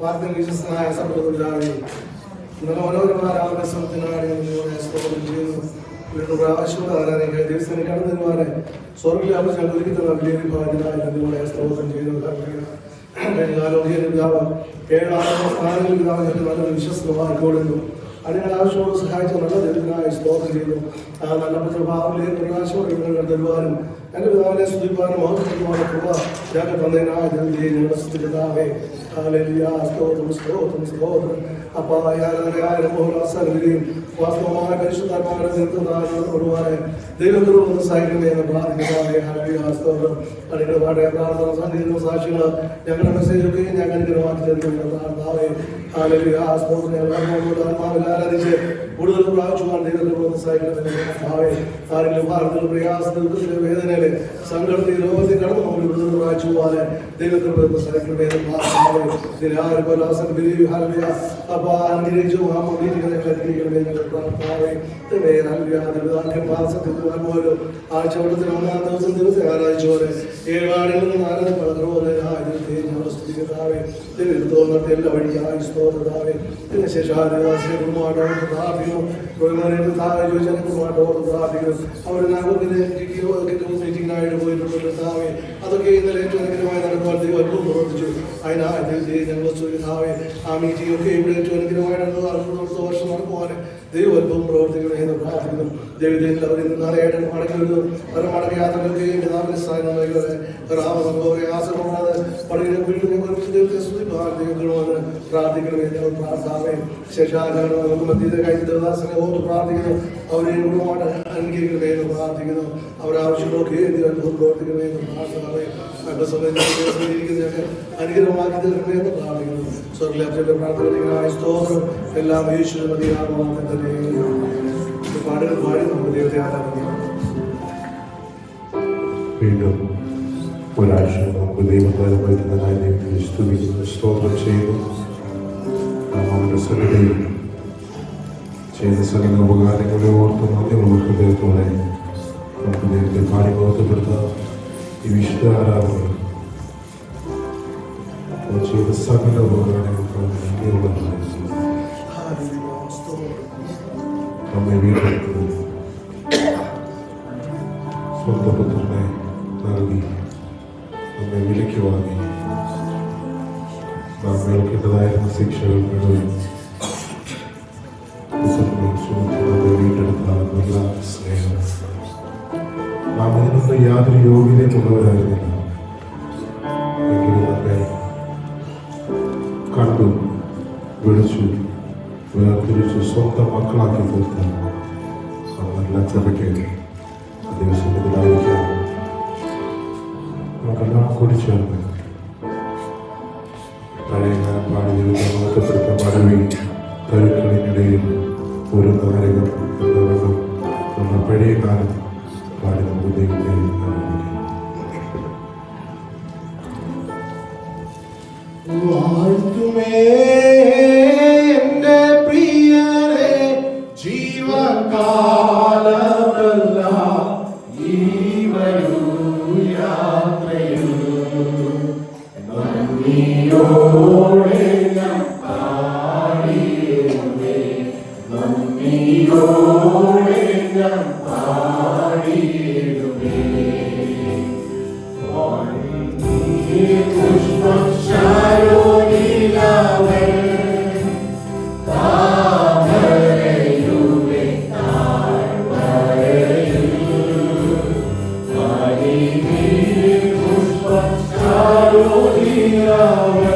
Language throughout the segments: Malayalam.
വാർത്തകൾ വിശ്വസനായ സമ്പൂർണ്ണ മനോഹരമായ ആവേശത്തിനാണ് സ്തോത്രം ചെയ്യുന്നു. വീണ്ടും പ്രാവശ്യമുള്ള ആരാധനയ്ക്കായി ദിവസം കടന്നു വരുവാനെ സ്വർഗ്ഗലാഭം ഞങ്ങൾ ഒരുക്കുന്ന വലിയ വിഭാഗത്തിനായി നിങ്ങളുടെ സ്തോത്രം ചെയ്യുന്നു. സ്ഥാനങ്ങളിൽ നല്ലൊരു വിശ്വസ്തമായി കൊടുക്കുന്നു. അതിനെ ആവശ്യത്തോട് സഹായിച്ച നല്ല ദൈവത്തിനായി സ്തോത്രം ചെയ്യുന്നു. ആ നല്ല പ്രഭാവത്തിലേക്ക് പ്രകാശത്തോടെ നിങ്ങൾ തരുവാനും എൻ്റെ പിതാവിനെ സ്തുതിപ്പാനും മഹത്വപ്പെടുവാനും കൃപ ഞങ്ങൾ തന്നതിനായ ദൈവത്തെ ഞങ്ങളുടെ സ്തുതിതാവേ. സ്തോത്രം സ്തോത്രം സ്തോത്രം. അപ്പായാലും വാസ്തവമായ പരിശുദ്ധാത്മാവിനെ നിർത്തുന്നതായി ദൈവത്തിനോട് സഹായിക്കണമേ എന്ന് പ്രാർത്ഥിക്കുന്നതായ സ്തോത്രം. അതിൻ്റെ പാടെ പ്രാർത്ഥന സന്ധിക്കുന്ന സാക്ഷികൾ ഞങ്ങളുടെ മെസ്സേജൊക്കെ ഞങ്ങൾ അനുഗ്രഹമാക്കി തരുന്നു. പ്രാർത്ഥനാവേ സ്തോത്രം ഞങ്ങൾ ആരാധിച്ച് കൂടുതൽ പ്രാവശ്യമാണ് ദൈവത്തിനോട് സഹായിക്കണമെന്ന് ആരെങ്കിലും ഭാരതത്തിൽ പ്രയാസത്തിൽ വേദനയില് സങ്കടത്തിൽ രോഗത്തിൽ കടന്നു നമ്മൾ കൂടുതൽ പ്രാവശ്യം പോലെ ദൈവത്തിനോട് സഹായിക്കണമെന്ന് പ്രാർത്ഥനാവേ. ആഴ്ചവട്ടത്തിൽ 1-ാം ദിവസം ആരാധിച്ചോരെ ഏഴാടുകളിൽ നാരദ പളർപോലെ തോന്നത്തെ എല്ലാ വഴിയായി സ്തോത്രതാവേ. ശേഷം കുടുംബമായിട്ടോട് പ്രാർത്ഥിക്കുന്നു. ജനകുമാരോട് പ്രാർത്ഥിക്കുന്നു. അവർ മീറ്റിങ്ങിനായിട്ട് പോയിട്ടുള്ളതാവേ. അതൊക്കെ ഇന്നലെ ഏറ്റവും അനുഗ്രഹമായി നടക്കുവാൻ ദൈവം അത്ഭുതം പ്രവർത്തിച്ചു. അതിനായി ദൈവത്തെ ഞങ്ങൾ ചോദിക്കുന്നതാവേ. ആ മീറ്റിംഗ് ഒക്കെ ഇവിടെ ഏറ്റവും അനുഗ്രഹമായി നടന്നത് 60 വർഷം നടക്കുവാൻ ദൈവം അത്ഭുതം പ്രവർത്തിക്കണമെന്ന് പ്രാർത്ഥിക്കുന്നു. ദൈവത്തിൽ അവർ ഇന്ന് നാളെയായിട്ട് മടങ്ങി വരുന്നു. അവർ മടങ്ങി യാത്രകൾക്കുകയും പിതാവിന്റെ സ്ഥാനം പ്രയാസമുള്ളത് പടകിനെ വീണ്ടും ദൈവത്തെ സ്തുതിക്കണമെന്ന് പ്രാർത്ഥിക്കണമേ ഞങ്ങൾ പ്രാർത്ഥാവേ. ശേഷാകാലം നമുക്ക് മധ്യത്തെ കഴിഞ്ഞ ദേവദാസനെ ഓർത്ത് പ്രാർത്ഥിക്കുന്നു. അവരെ ഗുണമായിട്ട് അനുഗ്രഹിക്കണമേ എന്ന് പ്രാർത്ഥിക്കുന്നു. അവരാവശ്യമൊക്കെ അത്ഭുതം പ്രവർത്തിക്കണമേ എന്ന് പ്രാർത്ഥനാവേ. അനുഗ്രഹമാക്കി തീർക്കണമേ എന്ന് പ്രാർത്ഥിക്കുന്നു. സ്വർഗ്ഗത്തിലെ പ്രാർത്ഥനയായ സ്തോത്രം എല്ലാം യേശുവിന്റെ മതിയാകുവാൻ തന്നെ പാടുകൾ പാടി നമുക്ക് ദൈവത്തെ ആരാധിക്കാം. വീണ്ടും ഒരാഴ്ച നമുക്ക് ദൈവകാലം വരുന്നതായി ദൈവത്തെ സ്തുതിക്കുന്നു, സ്തോത്രം ചെയ്യുന്നു. അവരുടെ സകലയും ചെയ്ത സകല ഉപകാരങ്ങളെ ഓർത്ത് നന്ദിയുള്ള ഹൃദയത്തോടെ നമുക്ക് ദൈവത്തെ പാടി ബോധപ്പെടുത്താം. ഈ വിശുദ്ധ ആരാധന ചെയ്ത സകല ഉപകാരങ്ങൾക്ക് നന്ദിയുള്ളതായി നമ്മെ വീണ്ടെടുക്കുന്നു. സ്വന്തം പുത്രനെ നൽകി നമ്മെ വിലയ്ക്ക് വാങ്ങി നാം കേൾക്കേണ്ടതായിരുന്ന ശിക്ഷകൾ മുഴുവൻ പുത്രനെ സുഹൃത്തുക്കളെ വീണ്ടെടുത്ത നല്ല സ്നേഹം. നാം ഇതിനൊന്നും യാതൊരു യോഗ്യതയുമുള്ളവരായിരുന്നില്ല. എങ്കിലും നമ്മെ കണ്ടു, വിളിച്ചു, വേർതിരിച്ചു സ്വന്തം മക്കളാക്കി തീർത്ത നല്ല കൃപയ്ക്ക് ദിവസത്തിലായിരിക്കാം. നമുക്കെല്ലാം കൂടി ചേർന്ന് പഴയ പാടി ജീവിതപ്പെടുത്ത മഴവിൽ കരുക്കളിനിടയിൽ ഒരു നാരകം എന്നവണ്ണം നമ്മുടെ പഴയ കാലം പാടി നമുക്ക് ദൈവത്തെ എന്റെ പ്രിയരെ ജീവകാലമല്ല ഈ വരൂ യാത്രയിൽ നന്ദിയോടെ ഞാൻ പാടിയിടുമേ, നന്ദിയോടെ ഞാൻ പാടിയിടുമേ. പുഷ്പം ശാരോനിലാവേ താമരയുടെ താഴ്വരയിൽ പുഷ്പം ശാരോനിലാവേ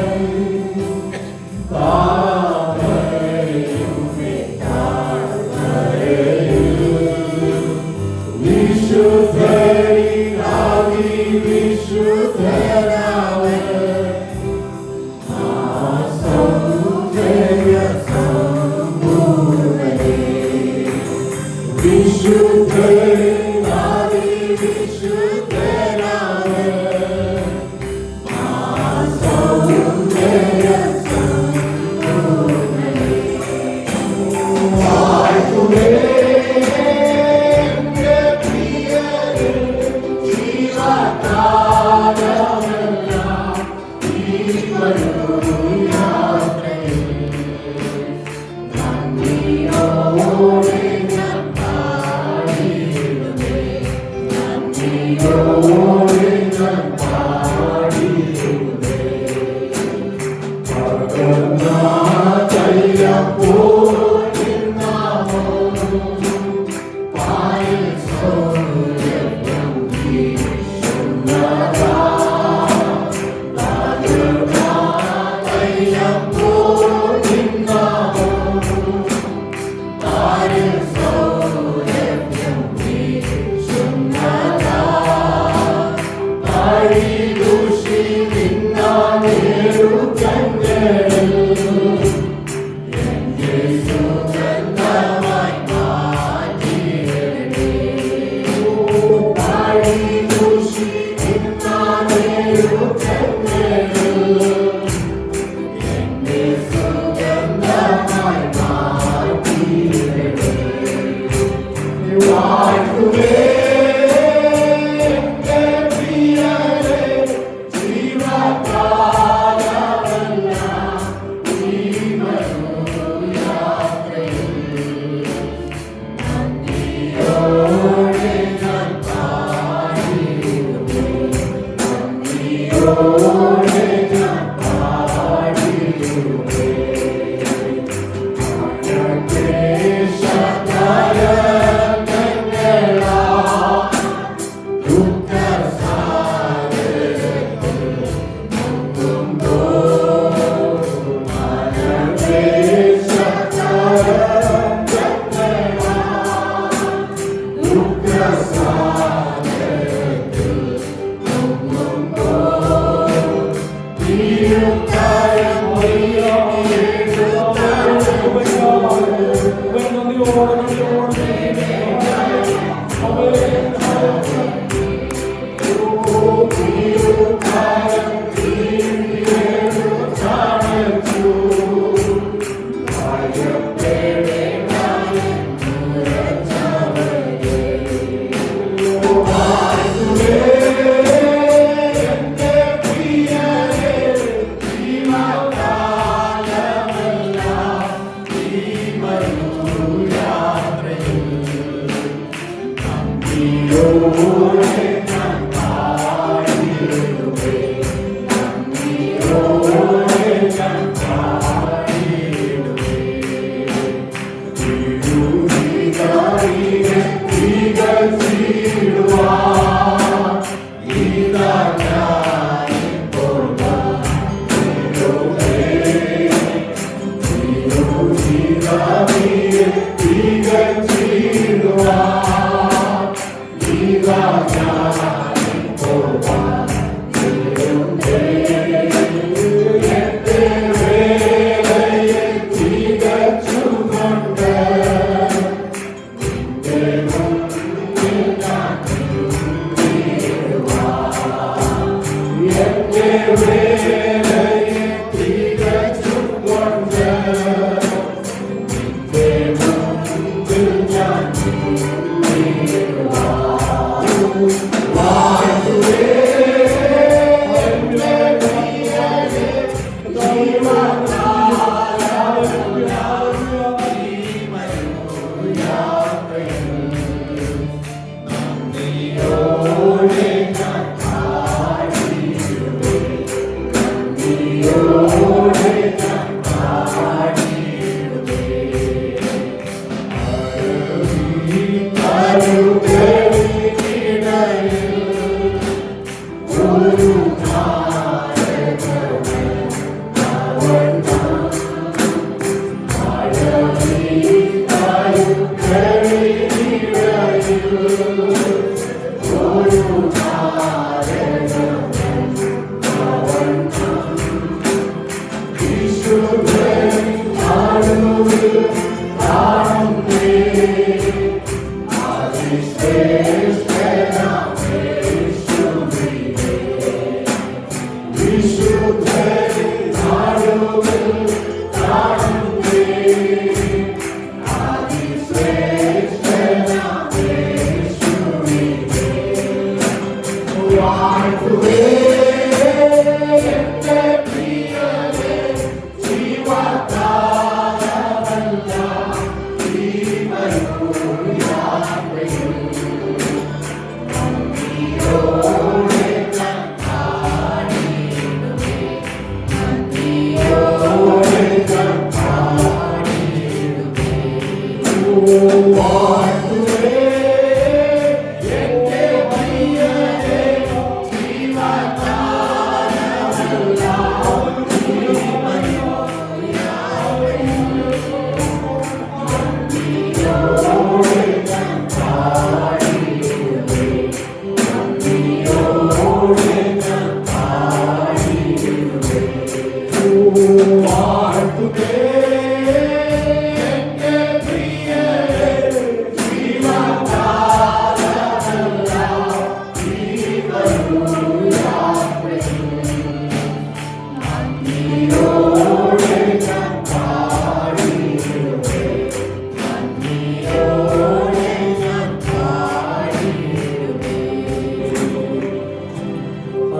താമരയുടെ താഴ്വരയിൽ വിശുദ്ധനായി വിശുദ്ധനാവേ വിശുദ്ധനാവേ Oh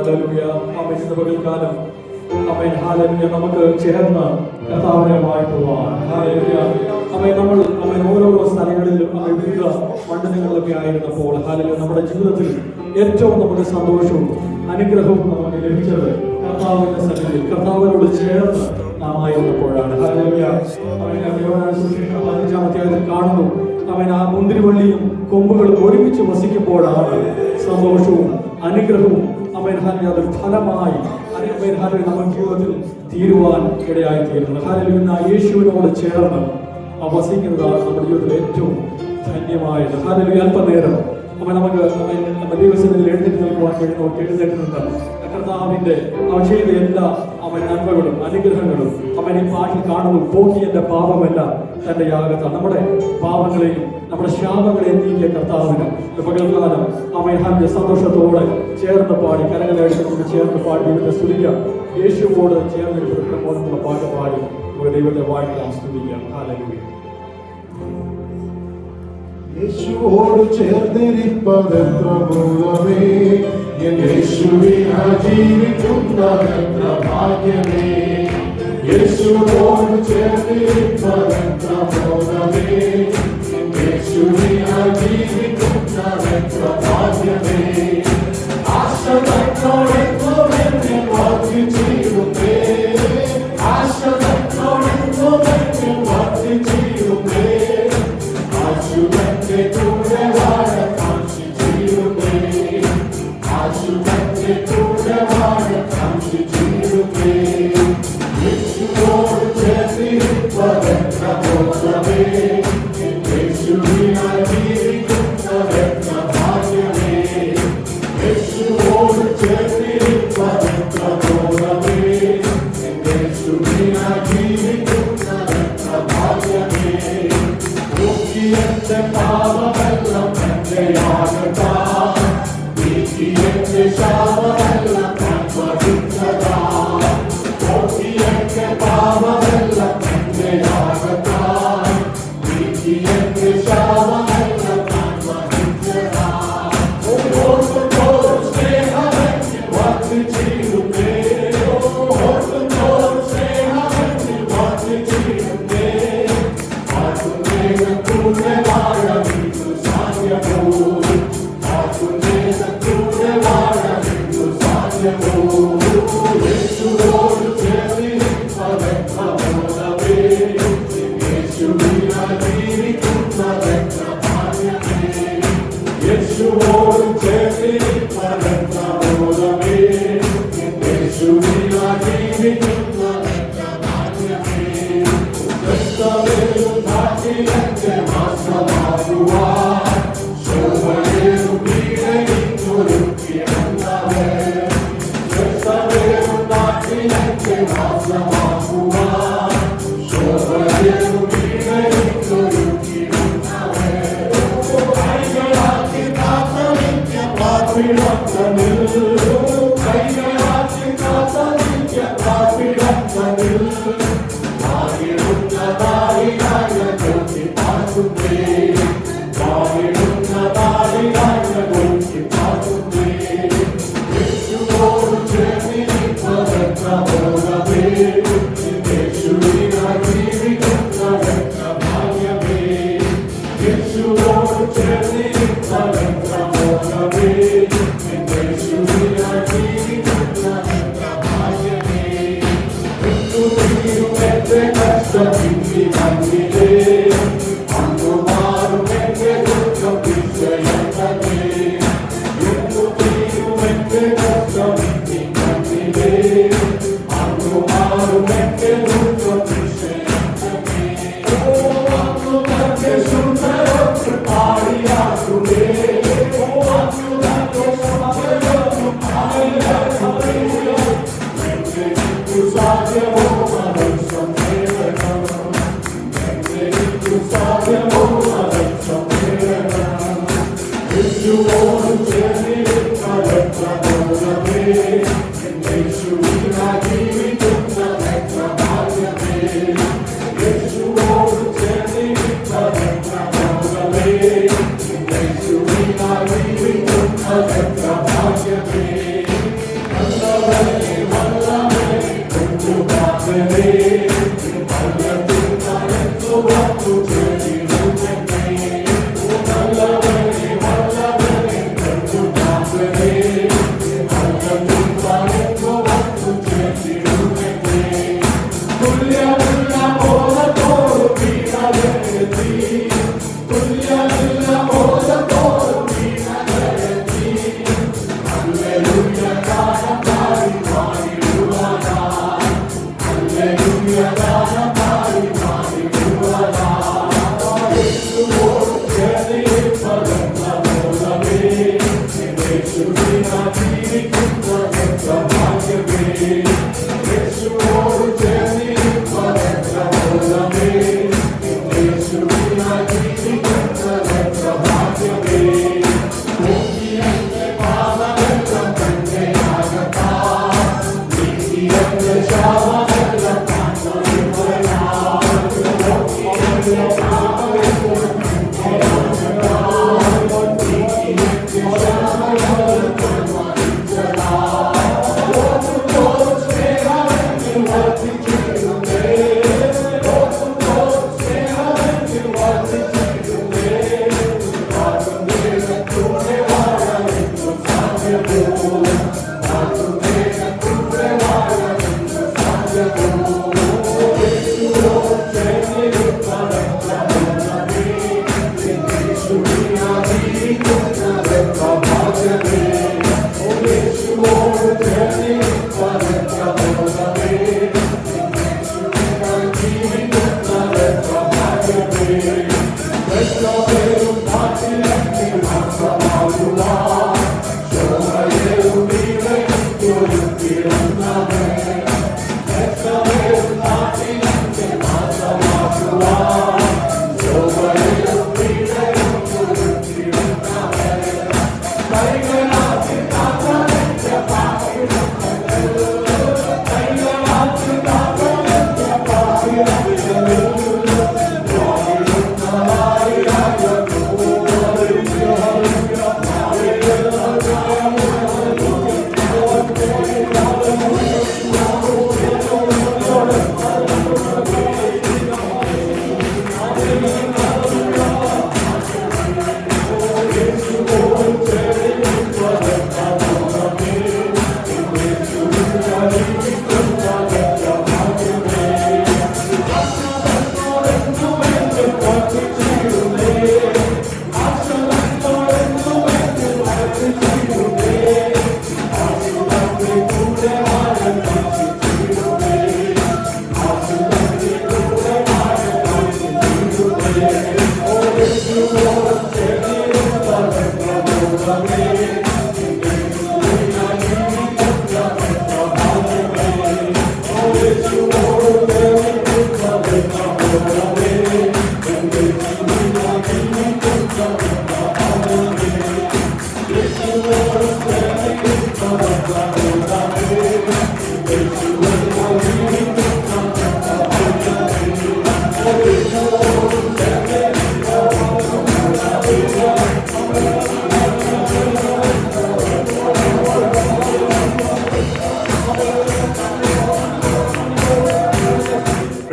ഹല്ലേലൂയ. ആമേൻ. ഇന്ന് പകൽക്കാലം ആമേൻ ഹല്ലേലൂയ നമുക്ക് ചേർന്ന് കർത്താവിനെ വാഴ്ത്തുവാൻ. ഹല്ലേലൂയ. ആമേൻ. നമ്മൾ ഓരോരോ സ്ഥലങ്ങളിലും വിവിധ മണ്ഡലങ്ങളിലൊക്കെ ആയിരുന്നപ്പോൾ ഹല്ലേലൂയ നമ്മുടെ ജീവിതത്തിൽ ഏറ്റവും നമുക്ക് സന്തോഷവും അനുഗ്രഹവും നമുക്ക് ലഭിച്ചത് കർത്താവിന്റെ സന്നിധിയിൽ കർത്താവിനോട് ചേർന്ന് നാം ആയിരുന്നപ്പോഴാണ്. ഹല്ലേലൂയ. ആമേൻ. യോഹന്നാൻ സുവിശേഷം 15-ാം അധ്യായത്തിൽ കാണുന്നു അവൻ ആ മുന്തിരിവള്ളിയും കൊമ്പുകളും ഒരുമിച്ച് വസിക്കുമ്പോഴാണ് സന്തോഷവും അനുഗ്രഹവും അവൻ അതൊരു ഫലമായി നമ്മുടെ ജീവിതത്തിൽ തീരുവാൻ ഇടയായി തീരുന്നത്. ഹല്ലേലൂയ. യേശുവിനോട് ചേർന്ന് വസിക്കുന്നതാണ് നമ്മുടെ ജീവിതത്തിൽ ഏറ്റവും ധന്യമായത്. ഹല്ലേലൂയ. അല്പനേരം നമുക്ക് ദൈവസന്നിധിയിൽ എഴുന്നേറ്റ് നിൽക്കുവാൻ എഴുന്നേറ്റ് നിന്ന് കർത്താവിന്റെ അവൻ ചെയ്ത എല്ലാ നന്മകളും അനുഗ്രഹങ്ങളും അവൻ ഈ പാട്ടിൽ കാണുന്നു. പോക്കി എന്റെ പാപമല്ല തന്റെ യാഗത്താണ്. നമ്മുടെ പാപങ്ങളെയും നമ്മുടെ ശാപങ്ങളെയും നീക്കിയ കർത്താവിന് പകൽക്കാലം അവൻ സന്തോഷത്തോടെ ചേർന്ന് പാടി കരകളെടുത്തുകൊണ്ട് ചേർന്ന് പാടി ദൈവത്തെ സ്തുതിക്കാം. യേശുവോട് ചേർന്ന് പോലുള്ള പാട്ട് പാടി നമുക്ക് ദൈവത്തെ വാഴ്ത്താം, സ്തുതിക്കാം. ഹല്ലേലൂയ. യേശുവോട് ചേർന്നിരിപ്പതെത്ര മൂലമേ, യേശുവിനാ ജീവിക്കുന്നതെത്ര ഭാഗ്യമേ. യേശുവോട് ചേർന്നിരിപ്പതെത്ര മൂലമേ, യേശുവിനാ ജീവിക്കുന്നതെത്ര ഭാഗ്യമേ. ആശകളോടെന്നെ വർദ്ധിച്ചിരുന്നേ, ആശകളോടെന്നെ വർദ്ധിച്ചിരുന്നേ. ആശുവന്റെ കൂടെ വാഴ കാക്ഷിച്ചിരുന്നേ, ആശുവന്റെ കൂടെ വാഴ കാക്ഷിച്ചിരുന്നേ. യേശുവോട് ചേർന്നിരിപ്പതെത്ര മോക്ഷമേ, യേശുവിനാ ജീവിക്കുന്നതെത്ര ഭാഗ്യമേ. യേശുവോട് ചേർന്നിരിപ്പതെത്ര മോക്ഷമേ, യേശുവിനാ ജീവിക്കുന്നതെത്ര ഭാഗ്യമേ. എന്റെ പാപമെല്ലാം എന്റെ യാഗത്താ, എന്റെ ശാപമെല്ലാം വഹിച്ചതാ. എന്റെ പാപമെല്ലാം എന്റെ യാഗത്താ, എന്റെ ശാപമെല്ലാം വഹിച്ചതാ. ഓർക്കുന്നോർ സ്നേഹമെന്നിൽ വർദ്ധിച്ചിരുന്നേ, ഓർക്കുന്നോർ സ്നേഹമെന്നിൽ വർദ്ധിച്ചിരുന്നേ. കൂടെ വാഴവിന്നു സാധ്യമോ, കൂടെ വാഴവിന്നു സാധ്യമോ. യേശുവോട് ചേർന്നിരിപ്പതെത്ര മൂലമേ, യേശുവിനാ ജീവിക്കുന്നതെത്ര ഭാഗ്യമേ. യേശുവോട് ചേർന്നിരിപ്പതെത്ര മൂലമേ, യേശുവിനാ ജീവിക്കുന്നതെത്ര ഭാഗ്യമേ. ക്രിസ്തുവിലും നാട്ടിലെന്റെ വാസമാകുവാൻ ശോഭയേറും വീടൊരുക്കിയവൻ. ക്രിസ്തുവിലും നാട്ടിലെന്റെ വാസമാകുവാൻ ശോഭയേറും വീടൊരുക്കിയവൻ. കൈകളാക്കി കാത്ത നിത്യപാപിടത്തനിൽ, കൈകളാക്കി കാത്ത നിത്യപാപിടത്തനിൽ. യേശുവോട് ചേർന്നിരിപ്പതെത്ര മൂലമേ, യേശുവിനാ ജീവിക്കുന്നതെത്ര ഭാഗ്യമേ. യേശുവോട് ചേർന്നിരിപ്പതെത്ര മൂലമേ, യേശുവിനാ ജീവിക്കുന്നതെത്ര ഭാഗ്യമേ. എന്റെ കഷ്ടത്തിൻ്റെ മണ്ണിലേ, അന്നു മാറും എന്റെ ദുഃഖം വിഷയങ്ങളേ. എന്നു തീരും എന്റെ കഷ്ടത്തിൻ്റെ മണ്ണിലേ, അന്നു മാറും എന്റെ ദുഃഖം വിഷയങ്ങളേ. അന്നു തന്റെ സുന്ദരത്തിൽ പാടിയാകുമേ, അന്നു തന്റെ സുന്ദരത്തിൽ പാടിയാകുമേ. എന്റെ സാധ്യമോ യേശുവോട് ചേർന്നിരിപ്പതെത്ര മൂലമേ, യേശുവിനാ ജീവിക്കുന്നതെത്ര ഭാഗ്യമേ. യേശുവോട് ചേർന്നിരിപ്പതെത്ര മൂലമേ, യേശുവിനാ ജീവിക്കുന്നതെത്ര ഭാഗ്യമേ.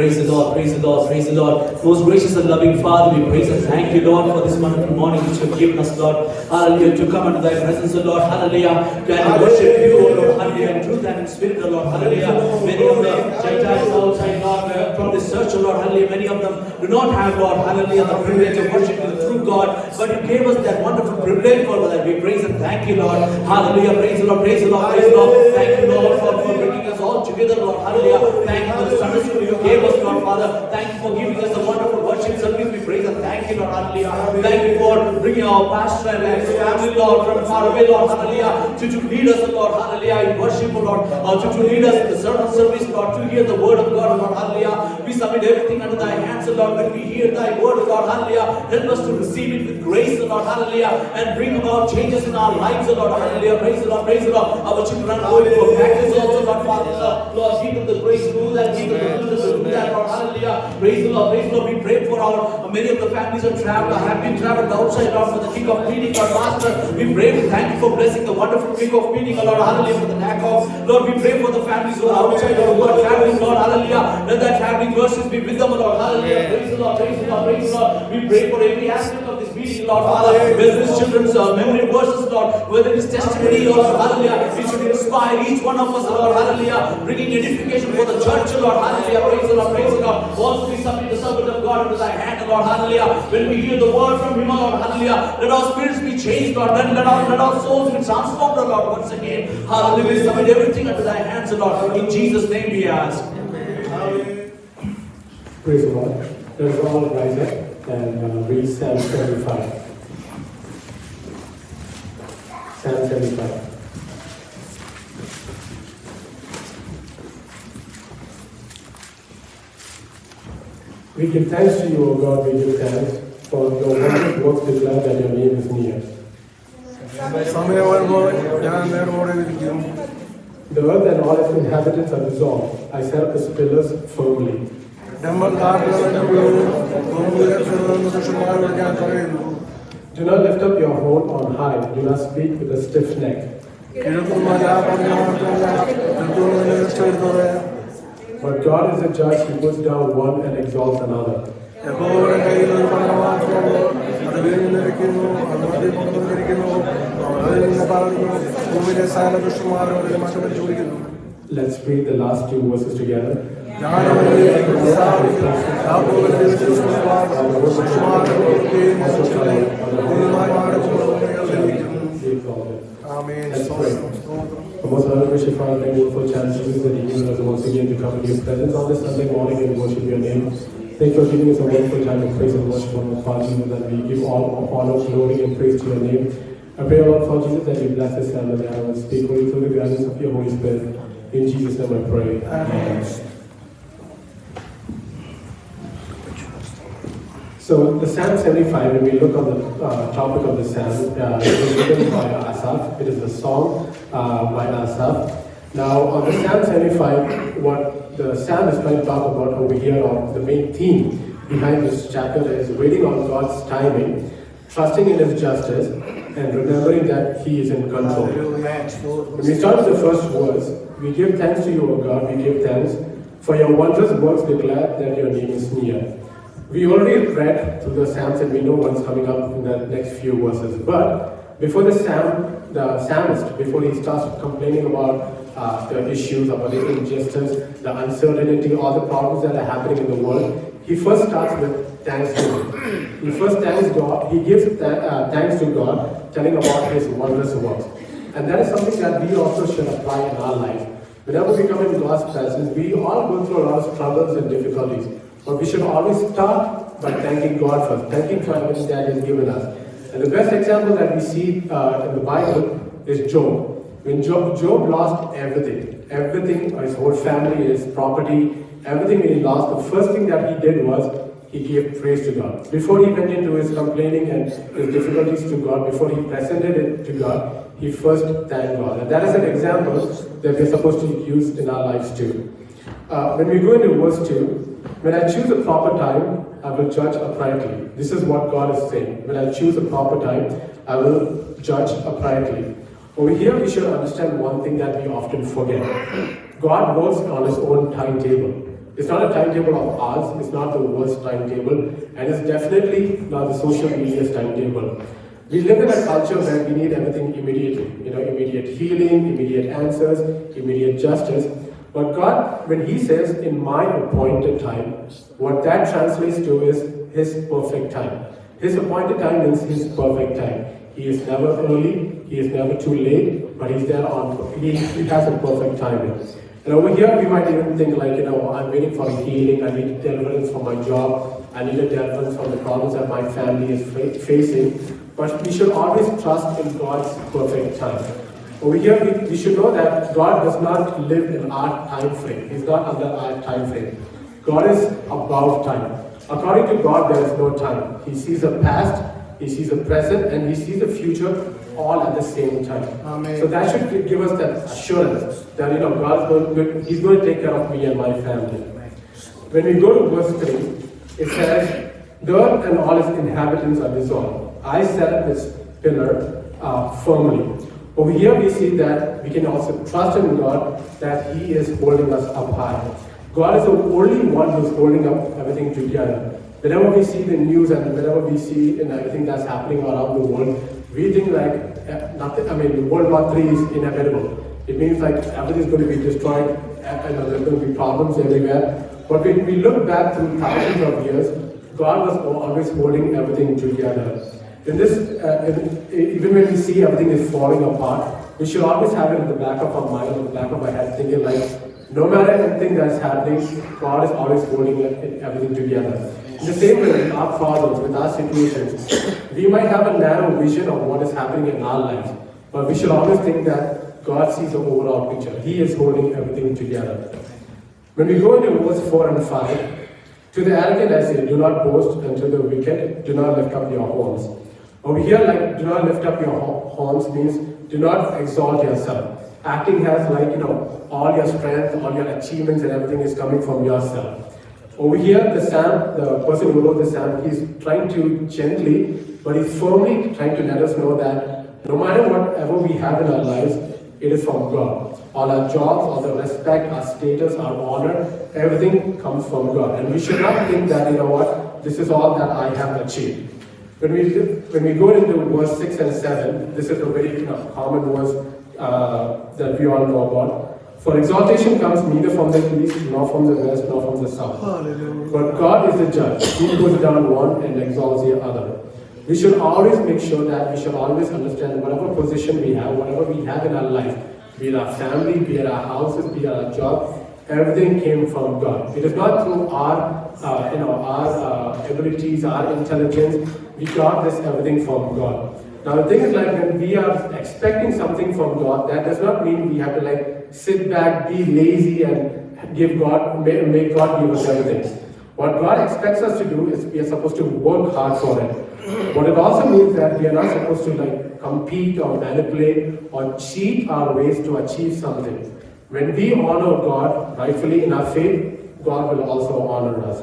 Praise the Lord, praise the Lord, praise the Lord. Most gracious and loving Father, we praise and thank you, Lord, for this wonderful morning which you have given us, Lord. Hallelujah, to come into thy presence, O Lord. Hallelujah, to worship you, O Lord. Hallelujah, in truth and in spirit, O Lord. Hallelujah. Many of the Gentiles outside, Lord, from this church, O Lord. Hallelujah. Many of them do not have, Lord, hallelujah, the privilege of worshiping the true God. But you gave us that wonderful privilege for that. We praise and thank you, Lord. Hallelujah. Praise the Lord, praise the Lord, praise the Lord. Thank you, Lord, for bringing us all together, Lord. Hallelujah. Thank you for the Sunday school you gave us, Lord, Father. Thank you for giving us the wonderful worship service. We praise and thank you, Lord. Hallelujah. Thank you for bringing our pastor and his family, Lord, from far away, Lord. Hallelujah. To lead us, Lord. Hallelujah. In worship, Lord. To lead us in the sermon service, Lord. To hear the word of God, Lord. Hallelujah. We submit everything under thy hands, Lord. When we hear thy word, Lord. Hallelujah. Help us to receive it with grace, Lord. Hallelujah. And bring about changes in our lives, Lord. Hallelujah. Praise the Lord. Praise the Lord. Our children are going for practice also, Lord. Father, Lord, give them the grace to do that. Give them the goodness to do that, Lord. Hallelujah. Praise the Lord. Praise the Lord. We pray for our many of the families have traveled, have been traveled outside, dear Lord, for the week of meeting, Lord Master. We pray, we thank you for blessing the wonderful week of meeting, Lord, hallelujah, for the lack of. Lord, we pray for the families who are outside, Lord, who are traveling, Lord, hallelujah. Let that traveling mercies be with them, Lord, hallelujah. Praise the Lord, praise the Lord, praise the Lord. We pray for every aspect of this meeting, Lord, Father, whether it's children's memory verses, Lord, whether it's testimony, Lord, hallelujah. It should inspire each one of us, Lord, hallelujah, bringing edification for the church, Lord, hallelujah. Praise the Lord, praise the Lord. Also, we submit the servant of God into thy hand, Lord, hallelujah. When we hear the word from him, Lord, hallelujah, let our spirits be changed, Lord, then let our souls be transformed, Lord, once again. Hallelujah. We submit everything into thy hands, Lord. In Jesus' name we ask. Praise the Lord. Let us all rise up and read Psalm 75. Psalm 75. We give thanks to you, O God, we give thanks for your wonderful works declare that your name is near. സമയം വരുമ്പോൾ ഞാൻ നേരോടെ ഇരിക്കും. The earth and all its inhabitants are dissolved. I set up its pillars firmly. നമ്മൾ കാരണങ്ങളും ദുഷ്ടന്മാരോട് ഞാൻ പറയുന്നു. Do not lift up your horn on high. Do not speak with a stiff neck. But God is a judge who puts down one and exalts another. Let's read the last two verses together. Amen. Let's pray. Most honorable Father, thank you for chances that you give us once again to come in your presence on this Sunday morning and worship your name. Thank you for giving us a wonderful time of praise and worship on the Father, Jesus, that we give all honor, glory, and praise to your name. I pray, Lord, for Jesus, that you bless this family and speak only through the guidance of your Holy Spirit. In Jesus' name I pray. Amen. So the Psalm 75, when we look on the topic of the Psalm, it was written by Asaph. It is a song by Asaph. Now on the Psalm 75, what the Psalm is trying to talk about over here, or the main theme behind this chapter, is waiting on God's timing, trusting in His justice, and remembering that He is in control. When we start with the first verse, we give thanks to you, O God, we give thanks, for your wondrous works declare that your name is near. We already read through the Psalms and we know what's coming up in the next few verses. But before the psalmist, before he starts complaining about the issues, about the injustice, the uncertainty, all the problems that are happening in the world, he first starts with thanksgiving. He first thanks God. He gives thanks to God, telling about His wondrous works. And that is something that we also should apply in our life. Whenever we come into God's presence, we all go through a lot of struggles and difficulties. But we should always start by thanking God first, thanking for everything that He has given us. And the best example that we see in the Bible is Job. When Job lost everything, his whole family, his property, everything he lost, the first thing that he did was he gave praise to God. Before he went into his complaining and his difficulties to God, before he presented it to God, he first thanked God. And that is an example that we're supposed to use in our lives too. When we go into verse 2, when I choose a proper time, I will judge uprightly. This is what God is saying. When I choose a proper time, I will judge uprightly. Over here, we should understand one thing that we often forget. God works on His own timetable. It's not a timetable of ours. It's not the world's timetable. And it's definitely not the social media's timetable. We live in a culture where we need everything immediately. Immediate healing, immediate answers, immediate justice. But God, when He says, in my appointed time, what that translates to is His perfect time. His appointed time means His perfect time. He is never early, He is never too late, but He has a perfect timing. And over here, we might even think like, I'm waiting for healing, I need deliverance from my job, I need a deliverance from the problems that my family is facing. But we should always trust in God's perfect time. Over here, we should know that God does not live in our time frame. He's not under our time frame. God is above time. According to God, there is no time. He sees the past, He sees the present, and He sees the future all at the same time. Amen. So that should give us that assurance that God is He's going to take care of me and my family. When we go to verse 3, it says, the earth and all its inhabitants are dissolved. I set this pillar firmly. Over here we see that we can also trust in God that He is holding us up high. God is the only one who's holding up everything together. Whenever we see the news and whenever we see everything that's happening around the world, we think like nothing. I mean, World War III is inevitable. It means like everything is going to be destroyed. There's going to be problems everywhere. But when we look back through thousands of years, God was always holding everything together. In this, even when we see everything is falling apart, we should always have it in the back of our mind, in the back of our head, thinking like, no matter anything that's happening, God is always holding everything together. In the same way, with our problems, with our situations, we might have a narrow vision of what is happening in our lives, but we should always think that God sees the overall picture. He is holding everything together. When we go into verse 4 and 5, to the arrogant I say, do not boast, and to the wicked, do not lift up your horns. Over here, like, do not lift up your horns means do not exalt yourself. Acting has like, all your strength, all your achievements and everything is coming from yourself. Over here, the person who wrote the psalm, he's trying to gently, but he's firmly trying to let us know that no matter whatever we have in our lives, it is from God. All our jobs, all the respect, our status, our honor, everything comes from God. And we should not think that, this is all that I have achieved. When we go into verse 6 and 7, this is a very common verse that we all know about. For exaltation comes neither from the east, nor from the west, nor from the south. Hallelujah. But God is the judge. He puts down one and exalts the other. We should always make sure that we should always understand whatever position we have, whatever we have in our life, be it our family, be it our houses, be it our job, everything came from God. It is not through our abilities, our intelligence. We got this everything from God. Now the thing is like when we are expecting something from God, that does not mean we have to sit back, be lazy and make God give us everything. What God expects us to do is we are supposed to work hard for it. But it also means that we are not supposed to compete or manipulate or cheat our ways to achieve something. When we honor God rightfully in our faith, God will also honor us.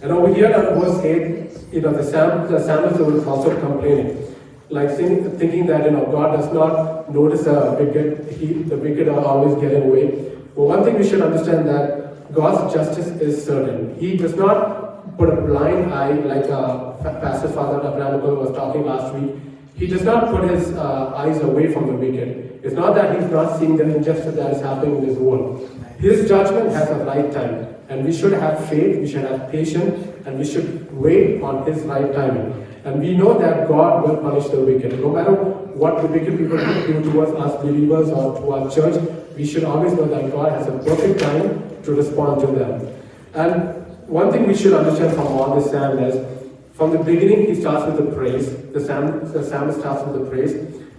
And over here at verse 8, the psalmist was also complaining. Thinking that God does not notice the wicked are always getting away. But one thing we should understand that God's justice is certain. He does not put a blind eye like Pastor Father Abraham was talking last week. He does not put his eyes away from the wicked. It's not that he's not seeing the injustice that is happening in this world. His judgment has a right time. And we should have faith, we should have patience, and we should wait on His right timing. And we know that God will punish the wicked. No matter what the wicked people do towards us believers or to our church, we should always know that God has a perfect time to respond to them. And one thing we should understand from all this psalm is, from the beginning he starts with the praise. The psalmist starts with the praise.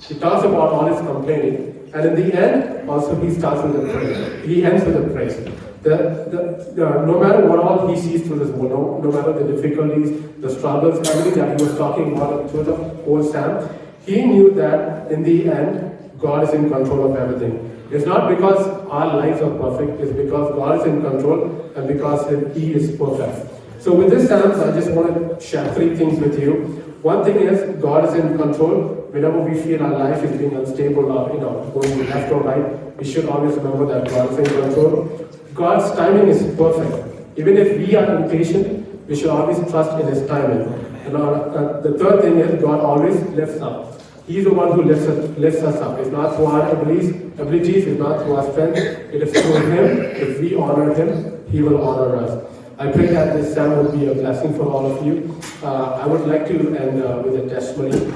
He talks about all his complaining. And in the end, also he starts with the praise. He ends with the praise. No matter what all he sees through this world, no matter the difficulties, the struggles, everything that he was talking about through the whole psalm, he knew that in the end, God is in control of everything. It's not because our lives are perfect, it's because God is in control and because He is perfect. So with this psalm, I just want to share 3 things with you. One thing is, God is in control. Whenever we feel our life is being unstable or going left or right, we should always remember that God is in control. God's timing is perfect. Even if we are impatient, we should always trust in His timing. And the third thing is, God always lifts up. He's the one who lifts us up. It's not through our abilities, it's not through our strength. It is through Him. If we honor Him, He will honor us. I pray that this psalm will be a blessing for all of you. I would like to end with a testimony.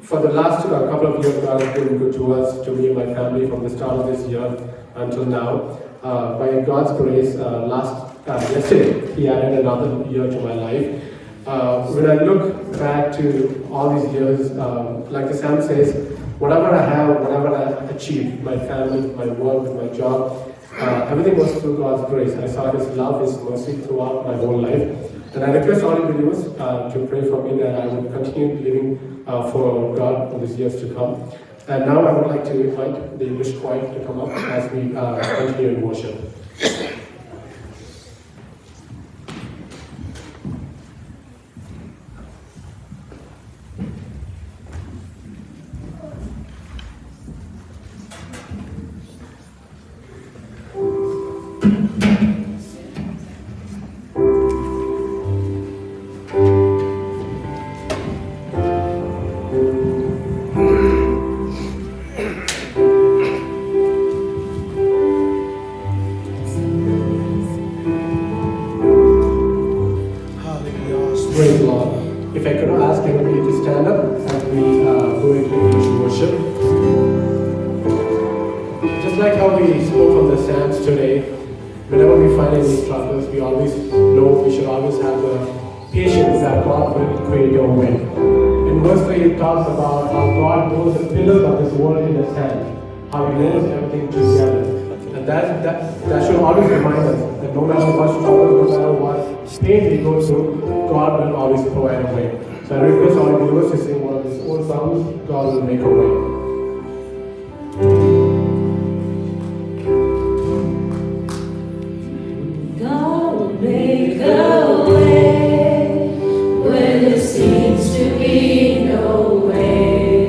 For the last couple of years, God has been good to us, to me and my family, from the start of this year until now. By God's grace, yesterday, He added another year to my life. When I look back to all these years, like the psalm says, whatever I have, whatever I achieved, my family, my work, my job, everything was through God's grace. I saw His love, His mercy throughout my whole life. And I request all believers to pray for me that I will continue living for God in these years to come. And now I would like to invite the English choir to come up as we continue in worship. just like how we spoke from the Psalms today, whenever we find any struggles, we always know we should always have the patience that God will create your way. In verse 3, it talks about how God knows the pillars of this world in His hand, how He knows everything together. And that should always remind us that no matter what struggle, no matter what pain we go through, God will always provide a way. So I request all viewers to sing one of His own songs, God will make a way. God will make a way when there seems to be no way.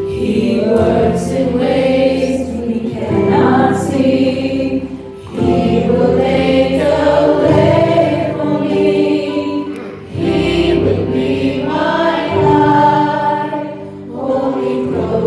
He works in ways we cannot see. He will make a way for me. He will be my guide, hold me close.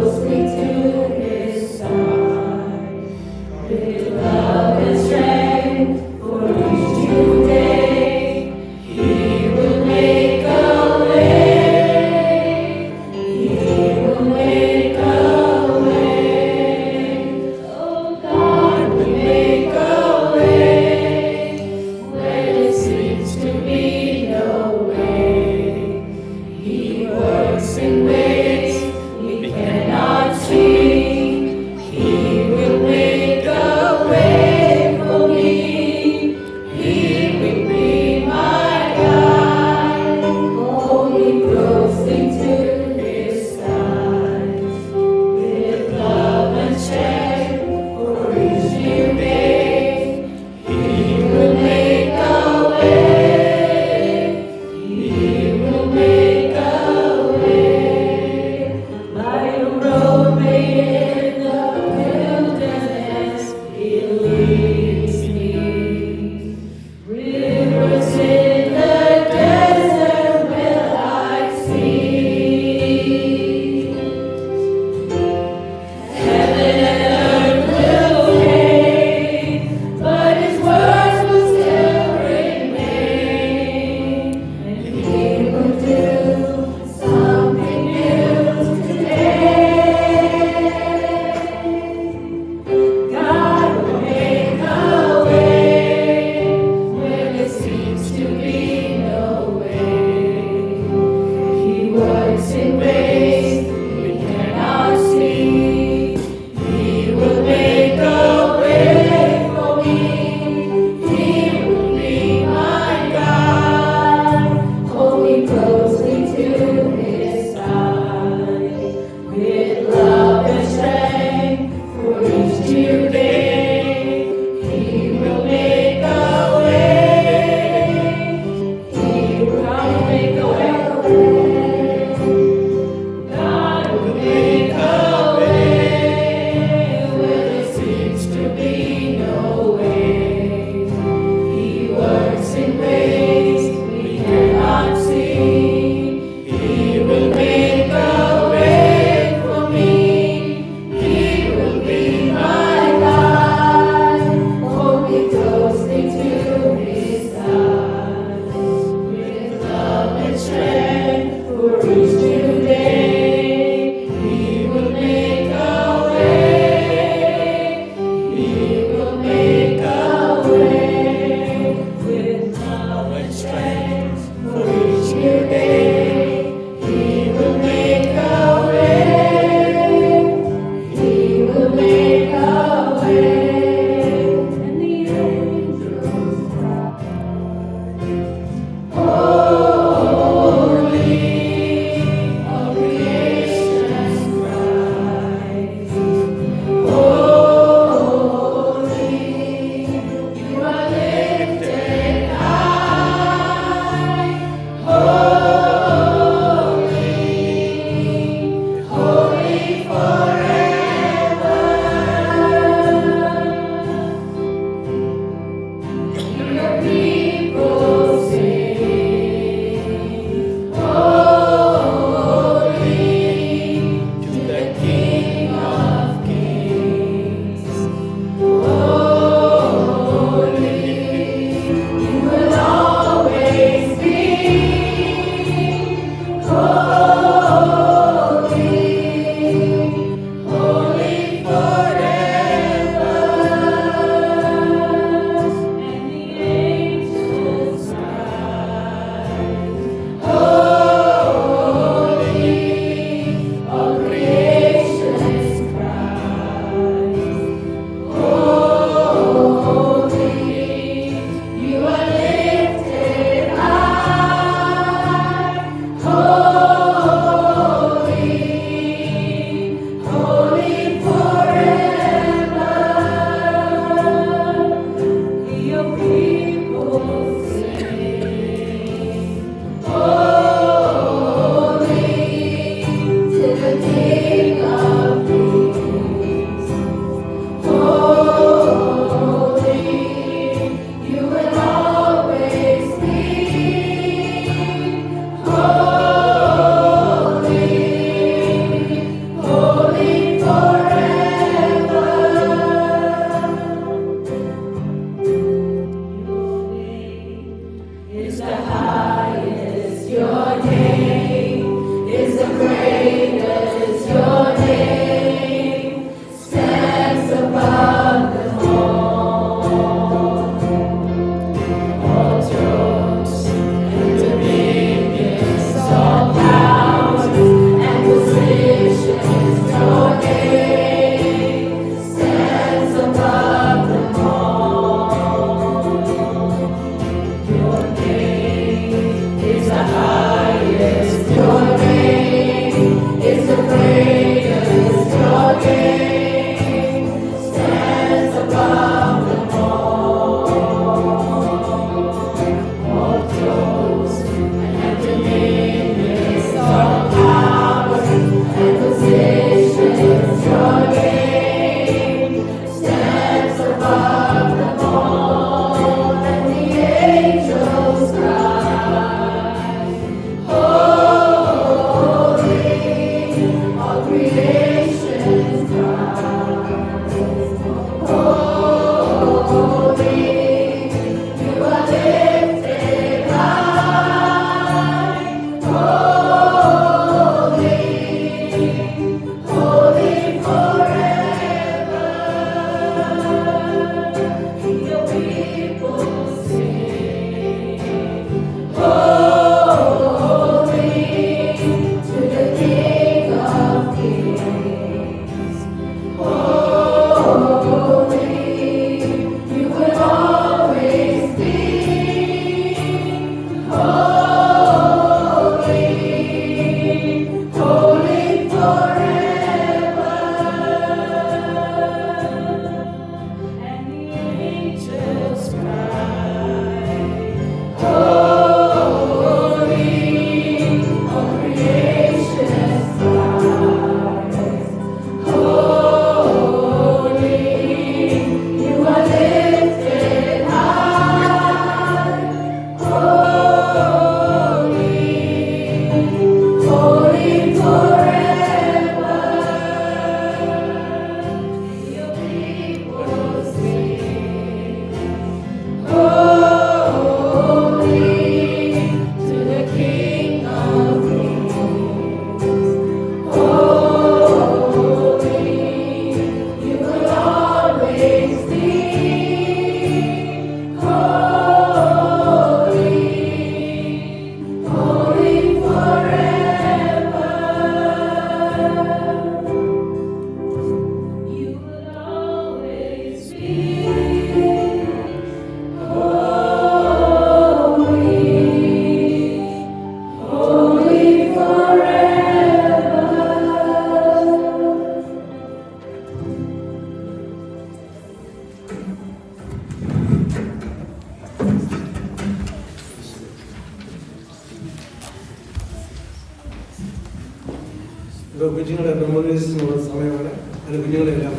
നമുക്ക് കുഞ്ഞുങ്ങളെ മെമ്മറൈസിനുള്ള സമയമാണ്. അതിന് കുഞ്ഞുങ്ങളെ എല്ലാം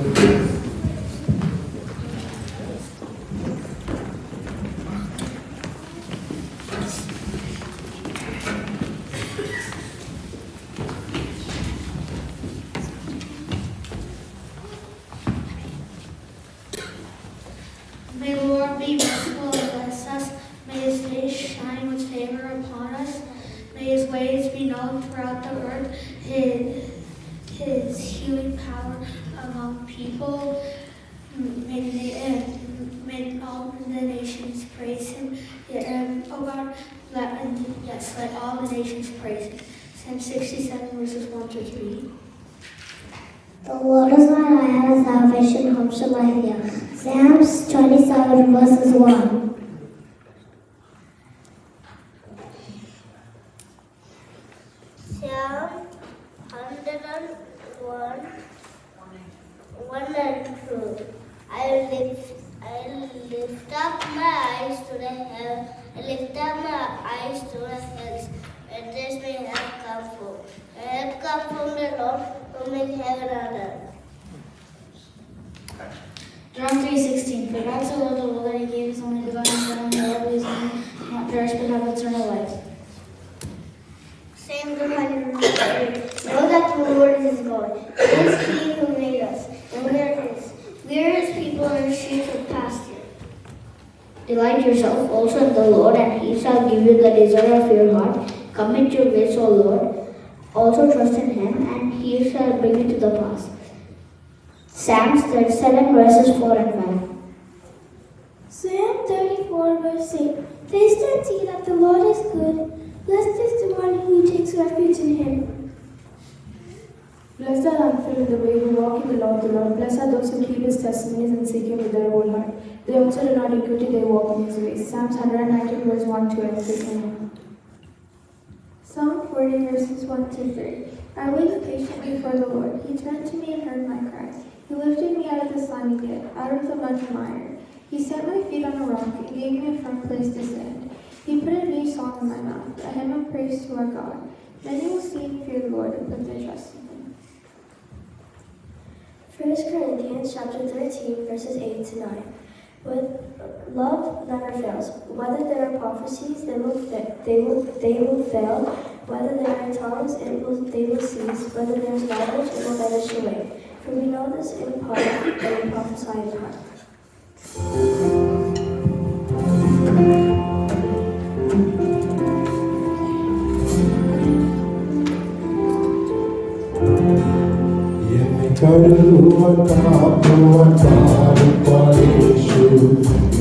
May the Lord be merciful and bless us. May His face shine with favor upon us. May His ways be known throughout the earth. His healing power among people. May all the nations praise Him. Oh God, let all the nations praise Him. Psalm 67 verses 1-3. The Lord is my light and salvation, whom shall I fear? Psalms 27 verses 1. Psalm 101, 1 and 2. I lift up my eyes to the heaven. I lift up my eyes to the hills. Where does my help come from? My help come from the Lord who made heaven and earth. John 3:16. For God so loved the world that He gave His only begotten Son, and whoever believes in Him not perish but have eternal life. Same to my know that the Lord is God. It is He who made us, and we are His. We are His people and sheep of pasture. Delight yourself also in the Lord, and He shall give you the desire of your heart. Commit your ways, O Lord. Also trust in Him, and He shall bring it to the pass. Psalms 37 verses 4 and 5. Psalm 34 verse 8. Taste and see that the Lord is good. Blessed is the one who takes refuge in Him. Blessed are unfilled in the way who walk in the law of the Lord. Blessed are those who keep His testimonies and seek Him with their whole heart. They also do not iniquity, they walk in His ways. Psalms 119 verse 1, 2 and 3. Amen. Psalm 40 verses 1-3. I waited patiently for the Lord. He turned to me and heard my cry. He lifted me out of the slimy pit, out of the mud and mire. He set my feet on a rock and gave me a firm place to stand. He put a new song in my mouth, a hymn of praise to our God. Many will see and fear the Lord and put their trust in Him. 1 Corinthians chapter 13 verses 8-9. With love never fails. Whether there are prophecies, they will fail. Whether there are tongues, they will cease. Whether there is knowledge, it will vanish away. For we know this in part, and we prophesy in part. കരുതുവാൻ കാക്കുവാൻ പാലിപ്പായേശു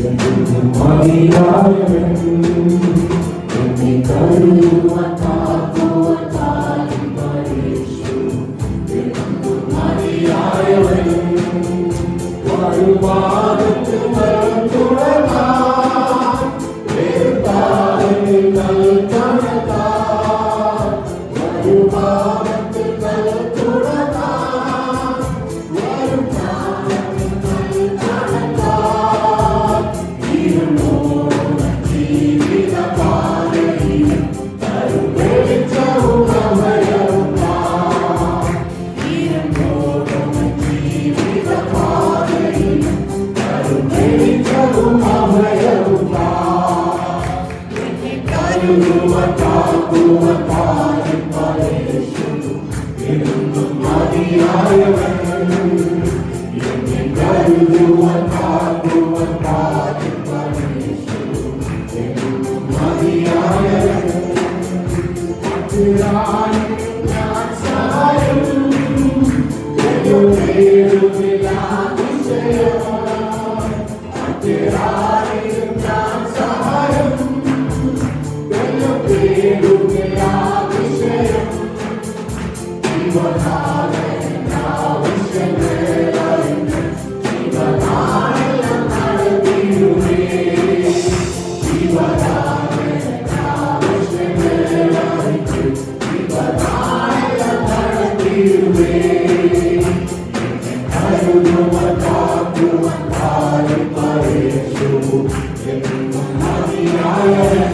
എന്നും മതിയായവൻ എന്നെ കരുതുവാൻ കാക്കുവാൻ പാലിപ്പായേശു എന്നും മതിയായവൻ വരുവാനത്ത് തുടർന്നാൽ വേർപാടിൽ നൽകണത്താൽ വരുവാനത്ത് തുടർന്നാൽ വരുവാനത്ത് നൽകണത്താൽ ഇരുന്നോടും ജീവിതപാതയിൽ തരും വെളിച്ചവും അഭയവും ഇരുന്നോടും ജീവിതപാതയിൽ തരും വെളിച്ചവും അഭയവും എന്നെ കരുതുവാൻ കാക്കുവാൻ പാലിപ്പായേശു എന്നും മതിയായവൻ എന്നെ കരുതുവാൻ കാക്കുവാൻ പാലിപ്പായേശു എന്നും മതിയായവൻ പത്തിരാനും ഞാൻ സഹായം തേടുന്നില്ല നിശ്ചയം പത്തിരാനും ഞാൻ സഹായം തേടുന്നില്ല നിശ്ചയം ജീവനാവശ്യമേറെയുണ്ട് ജീവനാണെല്ലാം നടത്തിയിടുമേ ജീവനാവശ്യമേറെയുണ്ട് ജീവനാണെല്ലാം നടത്തിയിടുമേ കരുതുവാൻ കാക്കുവാൻ പാലിപ്പായേശു എന്നും മതിയായവൻ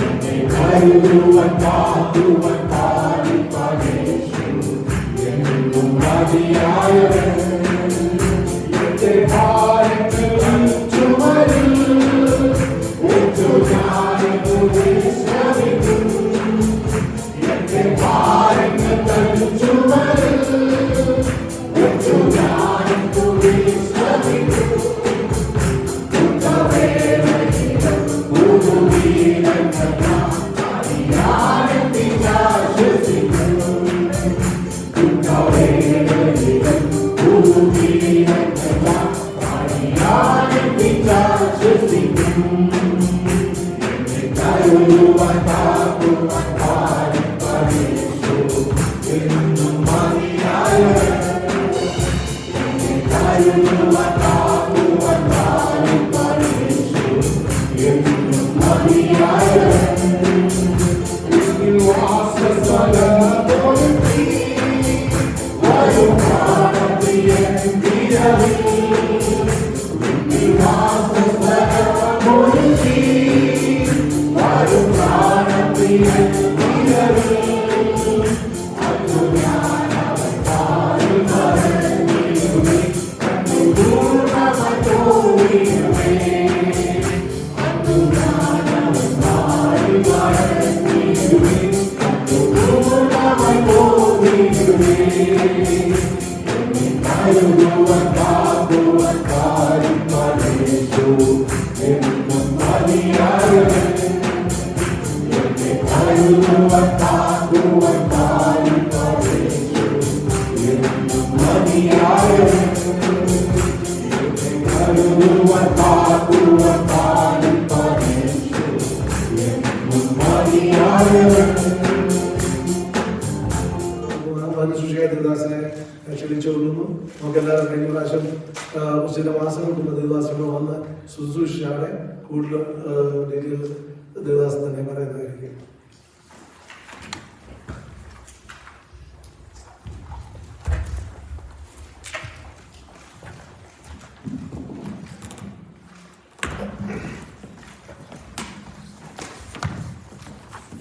എന്നെ കരുതുവാൻ കാക്കുവാൻ പാലിപ്പായേശു കരുതുവാൻ കാക്കുവാൻ പാലിപ്പാൻ യേശു എന്നും മതിയായവൻ. കരുതുവാൻ കാക്കുവാൻ പാലിപ്പാൻ യേശു എന്നും മതിയായവൻ. ദേവദാസനെ ക്ഷണിച്ചുകൊള്ളുന്നു. നമുക്കെല്ലാവരും കഴിഞ്ഞ പ്രാവശ്യം ചില മാസങ്ങൾക്ക് മുമ്പ് ദേവദാസനോട് വന്ന് ശുശ്രൂഷയാണ്. കൂടുതൽ രീതിയിൽ ദേവദാസൻ തന്നെ പറയുന്നതായിരിക്കും.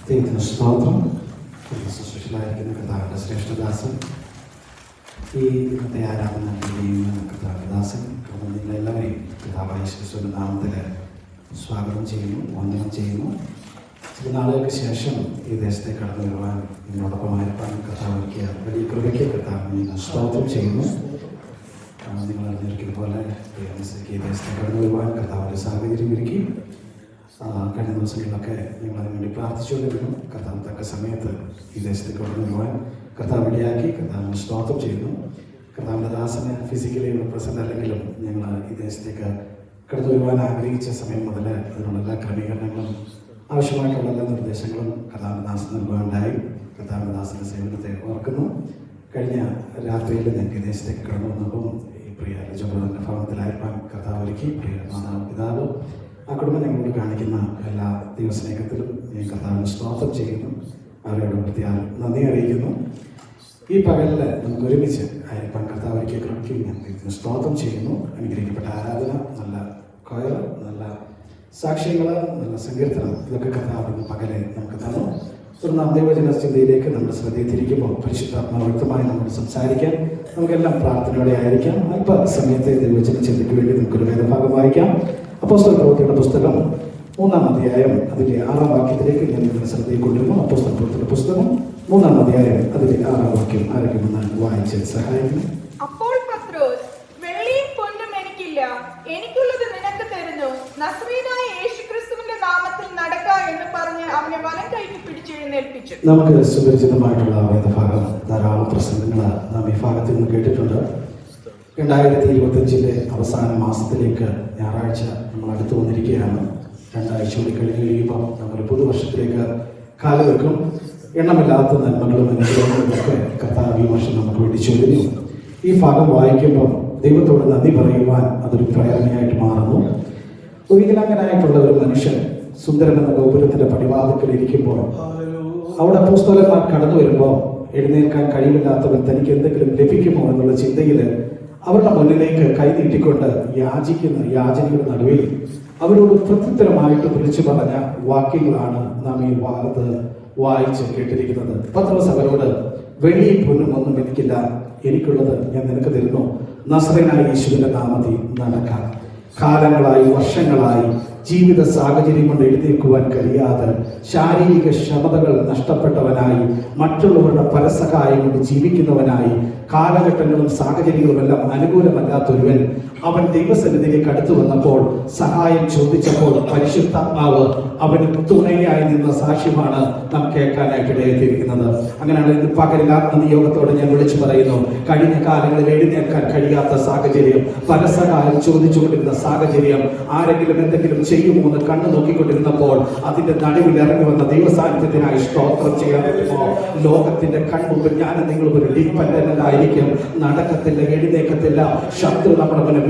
ദൈവത്തിന് സ്തോത്രം. ശുശ്രൂഷയിലായിരിക്കുന്ന കർത്താവിൻ്റെ ശ്രേഷ്ഠദാസൻ, ഈ ഇന്നത്തെ ആരാധന ചെയ്യുന്ന കർത്താവിൻ്റെ ദാസൻ, നിങ്ങളെല്ലാവരെയും കർത്താവായ യേശുക്രിസ്തുവിന്റെ നാമത്തിൽ സ്വാഗതം ചെയ്യുന്നു, വന്ദനം ചെയ്യുന്നു. ചില നാളുകൾക്ക് ശേഷം ഈ ദേശത്തെ കടന്നു വരുവാൻ ഇതിനോടൊപ്പമായിരിക്കാൻ കർത്താവ് ഒരുക്കിയ വലിയ കൃപയ്ക്ക് കർത്താവിനെ സ്തോത്രം ചെയ്യുന്നു. നിങ്ങൾ അറിഞ്ഞിരിക്കുന്നതുപോലെ ഈ ദേശത്തെ കടന്നു വരുവാൻ കർത്താവിൻ്റെ സാഹചര്യം ഒരുക്കി. കഴിഞ്ഞ ദിവസങ്ങളിലൊക്കെ ഞങ്ങൾ അതിനുവേണ്ടി പ്രാർത്ഥിച്ചുകൊണ്ടിരുന്നു. കർത്താവ് തക്ക സമയത്ത് ഈ ദേശത്തേക്ക് കടന്നു വരുവാൻ കർത്താവ് ഇടയാക്കി. കർത്താവിന് സ്തോത്രം ചെയ്യുന്നു. കർത്താവിൻ്റെ ദാസന് ഫിസിക്കലി പ്രസന്റ് അല്ലെങ്കിലും ഞങ്ങൾ ഈ ദേശത്തേക്ക് കടന്നു വരുവാൻ ആഗ്രഹിച്ച സമയം മുതൽ അതിനുള്ള എല്ലാ ക്രമീകരണങ്ങളും ആവശ്യമായിട്ടുള്ള എല്ലാ നിർദ്ദേശങ്ങളും കർത്താവിൻ്റെ ദാസൻ നൽകുവാനുണ്ടായി. കർത്താവിൻ്റെ ദാസൻ്റെ സേവനത്തെ ഓർക്കുന്നു. കഴിഞ്ഞ രാത്രിയിൽ ഞങ്ങൾക്ക് ഈ ദേശത്തേക്ക് കടന്നു വന്നപ്പം ഈ പ്രിയ ലജോബോധൻ്റെ ഭവനത്തിലായിരിക്കാൻ കർത്താവ് ഒരുക്കി. പ്രിയ മാതാവ് പിതാവ് ആ കുടുംബം ഞങ്ങളോട് കാണിക്കുന്ന എല്ലാ ദൈവസ്നേഹത്തിലും ഞാൻ കർത്താവിന് സ്തോത്രം ചെയ്യുന്നു. അവരോട് വൃത്തിയാൽ നന്ദി അറിയിക്കുന്നു. ഈ പകലിൽ നമുക്ക് ഒരുമിച്ച് ആയിരിക്കാൻ കർത്താവ് ഒരുക്കിയ കൃപയ്ക്കും ഞാൻ ദൈവത്തിന് സ്തോത്രം ചെയ്യുന്നു. അനുഗ്രഹിക്കപ്പെട്ട ആരാധന, നല്ല കൊയർ, നല്ല സാക്ഷ്യങ്ങൾ, നല്ല സങ്കീർത്തനം, ഇതൊക്കെ കർത്താവ് പകലെ നമുക്ക് തന്നു. തുടർന്ന് ദൈവവചന ചിന്തയിലേക്ക് നമ്മുടെ ശ്രദ്ധയെ തിരിക്കുമ്പോൾ പരിശുദ്ധാത്മാവ് വ്യക്തമായി നമ്മോട് സംസാരിക്കാൻ നമുക്കെല്ലാം പ്രാർത്ഥനയോടെ ആയിരിക്കാം. അല്പ സമയത്തെ ദൈവവചന ചിന്തയ്ക്ക് വേണ്ടി നമുക്കൊരു വേദഭാഗം വായിക്കാം. അപ്പോസ്തല പ്രവൃത്തിയുടെ പുസ്തകം 3-ാം അധ്യായം അതിന്റെ 6-ാം വാക്യത്തിലേക്ക് ഞാൻ നിങ്ങളുടെ ശ്രദ്ധയിൽ കൊണ്ടുവരുന്നു. അപ്പോസ്തല പ്രവൃത്തിയുടെ പുസ്തകം 3-ാം അധ്യായം അതിന്റെ 6-ാം വാക്യം ആരംഭിക്കുമെന്ന് വായിച്ച് സഹായിക്കുന്നു. അപ്പോൾ പത്രോസ്, വെള്ളിയും പൊന്നും എനിക്കില്ല, എനിക്കുള്ളത് നിനക്ക് തരുന്നു, നസ്രീനായ യേശുക്രിസ്തുവിന്റെ നാമത്തിൽ നടക്ക എന്ന് പറഞ്ഞ് അവനെ വലം കൈക്ക് പിടിച്ചെഴുന്നേൽപ്പിച്ചു. നമുക്ക് സുപരിചിതമായിട്ടുള്ള വേദഭാഗം ധാരാളം പ്രസംഗങ്ങൾ നാം ഈ ഭാഗത്തിൽ നിന്ന് കേട്ടിട്ടുണ്ട്. 2025 അവസാന മാസത്തിലേക്ക് ഞായറാഴ്ച നമ്മൾ അടുത്ത് വന്നിരിക്കുകയാണ്. 2 ആഴ്ച കൂടി കഴിഞ്ഞ് കഴിയുമ്പോൾ നമ്മൾ പുതുവർഷത്തിലേക്ക് കാലുവെക്കും. എണ്ണമില്ലാത്ത നന്മകളും അനുഗ്രഹങ്ങളും ഒക്കെ കർത്താവ് ഈ വർഷം നമുക്ക് വേണ്ടി ചൊരിഞ്ഞു. ഈ ഭാഗം വായിക്കുമ്പോൾ ദൈവത്തോട് നന്ദി പറയുവാൻ അതൊരു പ്രേരണയായിട്ട് മാറുന്നു. ഒരിക്കലങ്ങനായിട്ടുള്ള ഒരു മനുഷ്യൻ സുന്ദരമെന്ന ഗോപുരത്തിന്റെ പടിവാതിക്കൽ ഇരിക്കുമ്പോൾ അവിടെ അപ്പോസ്തലന്മാർ കടന്നു വരുമ്പോൾ എഴുന്നേൽക്കാൻ കഴിവില്ലാത്തവൻ തനിക്ക് എന്തെങ്കിലും ലഭിക്കുമോ എന്നുള്ള ചിന്തയിൽ അവരുടെ മുന്നിലേക്ക് കൈനീട്ടിക്കൊണ്ട് യാചിക്കുന്ന യാചനയുടെ നടുവിൽ അവരോട് പ്രത്യുത്തരമായിട്ട് വിളിച്ചു പറഞ്ഞ വാക്യങ്ങളാണ് നാം ഈ ഭാഗത്ത് വായിച്ച് കേട്ടിരിക്കുന്നത്. പത്രോസ് അവരോട്, വെള്ളിയും പൊന്നും ഒന്നും എനിക്കില്ല, എനിക്കുള്ളത് ഞാൻ നിനക്ക് തരുന്നു, നസ്രയനായ യേശുവിന്റെ നാമത്തിൽ നടക്കാം. കാലങ്ങളായി വർഷങ്ങളായി ജീവിത സാഹചര്യം കൊണ്ട് എഴുന്നേൽക്കുവാൻ കഴിയാതെ ശാരീരിക ക്ഷമതകൾ നഷ്ടപ്പെട്ടവനായി മറ്റുള്ളവരുടെ പരസഹായം കൊണ്ട് ജീവിക്കുന്നവനായി കാലഘട്ടങ്ങളും സാഹചര്യങ്ങളും എല്ലാം അനുകൂലമല്ലാത്തൊരുവൻ അവൻ ദൈവസന്നിധിയിലേക്ക് അടുത്തു വന്നപ്പോൾ സഹായം ചോദിച്ചപ്പോൾ പരിശുദ്ധാത്മാവ് അവന് തുണയായി നിന്ന സാക്ഷ്യമാണ് നാം കേൾക്കാനായിട്ട് ഇടയെത്തിയിരിക്കുന്നത്. അങ്ങനെയാണ് ഇന്ന് പകലിൽ ആത്മനിയോഗത്തോടെ ഞാൻ വിളിച്ചു പറയുന്നു, കഴിഞ്ഞ കാലങ്ങളിൽ എഴുന്നേൽക്കാൻ കഴിയാത്ത സാഹചര്യം, പരസഹായം ചോദിച്ചുകൊണ്ടിരുന്ന സാഹചര്യം, ആരെങ്കിലും എന്തെങ്കിലും ചെയ്യുമോ എന്ന് കണ്ണു നോക്കിക്കൊണ്ടിരുന്നപ്പോൾ അതിന്റെ നടുവിൽ ഇറങ്ങി വന്ന ദൈവസാന്നിധ്യത്തിനായി സ്തോത്രം ചെയ്യാൻ പറ്റുമോ? ലോകത്തിന്റെ കൺമുമ്പിൽ ഞാൻ നിങ്ങൾ ഒരു ഡിപ്പെൻഡന്റ് ആയിരിക്കും. നടക്കത്തില്ല, എഴുന്നേക്കത്തില്ല. ശത്രു നമ്മുടെ മുന്നിൽ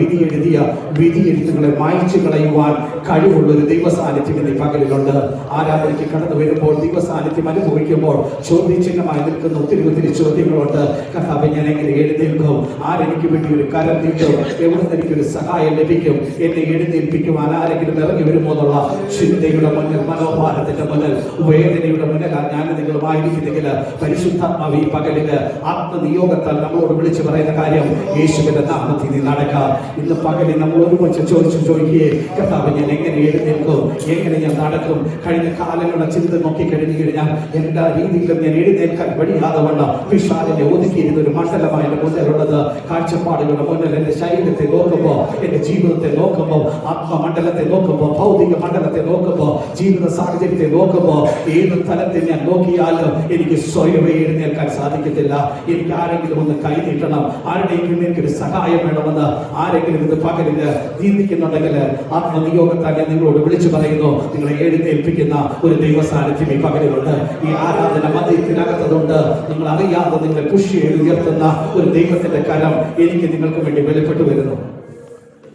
വിധി എഴുത്തുകളെ മായ്ച്ചു കളയുവാൻ കഴിവുള്ള ഒരു ദൈവസാന്നിധ്യം ഇന്ന് പകലിലുണ്ട്. ആരാധനയ്ക്ക് കടന്നു വരുമ്പോൾ ദൈവസാന്നിധ്യം അനുഭവിക്കുമ്പോൾ ചോദ്യചിഹ്നമായി നിൽക്കുന്ന ഒത്തിരി ചോദ്യങ്ങളുണ്ട്. കർത്താവേ, ഞാൻ എങ്ങനെ എഴുന്നേൽക്കും? ആരെനിക്ക് വേണ്ടി ഒരു കരം നീട്ടും? എവിടെ എനിക്കൊരു സഹായം ലഭിക്കും? എന്നെ എഴുന്നേൽപ്പിക്കുവാൻ ആരെങ്കിലും ഇറങ്ങി വരുമോ എന്നുള്ള ചിന്തയുടെ മുന്നിൽ, മനോഭാരത്തിന്റെ മുന്നിൽ, വേദനയുടെ മുന്നിൽ ഞാൻ നിങ്ങളുമായിരിക്കുന്നെങ്കിൽ പരിശുദ്ധാത്മാവ് ഈ പകലില് ആത്മനിയോഗത്താൽ നമ്മളോട് വിളിച്ചു പറയുന്ന കാര്യം, യേശുവിന്റെ നാമത്തിൽ നീ നടക്കാം. ഇന്ന് പകലിൽ നമ്മൾ ഒരുമിച്ച് ചോദിക്കുകയെ, കർത്താവ്, ഞാൻ എങ്ങനെ എഴുന്നേൽക്കും? എങ്ങനെ ഞാൻ നടക്കും? കഴിഞ്ഞ കാലങ്ങളുടെ ചിന്ത നോക്കി കഴിഞ്ഞു കഴിഞ്ഞാൽ എല്ലാ രീതിയിലും ഞാൻ എഴുന്നേൽക്കാൻ വഴിയാതെ വണ്ണം പിശാചിനെ ഒതുക്കിയിരുന്ന ഒരു മണ്ഡലമായ എന്റെ മുന്നിലുള്ളത്. കാഴ്ചപ്പാടുകളുടെ മുന്നിൽ എന്റെ ശരീരത്തെ നോക്കുമ്പോൾ, എന്റെ ജീവിതത്തെ നോക്കുമ്പോൾ, ആത്മമണ്ഡലത്തെ നോക്കുമ്പോൾ, ഭൗതിക മണ്ഡലത്തെ നോക്കുമ്പോൾ, ജീവിത സാഹചര്യത്തെ നോക്കുമ്പോൾ, ഏത് തലത്തിൽ ഞാൻ നോക്കിയാലും എനിക്ക് സ്വയമേ എഴുന്നേൽക്കാൻ സാധിക്കത്തില്ല. എനിക്ക് ആരെങ്കിലും ഒന്ന് കൈ നീട്ടണം, ആരുടെയെങ്കിലും എനിക്കൊരു സഹായം വേണമെന്ന് ആരെങ്കിലും ഇത് പകലിന് ചിന്തിക്കുന്നുണ്ടെങ്കിൽ ആത്മനിയോഗത്താൽ ഞാൻ നിങ്ങളോട് വിളിച്ചു പറയുന്നു, നിങ്ങളെ എഴുന്നേൽപ്പിക്കുന്ന ഒരു ദൈവ സാന്നിധ്യം ഈ പകലിലുണ്ട്. ഈ ആരാധന മധ്യത്തിനകത്തതുകൊണ്ട് നിങ്ങൾ അറിയാതെ നിങ്ങളെ പുഷ് ഉയർത്തുന്ന ഒരു ദൈവത്തിന്റെ കരം എനിക്ക് നിങ്ങൾക്ക് വേണ്ടി വെളിപ്പെട്ടു വരുന്നു.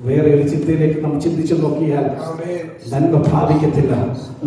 വേറെ ഒരു ചിന്തയിലേക്ക് നാം ചിന്തിച്ചു നോക്കിയാൽ നന്മ ഭാവിക്കത്തില്ല.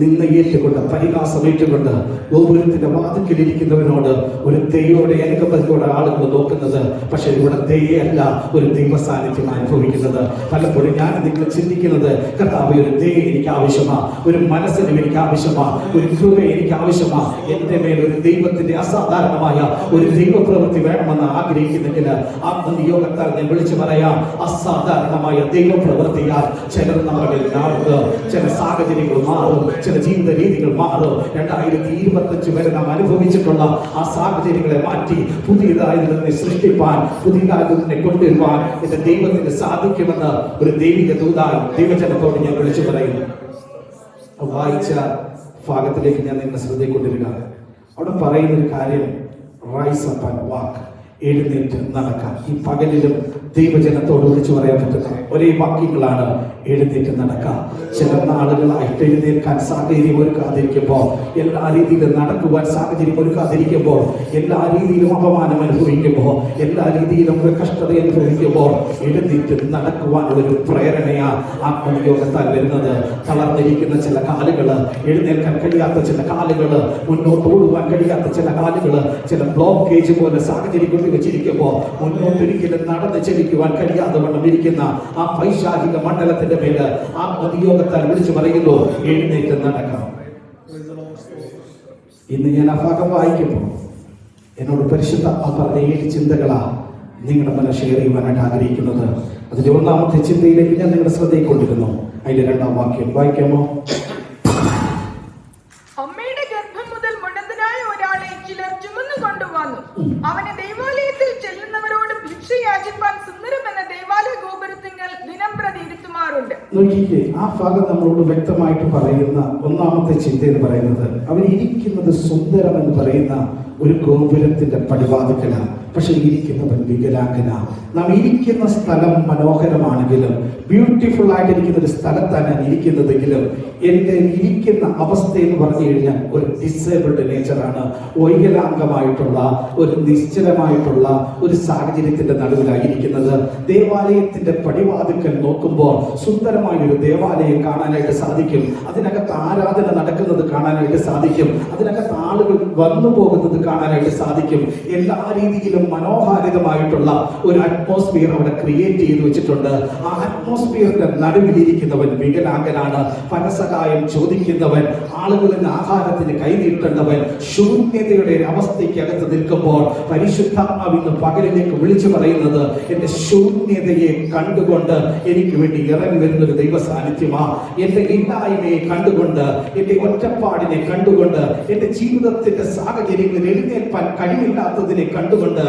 നിന്ന ഏറ്റുകൊണ്ട്, പരിഹാസം ഏറ്റുകൊണ്ട് ഗോപുരത്തിന്റെ വാതിക്കലിരിക്കുന്നവനോട് ഒരു ദൈവയുടെ അനുകമ്പത്തോടെ ആളുകൾ നോക്കുന്നത്. പക്ഷെ ഇവിടെ ദയയല്ല, ഒരു ദൈവ സാന്നിധ്യം അനുഭവിക്കുന്നത്. പലപ്പോഴും ഞാൻ നിങ്ങൾ ചിന്തിക്കുന്നത്, കർത്താവ്, ഒരു ദയ എനിക്ക് ആവശ്യമാ, ഒരു മനസ്സിന് എനിക്ക് ആവശ്യമാ, ഒരു കൃപ എനിക്ക് ആവശ്യമാ, എന്റെ മേൽ ഒരു ദൈവത്തിന്റെ അസാധാരണമായ ഒരു ദൈവപ്രവൃത്തി വേണമെന്ന് ആഗ്രഹിക്കുന്നെങ്കിൽ ആത്മനിയോഗത്താൽ ഞാൻ വിളിച്ചു പറയാം, അസാധാരണമായ ദൈവപ്രവൃത്തിയാൽ ചിലർ നമ്മളിൽ നടക്കും. ചില സാഹചര്യങ്ങൾ മാറും, ചില ജീവിത രീതികൾ മാറും. 2025 വരെ നാം അനുഭവിച്ചിട്ടുള്ള ആ സാഹചര്യങ്ങളെ മാറ്റി പുതിയതായതിനെ സൃഷ്ടിപ്പാൻ, പുതിയതായതിനെ കൊണ്ടുവരുവാൻ എന്റെ ദൈവത്തിന് സാധിക്കുമെന്ന് ഒരു ദൈവിക ദൂതായി ദൈവജനത്തോട് ഞാൻ വിളിച്ചു പറയുന്നു. വായിച്ച ഭാഗത്തിലേക്ക് ഞാൻ നിങ്ങളുടെ ശ്രദ്ധയെക്കൊണ്ടിരിക്കുക. അവിടെ പറയുന്ന ഒരു കാര്യം, റൈസ് അപ്പ് ആൻഡ് വാക്ക്, എഴുന്നേറ്റ് നടക്കാം. ഈ പകലിലും ദൈവജനത്തോട് വിളിച്ചു പറയാൻ പറ്റുന്ന ഒരേ വാക്യങ്ങളാണ്, എഴുന്നേറ്റ് നടക്കാം. ചില നാളുകളായിട്ട് എഴുന്നേൽക്കാൻ സാഹചര്യം ഒരുക്കാതിരിക്കുമ്പോൾ, എല്ലാ രീതിയിലും നടക്കുവാൻ സാഹചര്യം ഒരുക്കാതിരിക്കുമ്പോൾ, എല്ലാ രീതിയിലും അപമാനം അനുഭവിക്കുമ്പോൾ, എല്ലാ രീതിയിലും ഒരു കഷ്ടത അനുഭവിക്കുമ്പോൾ എഴുന്നേറ്റ് നടക്കുവാനുള്ളൊരു പ്രേരണയാ ആത്മനിയോഗത്താൽ വരുന്നത്. തളർന്നിരിക്കുന്ന ചില കാലുകള്, എഴുന്നേൽക്കാൻ കഴിയാത്ത ചില കാലുകള്, മുന്നോട്ട് ഓടുവാൻ കഴിയാത്ത ചില കാലുകള്, ചില ബ്ലോക്കേജ് പോലെ സാഹചര്യം കൊണ്ട് വെച്ചിരിക്കുമ്പോൾ മുന്നോട്ടൊരിക്കലും നടന്ന് ചലിക്കുവാൻ കഴിയാതെ വണ്ണം ഇരിക്കുന്ന ആ പൈശാചിക മണ്ഡലത്തിന്റെ മേല് ആത്മനിയോഗത്താൽ വിളിച്ചു പറയുന്നു, എഴുന്നേറ്റ് നടക്കാം. ഇന്ന് ഞാൻ ആ ഭാഗം വായിക്കുമ്പോൾ എന്നോട് പരിശുദ്ധ പറഞ്ഞ 7 ചിന്തകളാ നിങ്ങളുടെ മനസ്സ് ഷെയർ ചെയ്യുവാനായിട്ട് ആഗ്രഹിക്കുന്നത്. അതിന്റെ 1ാമത്തെ ചിന്തയിലേക്ക് ഞാൻ നിങ്ങളുടെ ശ്രദ്ധയിൽ കൊണ്ടിരുന്നു. അതിന്റെ 2ാം വാക്യം വായിക്കാമോ? അമ്മയുടെ ഗർഭം മുതൽ മുടന്തനായ ഒരാളെ ചിലർ ചുമന്നു കൊണ്ടുവന്നു. അവനെ ദൈവാലയത്തിൽ ചെല്ലുന്നവരോട് ഭിക്ഷ യാചിപ്പാൻ സുന്ദരമെന്ന ദേവാലയ ഗോപുരത്തിങ്കൽ ദിനം പ്രതി ഇരുത്തുമാറുണ്ട്. നോക്കിക്കേ, ആ ഭാഗം നമ്മളോട് വ്യക്തമായിട്ട് പറയുന്ന 1ാമത്തെ ചിന്ത എന്ന് പറയുന്നത്, അവൻ ഇരിക്കുന്നത് സുന്ദരം എന്ന് പറയുന്ന ഒരു ഗോപുരത്തിന്റെ പടിവാതിക്കലാണ്. പക്ഷെ ഇരിക്കുന്നവൻ വികലാംഗന. നാം ഇരിക്കുന്ന സ്ഥലം മനോഹരമാണെങ്കിലും, ബ്യൂട്ടിഫുൾ ആയിട്ടിരിക്കുന്ന ഒരു സ്ഥലത്താണ് ഞാൻ ഇരിക്കുന്നതെങ്കിലും, എൻ്റെ ഇരിക്കുന്ന അവസ്ഥ എന്ന് പറഞ്ഞു കഴിഞ്ഞാൽ ഒരു ഡിസേബിൾഡ് നേച്ചറാണ്. വൈകലാംഗമായിട്ടുള്ള ഒരു നിശ്ചലമായിട്ടുള്ള ഒരു സാഹചര്യത്തിന്റെ നടുവിലായിരിക്കുന്നത്. ദേവാലയത്തിന്റെ പടിവാതിക്കൽ നോക്കുമ്പോൾ സുന്ദരമായ ഒരു ദേവാലയം കാണാനായിട്ട് സാധിക്കും. അതിനകത്ത് ആരാധന നടക്കുന്നത് കാണാനായിട്ട് സാധിക്കും. അതിനകത്ത് ആളുകൾ വന്നു പോകുന്നത് കാണാനായിട്ട് സാധിക്കും. എല്ലാ രീതിയിലും മനോഹാരിതമായിട്ടുള്ള ഒരു അറ്റ്മോസ്ഫിയർ അവിടെ ക്രിയേറ്റ് ചെയ്ത് വെച്ചിട്ടുണ്ട്. ആ അറ്റ്മോസ്ഫിയറിന്റെ നടുവിലിരിക്കുന്നവൻ വികലാംഗനാണ്. പരസഹായം ചോദിക്കുന്നവൻ, ആളുകളിൽ ആഹാരത്തിന് കൈനീട്ടേണ്ടവൻ, ശൂന്യതയുടെ ഒരു അവസ്ഥയ്ക്കകത്ത് നിൽക്കുമ്പോൾ പരിശുദ്ധാത്മാവ് ഇന്ന് പകലിലേക്ക് വിളിച്ചു പറയുന്നത്, എന്റെ ശൂന്യതയെ കണ്ടുകൊണ്ട് എനിക്ക് വേണ്ടി ഇറങ്ങി വരുന്നൊരു ദൈവ സാന്നിധ്യമാ. എന്റെ ഇല്ലായ്മയെ കണ്ടുകൊണ്ട്, എന്റെ ഒറ്റപ്പാടിനെ കണ്ടുകൊണ്ട്, എന്റെ ജീവിതത്തിന്റെ സാഹചര്യങ്ങളിൽ എഴുന്നേൽപ്പാൻ കഴിവില്ലാത്തതിനെ കണ്ടുകൊണ്ട്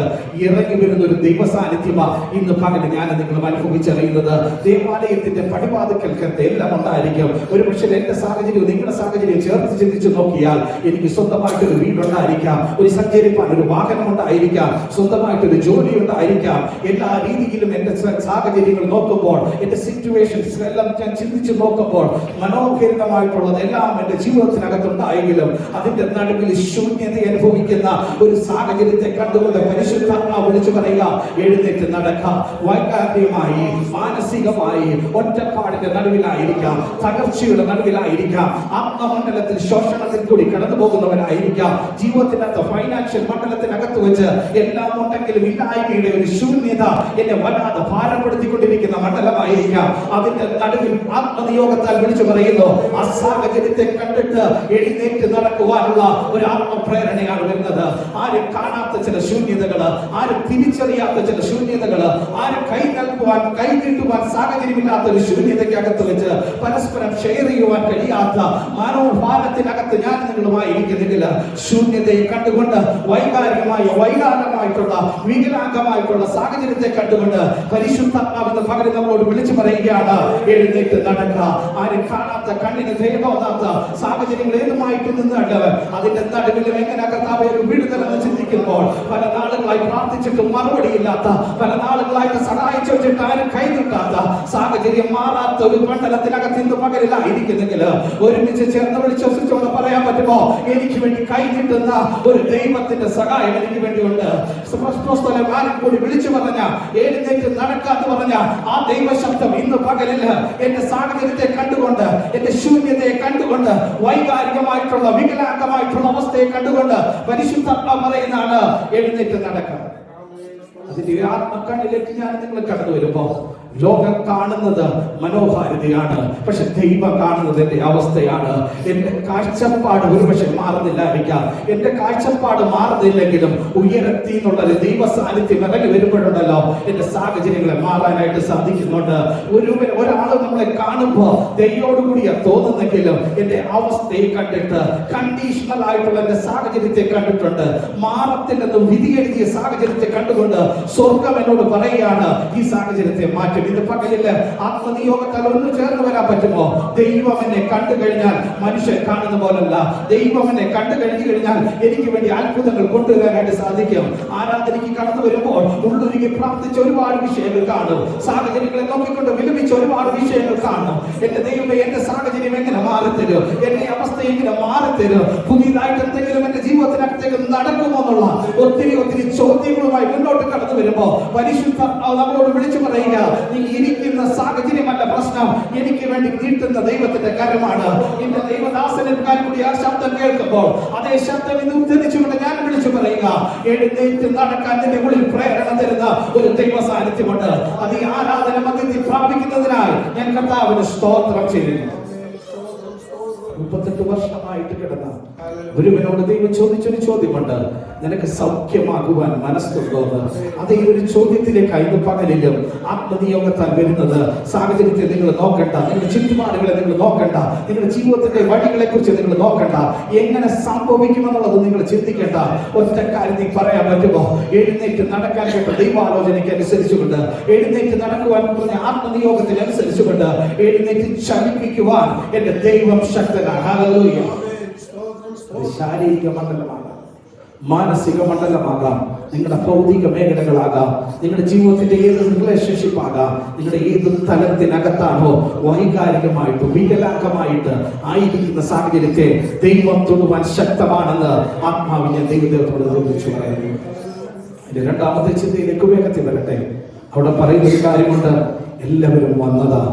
ഇറങ്ങി വരുന്ന ഒരു ദൈവ സാന്നിധ്യമാ ഇന്ന് പകല് ഞാൻ നിങ്ങളും അനുഭവിച്ചറിയുന്നത്. ദേവാലയത്തിന്റെ പടിവാതിക്കൽക്കത്തെ എല്ലാം ഉണ്ടായിരിക്കും. ഒരു പക്ഷേ എന്റെ സാഹചര്യവും നിങ്ങളുടെ സാഹചര്യം ചേർത്ത് ചിന്തിച്ചു നോക്കിയാൽ എനിക്ക് സ്വന്തമായിട്ടൊരു വീടുണ്ടായിരിക്കാം, ഒരു സഞ്ചരിപ്പാൻ ഒരു വാഹനം ഉണ്ടായിരിക്കാം, സ്വന്തമായിട്ടൊരു ജോലി ഉണ്ടായിരിക്കാം. എല്ലാ രീതിയിലും എന്റെ സാഹചര്യങ്ങൾ നോക്കുമ്പോൾ, എന്റെ സിറ്റുവേഷൻസ് എല്ലാം ഞാൻ ചിന്തിച്ചു നോക്കുമ്പോൾ മനോഹരമായിട്ടുള്ളത് എല്ലാം എന്റെ ജീവിതത്തിനകത്തുണ്ടായെങ്കിലും അതിന്റെ നടുവിൽ ശൂന്യത അനുഭവിക്കുന്ന ഒരു സാഹചര്യത്തെ കണ്ടുകൊണ്ട് പരിശുദ്ധാത്മാവ് വിളിച്ചു പറയുക, എഴുന്നേറ്റ് നടക്കാം. വൈകാരികമായി, മാനസികമായി ഒറ്റപ്പാടിന്റെ നടുവിലായിരിക്കാം, തകർച്ചയുടെ നടുവിലായിരിക്കാം, ആത്മമണ്ഡലത്തിൽ ശോഷണത്തിൽ കൂടി കടന്നു പോകുന്നവരായിരിക്കാം, ജീവിതത്തിനകത്ത് ഫൈനാൻഷ്യൽ മണ്ഡലത്തിനകത്ത് വെച്ച് എല്ലാം ഉണ്ടെങ്കിലും ഇല്ലായ്മയുടെ ഒരു ശൂന്യത എന്നെ വല്ലാതെ ഭാരപ്പെടുത്തിക്കൊണ്ടിരിക്കുന്ന മണ്ഡലമായിരിക്കാം. അതിന്റെ നടുവിൽ ആത്മനിയോഗത്താൽ വിളിച്ചു പറയുന്നു, ആ സാഹചര്യത്തെ കണ്ടിട്ട് എഴുന്നേറ്റ് നടക്കുവാനുള്ള ഒരു ആത്മപ്രേരണയാണ് വരുന്നത്. ആരും കാണാത്ത ചില ശൂന്യതകള്, ആരും തിരിച്ചറിയാത്ത ചില ശൂന്യതകള്, ആരും കൈ നൽകുവാൻ കൈ നീട്ടുവാൻ സാഹചര്യമില്ലാത്ത ഒരു ശൂന്യതയ്ക്കകത്ത് വെച്ച് പരസ്പരം ഷെയർ ചെയ്യുവാൻ കഴിയാത്ത മനോഭാരത്തിനകത്ത് ഞാൻ നിങ്ങളുമായി ഇരിക്കുന്നെങ്കിൽ ശൂന്യതയെ കണ്ടുകൊണ്ട് വൈകാരികമായിട്ടുള്ള വികലാംഗമായിട്ടുള്ള സാഹചര്യത്തെ കണ്ടുകൊണ്ട് പരിശുദ്ധാത്മാവെന്ന പകരം നമ്മളോട് വിളിച്ചു പറയുകയാണ്, എഴുന്നേറ്റ് നടക്കുക. ആരും കാണാത്ത കണ്ണിന് ദയതോന്നാത്ത സാഹചര്യങ്ങൾ ഏതുമായിട്ട് നിന്നുണ്ട് അതിന്റെ നടുവിലും എങ്ങനെ കർത്താവേ ഒരു വിടുതലെന്ന് ചിന്തിക്കുമ്പോൾ പല നാളുകളായി പ്രാർത്ഥിച്ചിട്ടും മറുപടിയില്ലാത്ത, പല നാളുകളായിട്ട് സഹായിച്ചു വെച്ചിട്ട് ആരും കൈനിട്ടാത്ത സാഹചര്യം മാറാത്ത ഒരു മണ്ഡലത്തിനകത്ത് ഇന്ന് പകലിലായിരിക്കുന്നെങ്കിൽ ഒരുമിച്ച് ചേർന്ന് വിളിച്ചോണ്ട് പറയാൻ പറ്റുമോ, എനിക്ക് വേണ്ടി കൈനീട്ടുന്ന ഒരു ദൈവത്തിന്റെ സഹായം എനിക്ക് വേണ്ടിയുണ്ട്. കൂടി വിളിച്ചു പറഞ്ഞ എഴുന്നേറ്റ് നടക്കാന്ന് പറഞ്ഞ ആ ദൈവശബ്ദം ഇന്ന് പകലില് എന്റെ സാഹചര്യത്തെ കണ്ടുകൊണ്ട്, എന്റെ ശൂന്യതയെ കണ്ടുകൊണ്ട്, വൈകാരികമായിട്ടുള്ള വികലാംഗമായിട്ടുള്ള അവസ്ഥയെ കണ്ടുകൊണ്ട് പരിശുദ്ധാത്മാവ് പറയുന്നതാണ്, എഴുന്നേറ്റ് നടക്കാം. അതിന്റെ ആത്മക്കണ്ണിലേക്ക് ഞാൻ നിങ്ങൾ കടന്നു വരുമ്പോ ലോകം കാണുന്നത് മനോഹാരിതയാണ്, പക്ഷെ ദൈവം കാണുന്നത് എന്റെ അവസ്ഥയാണ്. എന്റെ കാഴ്ചപ്പാട് ഒരുപക്ഷെ മാറുന്നില്ലായിരിക്കാം, എന്റെ കാഴ്ചപ്പാട് മാറുന്നില്ലെങ്കിലും ഉയരത്തിൽ നിന്നുള്ളൊരു ദൈവ സാന്നിധ്യം ഇറങ്ങി വരുമ്പോഴുണ്ടല്ലോ എന്റെ സാഹചര്യങ്ങളെ മാറാനായിട്ട് സാധിക്കുന്നുണ്ട്. ഒരാൾ നമ്മളെ കാണുമ്പോ ദൈവയോടുകൂടിയാ തോന്നുന്നെങ്കിലും എന്റെ അവസ്ഥയെ കണ്ടിട്ട്, കണ്ടീഷണൽ ആയിട്ടുള്ള എന്റെ സാഹചര്യത്തെ കണ്ടിട്ടുണ്ട്, മാറത്തില്ലെന്ന് വിധി എഴുതിയ സാഹചര്യത്തെ കണ്ടുകൊണ്ട് സ്വർഗം എന്നോട് പറയുകയാണ്, ഈ സാഹചര്യത്തെ മാറ്റി. ഇത് പകലില് ആത്മനിയോഗത്താൽ ഒന്ന് ചേർന്ന് വരാൻ പറ്റുമോ? ദൈവം എന്നെ കണ്ടു കഴിഞ്ഞാൽ മനുഷ്യൻ കാണുന്ന പോലല്ല. ദൈവം എന്നെ കണ്ടു കഴിഞ്ഞു കഴിഞ്ഞാൽ എനിക്ക് വേണ്ടി അത്ഭുതങ്ങൾ കൊണ്ടുവരാനായിട്ട് സാധിക്കും. ആരാധനയ്ക്ക് കടന്നു വരുമ്പോൾ ഉള്ളൊരുങ്ങി പ്രാർത്ഥിച്ച ഒരുപാട് വിഷയങ്ങൾ കാണും, സാഹചര്യങ്ങളെ നോക്കിക്കൊണ്ട് വിലപിച്ച ഒരുപാട് വിഷയങ്ങൾ കാണും. എന്റെ ദൈവമേ, എന്റെ സാഹചര്യം എങ്ങനെ മാറിത്തരും, എന്റെ അവസ്ഥ എങ്ങനെ മാറിത്തരും, പുതിയതായിട്ട് എന്തെങ്കിലും എന്റെ ജീവിതത്തിനകത്തേക്ക് നടക്കുമോ എന്നുള്ള ഒത്തിരി ചോദ്യങ്ങളുമായി മുന്നോട്ട് കടന്നു വരുമ്പോ പരിശുദ്ധ നമ്മളോട് വിളിച്ചു പറയുക, നീ ഇരിക്കുന്ന സാഹചര്യമല്ല പ്രശ്നം, എനിക്ക് വേണ്ടി നീട്ടുന്ന ദൈവത്തിന്റെ കരമാണ്. എന്റെ ദൈവദാസനേക്കാൾ കൂടി ആ ശബ്ദം കേൾക്കുമ്പോൾ അതേ ശബ്ദം ഇന്ന് ഉദ്ധരിച്ചുകൊണ്ട് ഞാൻ വിളിച്ചു പറയുക, എഴുന്നേറ്റ് നടക്കാൻ നിന്റെ ഉള്ളിൽ പ്രേരണ തരുന്ന ഒരു ദൈവ സാന്നിധ്യമുണ്ട്. അത് ഈ ആരാധന മധ്യത്തിൽ പ്രാപിക്കുന്നതിനായി ഞാൻ കർത്താവിന് സ്തോത്രം ചെയ്യുന്നു. 38 വർഷമായിട്ട് കിടന്ന ഒരുവനോട് ദൈവം ചോദിച്ചൊരു ചോദ്യമുണ്ട്, നിനക്ക് സൗഖ്യമാകുവാൻ മനസ്സുണ്ടോന്ന്. അതേ ഒരു ചോദ്യത്തിലേക്ക് ഇന്ന് പകലിലും ആത്മനിയോഗത്താൽ വരുന്നത്. സാഹചര്യത്തെ നിങ്ങൾ നോക്കണ്ട, നിങ്ങളുടെ ചുറ്റുപാടുകളെ നിങ്ങൾ നോക്കണ്ട, നിങ്ങളുടെ ജീവിതത്തിന്റെ വഴികളെ കുറിച്ച് നിങ്ങൾ നോക്കണ്ട, എങ്ങനെ സംഭവിക്കുമെന്നുള്ളത് നിങ്ങൾ ചിന്തിക്കേണ്ട. ഒറ്റ കാര്യം നീ പറയാൻ പറ്റുമോ? എഴുന്നേറ്റ് നടക്കാൻ കേട്ട ദൈവാലോചനയ്ക്ക് അനുസരിച്ചുകൊണ്ട്, എഴുന്നേറ്റ് നടക്കുവാൻ പറഞ്ഞ ആത്മനിയോഗത്തിന് അനുസരിച്ചുകൊണ്ട്, എഴുന്നേറ്റ് ചലിപ്പിക്കുവാൻ എന്റെ ദൈവം ശക്തനാണ്. ഹല്ലേലൂയ. ശാരീരിക മണ്ഡലമാകാം, മാനസിക മണ്ഡലമാകാം, നിങ്ങളുടെ ഭൗതിക മേഖലകളാകാം, നിങ്ങളുടെ ജീവിതത്തിന്റെ ഏത് റിലേഷൻഷിപ്പ് ആകാം, നിങ്ങളുടെ ഏത് തലത്തിനകത്താണോ വൈകാരികമായിട്ട് വികലാംഗമായിട്ട് ആയിരിക്കുന്ന സാഹചര്യത്തെ ദൈവം തൊടുവാൻ ശക്തമാണെന്ന് ആത്മാവിനെ ദൈവത്തോട് ചോദിച്ചു പറയുന്നു. എന്റെ രണ്ടാമത്തെ ചിന്തയിലേക്ക് വേഗത്തിൽ വരട്ടെ. അവിടെ പറയുന്ന ഒരു കാര്യമുണ്ട്, എല്ലാവരും വന്നതാ,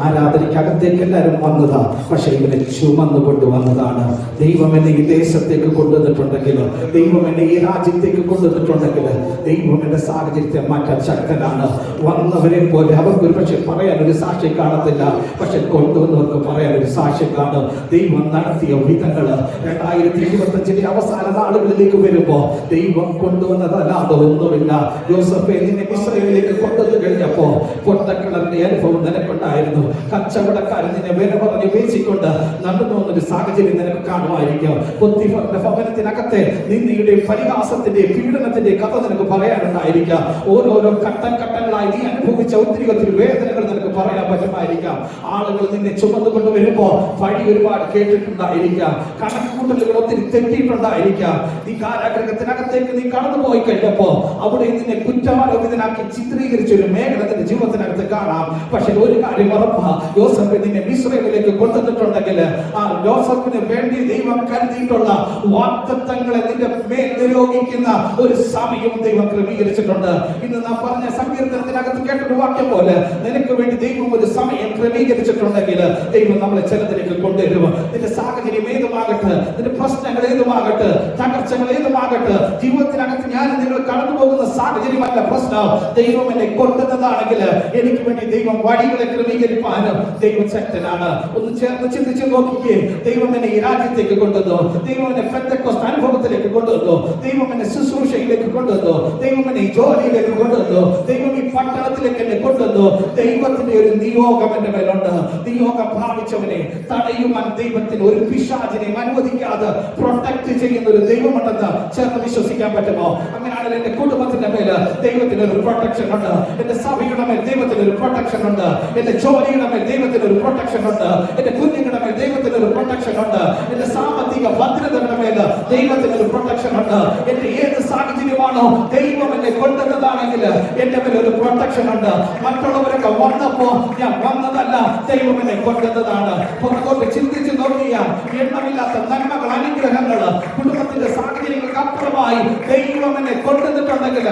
ആരാധനയ്ക്കകത്തേക്ക് എല്ലാവരും വന്നതാ, പക്ഷെ ഇവനെ ചുമന്നുകൊണ്ട് വന്നതാണ്. ദൈവം എന്നെ ഈ ദേശത്തേക്ക് കൊണ്ടുവന്നിട്ടുണ്ടെങ്കിൽ, ദൈവം എന്നെ ഈ രാജ്യത്തേക്ക് കൊണ്ടുവന്നിട്ടുണ്ടെങ്കിൽ, ദൈവം എന്റെ സാഹചര്യത്തെ മാറ്റാൻ ശക്തനാണ്. വന്നവരെ പോലെ അവർക്ക് ഒരു പക്ഷെ പറയാൻ ഒരു സാക്ഷ്യം കാണത്തില്ല, പക്ഷെ കൊണ്ടുവന്നവർക്ക് പറയാൻ ഒരു സാക്ഷ്യം കാണും. ദൈവം നടത്തിയ വിധങ്ങള് 2025 അവസാന നാളുകളിലേക്ക് വരുമ്പോ ദൈവം കൊണ്ടുവന്നതല്ലാതെ ഒന്നുമില്ല. യോസഫേ, നിന്നെ ഇസ്രായേലിലേക്ക് കൊണ്ടുവന്നു കഴിഞ്ഞപ്പോ പൊട്ടക്കിണറിന്റെ അനുഭവം നിനക്കുണ്ടായിരുന്നു. കച്ചവടക്കാരൻ നിന്നെ വില പറഞ്ഞ് പേശിക്കൊണ്ട് നടന്നു വന്നൊരു സാഹചര്യം നിനക്ക് കാണുമായിരിക്കും. പൊത്തിഫറിന്റെ ഭവനത്തിനകത്തെ നിന്നയുടെ പരിഹാസത്തിന്റെ പീഡനത്തിന്റെ കഥ നിനക്ക് പറയാനുണ്ടായിരിക്കാം. ഓരോരോ ഘട്ടങ്ങളായി നീ അനുഭവിച്ച ഒത്തിരി വേദനകൾ നിനക്ക് പറയാൻ പറ്റുമായിരിക്കാം. ആളുകൾ നിന്നെ ചുമന്നുകൊണ്ട് വരുമ്പോ വഴി ഒരുപാട് കേട്ടിട്ടുണ്ടായിരിക്കാം. കണക്കുകൂട്ടലുകൾ ഒത്തിരി തെറ്റിയിട്ടുണ്ടായിരിക്കാം. നീ കാരാഗ്രഹത്തിനകത്തേക്ക് നീ കടന്നുപോയി കഴിഞ്ഞപ്പോ അവിടെ നിന്നെ കുറ്റവാളിതനാക്കി ചിത്രീകരിച്ച ഒരു മേഖല നിന്റെ ജീവിതത്തിനകത്ത് കാണാം. പക്ഷെ ഒരു കാര്യം ഉറപ്പാ, യോസഫ് നിന്നെ മിസ്രൈമിലേക്ക് കൊണ്ടുവന്നിട്ടുണ്ടെങ്കിൽ ആ യോസഫിന് വേണ്ടി ദൈവം കരുതിയിട്ടുള്ള വാഗ്ദത്തങ്ങളെ നിന്റെ മേൽ നിയോഗിക്കുന്ന ഒരു സമയം ദൈവം ക്രമീകരിച്ചിട്ടുണ്ട്. ഇന്ന് നാം പറഞ്ഞ സങ്കീർത്തനത്തിനകത്ത് കേട്ടൊരു വാക്യം പോലെ നിനക്ക് വേണ്ടി ദൈവം ഒരു സമയം ക്രമീകരിച്ചിട്ടുണ്ടെങ്കിൽ ദൈവം നമ്മളെ ചിലതിലേക്ക് കൊണ്ടുവരും. നിന്റെ സാഹചര്യം ഏതുമാകട്ടെ, നിന്റെ പ്രശ്നങ്ങൾ ഏതുമാകട്ടെ, തകർച്ചകൾ ഏതുമാകട്ടെ, ജീവിതത്തിനകത്ത് ഞാൻ നിങ്ങൾ കടന്നു പോകുന്ന സാഹചര്യമല്ല പ്രശ്നം. ദൈവം എന്നെ കൊണ്ടുവന്നതാണെങ്കിൽ എനിക്ക് വേണ്ടി ദൈവം വഴികളെ ക്രമീകരിക്കാനും ദൈവം ശക്തനാണ്. ഒന്ന് ചേർന്ന് ചിന്തിച്ച് നോക്കിക്കേ. ദൈവം എന്നെ ഈ രാജ്യത്തേക്ക് കൊണ്ടുവന്നു, ദൈവം എന്നെ പെന്തക്കോസ്ത് അനുഭവത്തിലേക്ക് കൊണ്ടുവന്നു, ദൈവം എന്നെ ശുശ്രൂഷയിലേക്ക് കൊണ്ടുവന്നു, ദൈവം എന്നെ ഈ ജോലിയിലേക്ക് കൊണ്ടുവന്നു, ദൈവം ഈ പട്ടണത്തിലേക്ക് എന്നെ കൊണ്ടുവന്നു. ദൈവത്തിന്റെ ഒരു നിയോഗം എന്റെ മേലുണ്ട്. നിയോഗം പ്രാപിച്ചവനെ തടയുവാൻ ദൈവത്തിന് ഒരു പിശാചിനെയും അനുവദിക്കാതെ പ്രൊട്ടക്ട് ചെയ്യുന്ന ഒരു ദൈവമുണ്ടെന്ന് ചേർന്ന് വിശ്വസിക്കാൻ പറ്റുമോ? അങ്ങനെയാണെങ്കിൽ എന്റെ കുടുംബത്തിന്റെ മേല് ദൈവത്തിന് ഒരു പ്രൊട്ടക്ഷൻ ഉണ്ട്, എന്റെ സഭയുടെ മേൽ ദൈവത്തിന് ഒരു പ്രൊട്ടക്ഷൻ ഉണ്ട്, എന്റെ ജോലിയുടെ മേൽ ദൈവത്തിന് ഒരു പ്രൊട്ടക്ഷൻ ഉണ്ട്, എന്റെ കുഞ്ഞുങ്ങളുടെ മേൽ ദൈവത്തിന് ഒരു പ്രൊട്ടക്ഷൻ ഉണ്ട്, എന്റെ സാമ്പത്തിക ഭദ്രതയുടെ മേൽ ദൈവത്തിന് ഒരു പ്രൊട്ടക്ഷൻ ഉണ്ട്. എന്റെ ഏത് സാഹചര്യമാണോ ദൈവം എന്നെ കൊണ്ടുവന്നതാണെങ്കിൽ എന്റെ മേൽ ഒരു പ്രൊട്ടക്ഷൻ ഉണ്ട്. മറ്റുള്ളവരൊക്കെ വന്നപ്പോ ഞാൻ വന്നതല്ല, ദൈവം എന്നെ കൊണ്ടുവന്നതാണ്. പുറത്തോട്ട് ചിന്തിച്ച് നോക്കിയാൽ എണ്ണമില്ലാത്ത നന്മകൾ, അനുഗ്രഹങ്ങൾ, കുടുംബത്തിന്റെ സാഹചര്യങ്ങൾക്ക് അപ്പുറമായി ദൈവം എന്നെ കൊണ്ടുവന്നിട്ടുണ്ടെങ്കിൽ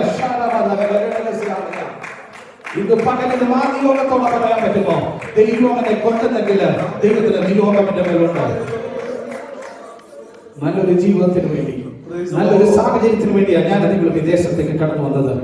ഇത് പകലിന് ആ നിയോഗത്തോടെ പറയാൻ പറ്റുമോ? ദൈവം എന്നെ കൊണ്ടുവന്നെങ്കിൽ ദൈവത്തിന്റെ നിയോഗം എന്റെ മേലുണ്ട്. നല്ലൊരു ജീവിതത്തിന് വേണ്ടി, നല്ലൊരു സാഹചര്യത്തിന് വേണ്ടിയാണ് ഞാൻ നിങ്ങൾ വിദേശത്തേക്ക് കടന്നു വന്നത്.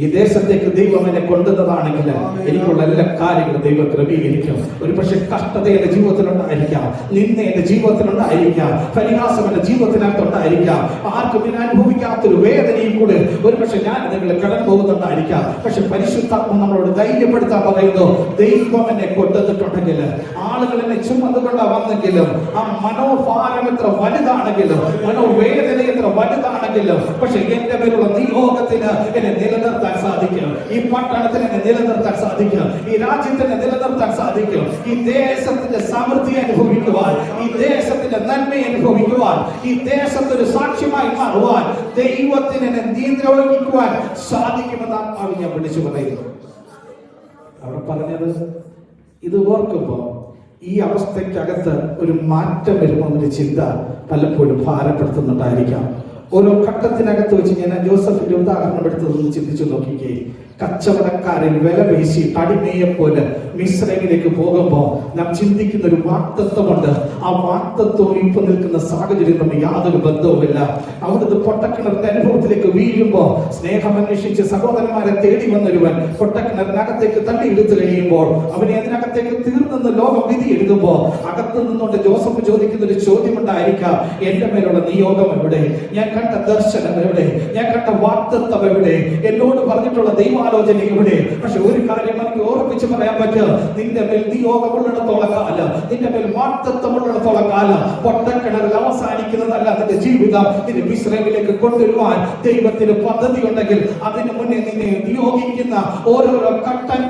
ഈ ദേശത്തേക്ക് ദൈവം എന്നെ കൊണ്ടുവന്നതാണെങ്കിൽ എനിക്കുള്ള എല്ലാ കാര്യങ്ങളും ദൈവം ക്രമീകരിക്കും. ഒരു പക്ഷെ കഷ്ടത എന്റെ ജീവിതത്തിലുണ്ടായിരിക്കാം, നിന്ന എന്റെ ജീവിതത്തിലുണ്ടായിരിക്കാം, പരിഹാസം എന്റെ ജീവിതത്തിനകത്തുണ്ടായിരിക്കാം, ആർക്കും ഇനി അനുഭവിക്കാത്തൊരു വേദനയിൽ കൂടെ ഒരു പക്ഷെ ഞാൻ നിങ്ങളെ കടന്നു പോകുന്നുണ്ടായിരിക്കാം. പക്ഷെ പരിശുദ്ധാത്മ നമ്മളോട് ധൈര്യപ്പെടുത്താൻ പറയുന്നു, ദൈവം എന്നെ കൊണ്ടുവന്നിട്ടുണ്ടെങ്കിൽ, ആളുകൾ എന്നെ ചുമന്നുകൊണ്ട വന്നെങ്കിലും, ആ മനോഭാരം എത്ര വലുതാണെങ്കിലും, മനോവേദന എത്ര വലുതാണെങ്കിലും, പക്ഷെ എന്റെ പേരുള്ള നിയോഗത്തിന് എന്നെ നിലനിർത്താൻ സാധിക്കും. ഈ പട്ടണത്തിന് എന്നെ നിലനിർത്താൻ സാധിക്കും. ഈ രാജ്യത്തിന് നിലനിർത്താൻ സാധിക്കും. ഈ ദേശത്തിന്റെ സമൃദ്ധി അനുഭവിക്കുവാൻ, ഈ ദേശത്തിന്റെ നന്മ അനുഭവിക്കുവാൻ, ഈ ദേശത്തൊരു സാക്ഷ്യമായി മാറുവാൻ ദൈവത്തിന് എന്നെ നിയന്ത്രിക്കുവാൻ സാധിക്കുമെന്ന് ആത്മാവിൽ ഞാൻ വിളിച്ചു പറയുന്നു. അവിടെ പറഞ്ഞത് ഇത് ഓർക്കുമ്പോ ഈ അവസ്ഥയ്ക്കകത്ത് ഒരു മാറ്റം വരുമെന്നൊരു ചിന്ത പലപ്പോഴും ഭാരപ്പെടുത്തുന്നുണ്ടായിരിക്കാം. ഓരോ ഘട്ടത്തിനകത്ത് വെച്ച് ഞാൻ ജോസഫിന്റെ ഉദാഹരണം എടുത്തതൊന്ന് ചിന്തിച്ചു നോക്കിക്കേ. കച്ചവടക്കാരൻ വില പേശി അടിമയെ പോലെ മിസ്രൈമിലേക്ക് പോകുമ്പോൾ നാം ചിന്തിക്കുന്ന ഒരു വാക്തത്വമുണ്ട്. ആ വാക്തത്വം ഇപ്പൊ നിൽക്കുന്ന സാഹചര്യം നമ്മൾ യാതൊരു ബന്ധവുമില്ല. അവിടുത്തെ പൊട്ടക്കിണറിന്റെ അനുഭവത്തിലേക്ക് വീഴുമ്പോൾ സ്നേഹം അന്വേഷിച്ച് സഹോദരന്മാരെ തേടി വന്നൊരുവൻ പൊട്ടക്കിണറിനകത്തേക്ക് തള്ളി എടുത്തു കഴിയുമ്പോൾ അവനെ അതിനകത്തേക്ക് തീർന്നെന്ന് ലോകം വിധി എഴുതുമ്പോൾ അകത്തു നിന്നുകൊണ്ട് ജോസഫ് ചോദിക്കുന്ന ഒരു ചോദ്യമുണ്ടായിരിക്കാം, എന്റെ മേലുള്ള നിയോഗം എവിടെ? ഞാൻ കണ്ട ദർശനം എവിടെ? ഞാൻ കണ്ട വാക്തത്വം എവിടെ? എന്നോട് പറഞ്ഞിട്ടുള്ള ദൈവാലോചന എവിടെ? പക്ഷെ ഒരു കാര്യം എനിക്ക് ഓർമ്മിച്ച് പറയാൻ പറ്റും, നിന്റെ മേൽ നിയോഗമുള്ളിടത്തോളം കാലം, നിന്റെ മേൽ വാക്തത്വമുള്ളിടത്തോളം കാലം പൊട്ടക്കിണറിൽ അവസാനിക്കുന്നതല്ല നിന്റെ ജീവിതം. നിന്നെ മിസ്രൈമിലേക്ക് കൊണ്ടുവരുവാൻ ദൈവത്തിന് പദ്ധതി ഉണ്ടെങ്കിൽ അതിന് മുന്നേ നിന്നെ നിയോഗിക്കുന്ന ഓരോരോ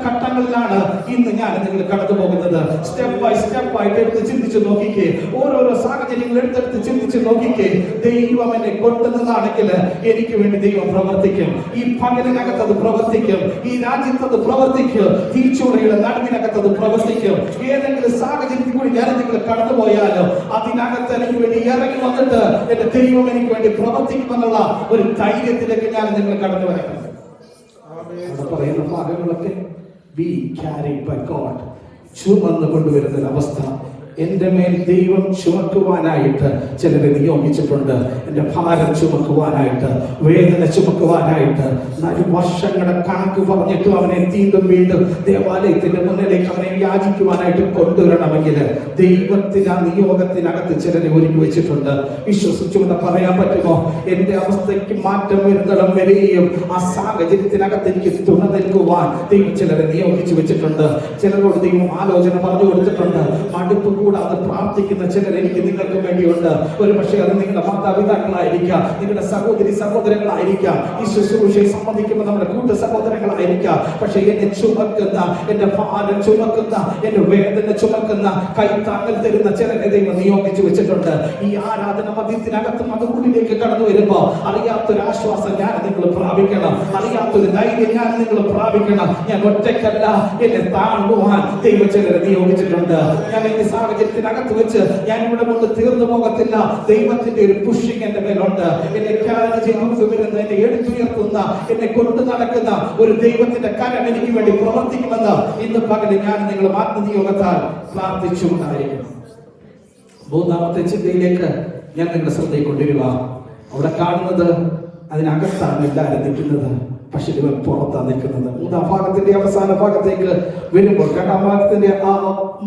ഘട്ടങ്ങളിലാണ് ഇന്ന് ഞാൻ നിങ്ങൾ കടന്നു പോകുന്നത്. സ്റ്റെപ്പ് ബൈ സ്റ്റെപ്പ് ആയിട്ട് എടുത്ത് ചിന്തിച്ച് നോക്കിക്കേ. ഓരോരോ സാഹചര്യങ്ങൾ എടുത്തെടുത്ത് ചിന്തിച്ച് നോക്കിക്കേ. ദൈവം എന്നെ കൊണ്ടുവന്നതാണെങ്കിൽ എനിക്ക് വേണ്ടി ദൈവം പ്രവർത്തിക്കും. ഈ പകലിനകത്ത് അത് പ്രവർത്തിക്കും, ഈ രാജ്യത്ത് അത് പ്രവർത്തിക്കും, തീച്ചൂളയുടെ നടുവിനകത്ത് അത് പ്രവർത്തിക്കും. ഏതെങ്കിലും സാഹചര്യത്തിൽ കൂടി ഞാൻ നിങ്ങൾ കടന്നുപോയാലോ അതിനകത്ത് എനിക്ക് വേണ്ടി ഇറങ്ങി വന്നിട്ട് എന്റെ ദൈവം എനിക്ക് വേണ്ടി പ്രവർത്തിക്കുമെന്നുള്ള ഒരു ധൈര്യത്തിലേക്ക് ഞാൻ നിങ്ങൾ കടന്നു വരാം. പറയുന്ന ഭാഗങ്ങളൊക്കെ ബി ക്യാരിഡ് ബൈ ഗോഡ്, ചുമന്ന് കൊണ്ടുവരുന്ന അവസ്ഥ. എൻ്റെ മേൽ ദൈവം ചുമക്കുവാനായിട്ട് ചിലരെ നിയോഗിച്ചിട്ടുണ്ട്. എൻ്റെ ഭാരം ചുമക്കുവാനായിട്ട്, വേദന ചുമക്കുവാനായിട്ട്. 4 വർഷങ്ങളുടെ കണക്ക് പറഞ്ഞിട്ടും അവനെ വീണ്ടും വീണ്ടും ദേവാലയത്തിന്റെ മുന്നിലേക്ക് അവനെ യാചിക്കുവാനായിട്ട് കൊണ്ടുവരണമെങ്കിൽ ദൈവത്തിന് ആ നിയോഗത്തിനകത്ത് ചിലരെ ഒരുക്കി വെച്ചിട്ടുണ്ട്. വിശ്വസിച്ചുകൊണ്ട് പറയാൻ പറ്റുമോ, എൻ്റെ അവസ്ഥയ്ക്ക് മാറ്റം വരുന്നിടം വരെയും ആ സാഹചര്യത്തിനകത്ത് എനിക്ക് തുണ നൽകുവാൻ ദൈവം ചിലരെ നിയോഗിച്ചു വെച്ചിട്ടുണ്ട്. ചിലരോട് ദൈവം ആലോചന പറഞ്ഞു കൊടുത്തിട്ടുണ്ട്. മടുപ്പ് കൂടാതെ പ്രാർത്ഥിക്കുന്ന ചിലർ എനിക്ക് നിങ്ങൾക്ക് വേണ്ടിയുണ്ട്. ഒരു പക്ഷേ അത് നിങ്ങളുടെ മാതാപിതാക്കളായിരിക്കാം, നിങ്ങളുടെ സഹോദരങ്ങളായിരിക്കാം, ഈ ശുശ്രൂഷയെ സംബന്ധിക്കുമ്പോൾ നമ്മുടെ കൂട്ട സഹോദരങ്ങളായിരിക്കാം. പക്ഷെ എന്നെ ചുമക്കുന്ന, എന്റെ ഭാരം ചുമക്കുന്ന, എന്റെ വേദന ചുമക്കുന്ന, കൈത്താങ്ങൽ തരുന്ന ചിലരെ ദൈവം നിയോഗിച്ചു വെച്ചിട്ടുണ്ട്. ഈ ആരാധന മധ്യത്തിനകത്തും അതുള്ളിലേക്ക് കടന്നു വരുമ്പോ അറിയാത്തൊരു ആശ്വാസം ഞാൻ നിങ്ങൾ പ്രാപിക്കണം, അറിയാത്തൊരു ധൈര്യം ഞാൻ നിങ്ങൾ പ്രാപിക്കണം. ഞാൻ ഒറ്റയ്ക്കല്ല, എന്നെ താങ്ങുവാൻ ദൈവം ചിലരെ നിയോഗിച്ചിട്ടുണ്ട്. ഞാൻ ഈ സാഹചര്യത്തിനകത്ത് വെച്ച് ഞാൻ ഇവിടെ കൊണ്ട് തീർന്നു പോകത്തില്ല. ദൈവത്തിന്റെ ഒരു പുഷിങ് എന്റെ മേലുണ്ട്. എന്നെ വരുന്ന, എന്നെ എടുത്തുയർത്തുന്ന, എന്നെ കൊണ്ടു നടക്കുന്ന ഒരു ദൈവത്തിന്റെ കരം എനിക്ക് വേണ്ടി പ്രവർത്തിക്കുമെന്ന് ഇന്ന് പകല് ഞാൻ നിങ്ങൾ ആത്മനിയോഗത്താൽ പ്രാർത്ഥിച്ചുകൊണ്ടായിരിക്കണം. 3ാമത്തെ ചിന്തയിലേക്ക് ഞാൻ നിങ്ങളുടെ ശ്രദ്ധയെ കൊണ്ടുവരിക. അവിടെ കാണുന്നത് അതിനകത്താണ് എല്ലാവരും നിൽക്കുന്നത്, പക്ഷെ ഇവർ പുറത്താണ് നിൽക്കുന്നത്. 3ാം ഭാഗത്തിന്റെ അവസാന ഭാഗത്തേക്ക് വരുമ്പോൾ, 2ാം ഭാഗത്തിന്റെ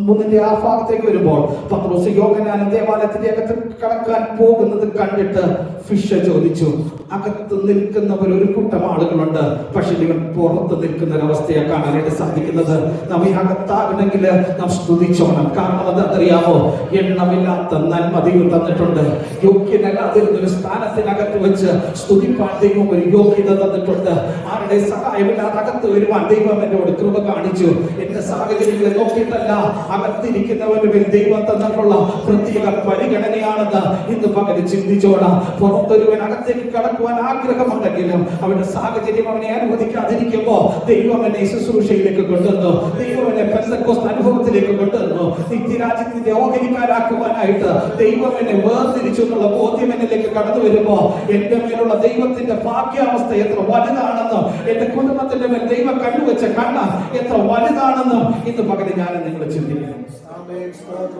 3ന്റെ ആ ഭാഗത്തേക്ക് വരുമ്പോൾ പത്രോസ് യോഹന്നാൻ ദേവാലയത്തിന്റെ അകത്ത് കടക്കാൻ പോകുന്നത് കണ്ടിട്ട് ഫിഷ ചോദിച്ചു. അകത്ത് നിൽക്കുന്നവർ ഒരു കൂട്ടം ആളുകളുണ്ട്, പക്ഷെ ഇവൻ പുറത്ത് നിൽക്കുന്ന ഒരവസ്ഥയെ കാണാനായിട്ട് സാധിക്കുന്നത്. നാം ഈ അകത്താകണമെങ്കിൽ നാം സ്തുതിച്ചോണം. കാരണം അതറിയാമോ, എണ്ണമില്ലാത്ത നന്മ ദൈവം തന്നിട്ടുണ്ട്. യോഗ്യനല്ലാതിരുന്ന ഒരു സ്ഥാനത്തിനകത്ത് വെച്ച് സ്തുതിപ്പാൻ ദൈവം ഒരു യോഗ്യത തന്നിട്ടുണ്ട്. ആരുടെ സഹായമില്ലാതെ അകത്ത് വരുവാൻ ദൈവം എന്നോട് കൃപ കാണിച്ചു. എന്റെ സാഹചര്യങ്ങളെ നോക്കിയിട്ടല്ല, അകത്തിരിക്കുന്നവരുടെ ദൈവം തന്നിട്ടുള്ള പ്രത്യേക പരിഗണനയാണെന്ന് ഇന്ന് പകരം ചിന്തിച്ചോടാം. പുറത്തൊരുവൻ അകത്തേക്ക് കടക്കുവാൻ ആഗ്രഹമുണ്ടെങ്കിലും അവന്റെ സാഹചര്യം അവനെ അനുവദിക്കാതിരിക്കുമ്പോ ദൈവം എന്നെ ശുശ്രൂഷയിലേക്ക് കൊണ്ടുവന്നു, ദൈവം എന്നെ പെന്തക്കോസ്ത് അനുഭവത്തിലേക്ക് കൊണ്ടുവന്നു. നിത്യരാജ്യത്തിന്റെ ഓഹരിക്കാരാക്കുവാനായിട്ട് ദൈവം എന്നെ വേർതിരിച്ചു എന്നുള്ള ബോധ്യം എന്നിലേക്ക് കടന്നു വരുമ്പോ എന്റെ മേലുള്ള ദൈവത്തിന്റെ ഭാഗ്യാവസ്ഥ എത്ര വലുതാണെന്നും, എന്റെ കുടുംബത്തിന്റെ മേൽ ദൈവം കണ്ടുവെച്ച കണ്ണ എത്ര വലുതാണെന്നും ഇന്ന് പകരം ഞാൻ നിങ്ങൾ ചിന്തിക്കണം.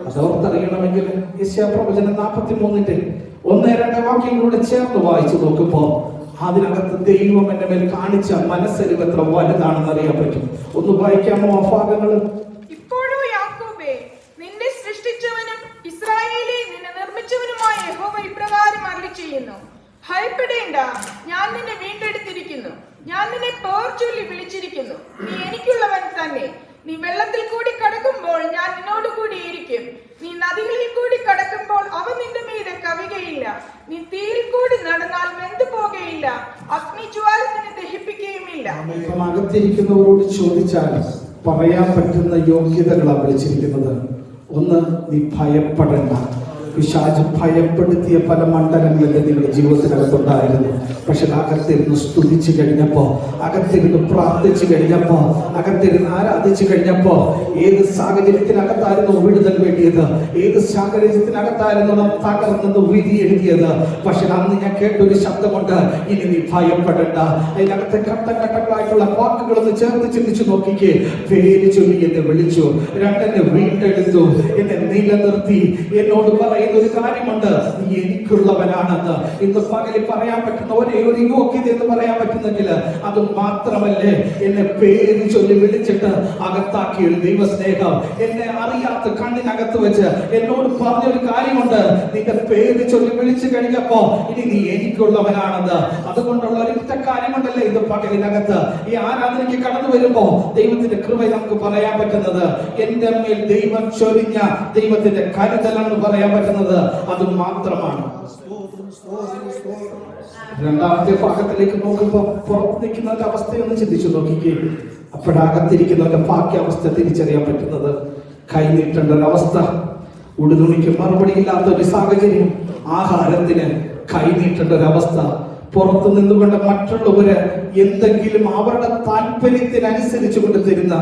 അതോർത്തറിയണമെങ്കിൽ യെശയ്യാപ്രവചനം 43-ന്റെ 1-2 വാക്യങ്ങളോട് ചേർന്ന് വായിച്ചു നോക്കുമ്പോ അതിനകത്ത് ദൈവം എന്റെ മേൽ കാണിച്ച മനസ്സരിവ് എത്ര വലുതാണെന്ന് അറിയാൻ പറ്റും. ഒന്ന് വായിക്കാമോ ആ ഭാഗങ്ങൾ? ഇപ്പോഴോ യാക്കോബേ, നിന്നെ സൃഷ്ടിച്ചവനും ഇസ്രായേലേ നിന്നെ നിർമ്മിച്ചവനുമായ യഹോവ ഇപ്രകാരം അരുളിച്ചെയ്യുന്നു, ഭയപ്പെടേണ്ട, ഞാൻ നിന്നെ വീണ്ടെടുത്തിരിക്കുന്നു, ഞാൻ നിന്നെ പേർ ചൊല്ലി വിളിച്ചിരിക്കുന്നു, നീ എനിക്കുള്ളവൻ തന്നെ. നീ വെള്ളത്തിൽ കൂടി കടക്കുമ്പോൾ ഞാൻ നിന്നോട് കൂടി ഇരിക്കും, നീ നദികളിൽ കൂടി കടക്കുമ്പോൾ അവ നിന്റെ മീതെ കവികയില്ല, നീ തീയിൽ കൂടി നടന്നാൽ വെന്തു പോകയില്ല, അഗ്നിജ്വാല നിന്നെ ദഹിപ്പിക്കുകയുമില്ല. അകത്തിരിക്കുന്നവരോട് ചോദിച്ചാൽ പറയാൻ പറ്റുന്ന യോഗ്യതകളാണ് വിളിച്ചിരിക്കുന്നത്. ഒന്ന്, നീ ഭയപ്പെടേണ്ട. പിശാച് ഭയപ്പെടുത്തിയ പല മണ്ഡലങ്ങളിൽ നിങ്ങളുടെ ജീവിതത്തിനകത്തുണ്ടായിരുന്നു. പക്ഷെ അകത്തിരുന്ന് സ്തുതിച്ചു കഴിഞ്ഞപ്പോ, അകത്തിരുന്ന് പ്രാർത്ഥിച്ചു കഴിഞ്ഞപ്പോ, അകത്തിരുന്ന് ആരാധിച്ചു കഴിഞ്ഞപ്പോ, ഏത് സാഹചര്യത്തിനകത്തായിരുന്നു വിടുതൽ വേണ്ടിയത്, ഏത് സാഹചര്യത്തിനകത്തായിരുന്നു നാം തകർന്നത് വിധി എഴുതിയത്. പക്ഷെ അന്ന് ഞാൻ കേട്ടൊരു ശബ്ദമുണ്ട്, ഇനി നീ ഭയപ്പെടണ്ട. അതിനകത്തെ ഘട്ടങ്ങളായിട്ടുള്ള വാക്കുകളൊന്ന് ചേർത്ത് ചിന്തിച്ചു നോക്കിക്കേ. പേര് ചൊല്ലി എന്നെ വിളിച്ചു, 2 എന്നെ വീണ്ടെടുത്തു, എന്നെ നിലനിർത്തി. എന്നോട് പറയുന്ന ഒരു കാര്യമുണ്ട്, നീ എനിക്കുള്ളവനാണെന്ന്. ഇന്ന് പകലിൽ പറയാൻ പറ്റുന്ന ഒരേ ഒരു യോഗ്യത എന്ന് പറയാൻ പറ്റുന്നെങ്കിൽ അത് മാത്രമല്ലേ, എന്നെ പേര് ചൊല്ലി വിളിച്ചിട്ട് അകത്താക്കിയ ഒരു ദൈവസ്നേഹം. എന്നെ അറിയാത്ത കണ്ണിനകത്ത് വെച്ച് എന്നോട് പറഞ്ഞൊരു കാര്യമുണ്ട്, നിന്റെ പേര് ചൊല്ലി വിളിച്ചു കഴിഞ്ഞപ്പോ ഇനി നീ എനിക്കുള്ളവനാണെന്ന്. അതുകൊണ്ടുള്ള ഒരൊറ്റ കാര്യമുണ്ടല്ലേ ഇത് പകലിനകത്ത് ഈ ആരാധനയ്ക്ക് കടന്നു വരുമ്പോ ദൈവത്തിന്റെ കൃപ നമുക്ക് പറയാൻ പറ്റുന്നത്. എന്റെ മേൽ ദൈവം ചൊരിഞ്ഞ ദൈവത്തിന്റെ കരുതലെന്ന് പറയാൻ പറ്റുന്നത് അത് മാത്രമാണ്. 2ാമത്തെ ഭാഗത്തിലേക്ക് നോക്കുമ്പോ പുറത്ത് നിൽക്കുന്നവരുടെ അവസ്ഥയൊന്ന് ചിന്തിച്ചു നോക്കിക്കേ. അപ്പോഴകത്തിരിക്കുന്നവരുടെ ഭാഗ്യാവസ്ഥ തിരിച്ചറിയാൻ പറ്റുന്നത്. കൈനീട്ടേണ്ട ഒരവസ്ഥ, ഉടുതുണിക്ക് മറുപടി ഇല്ലാത്ത ഒരു സാഹചര്യം, ആഹാരത്തിന് കൈനീട്ടേണ്ട ഒരവസ്ഥ, പുറത്തു നിന്നുകൊണ്ട് മറ്റുള്ളവര് എന്തെങ്കിലും അവരുടെ താല്പര്യത്തിനനുസരിച്ച് കൊണ്ട് തരുന്ന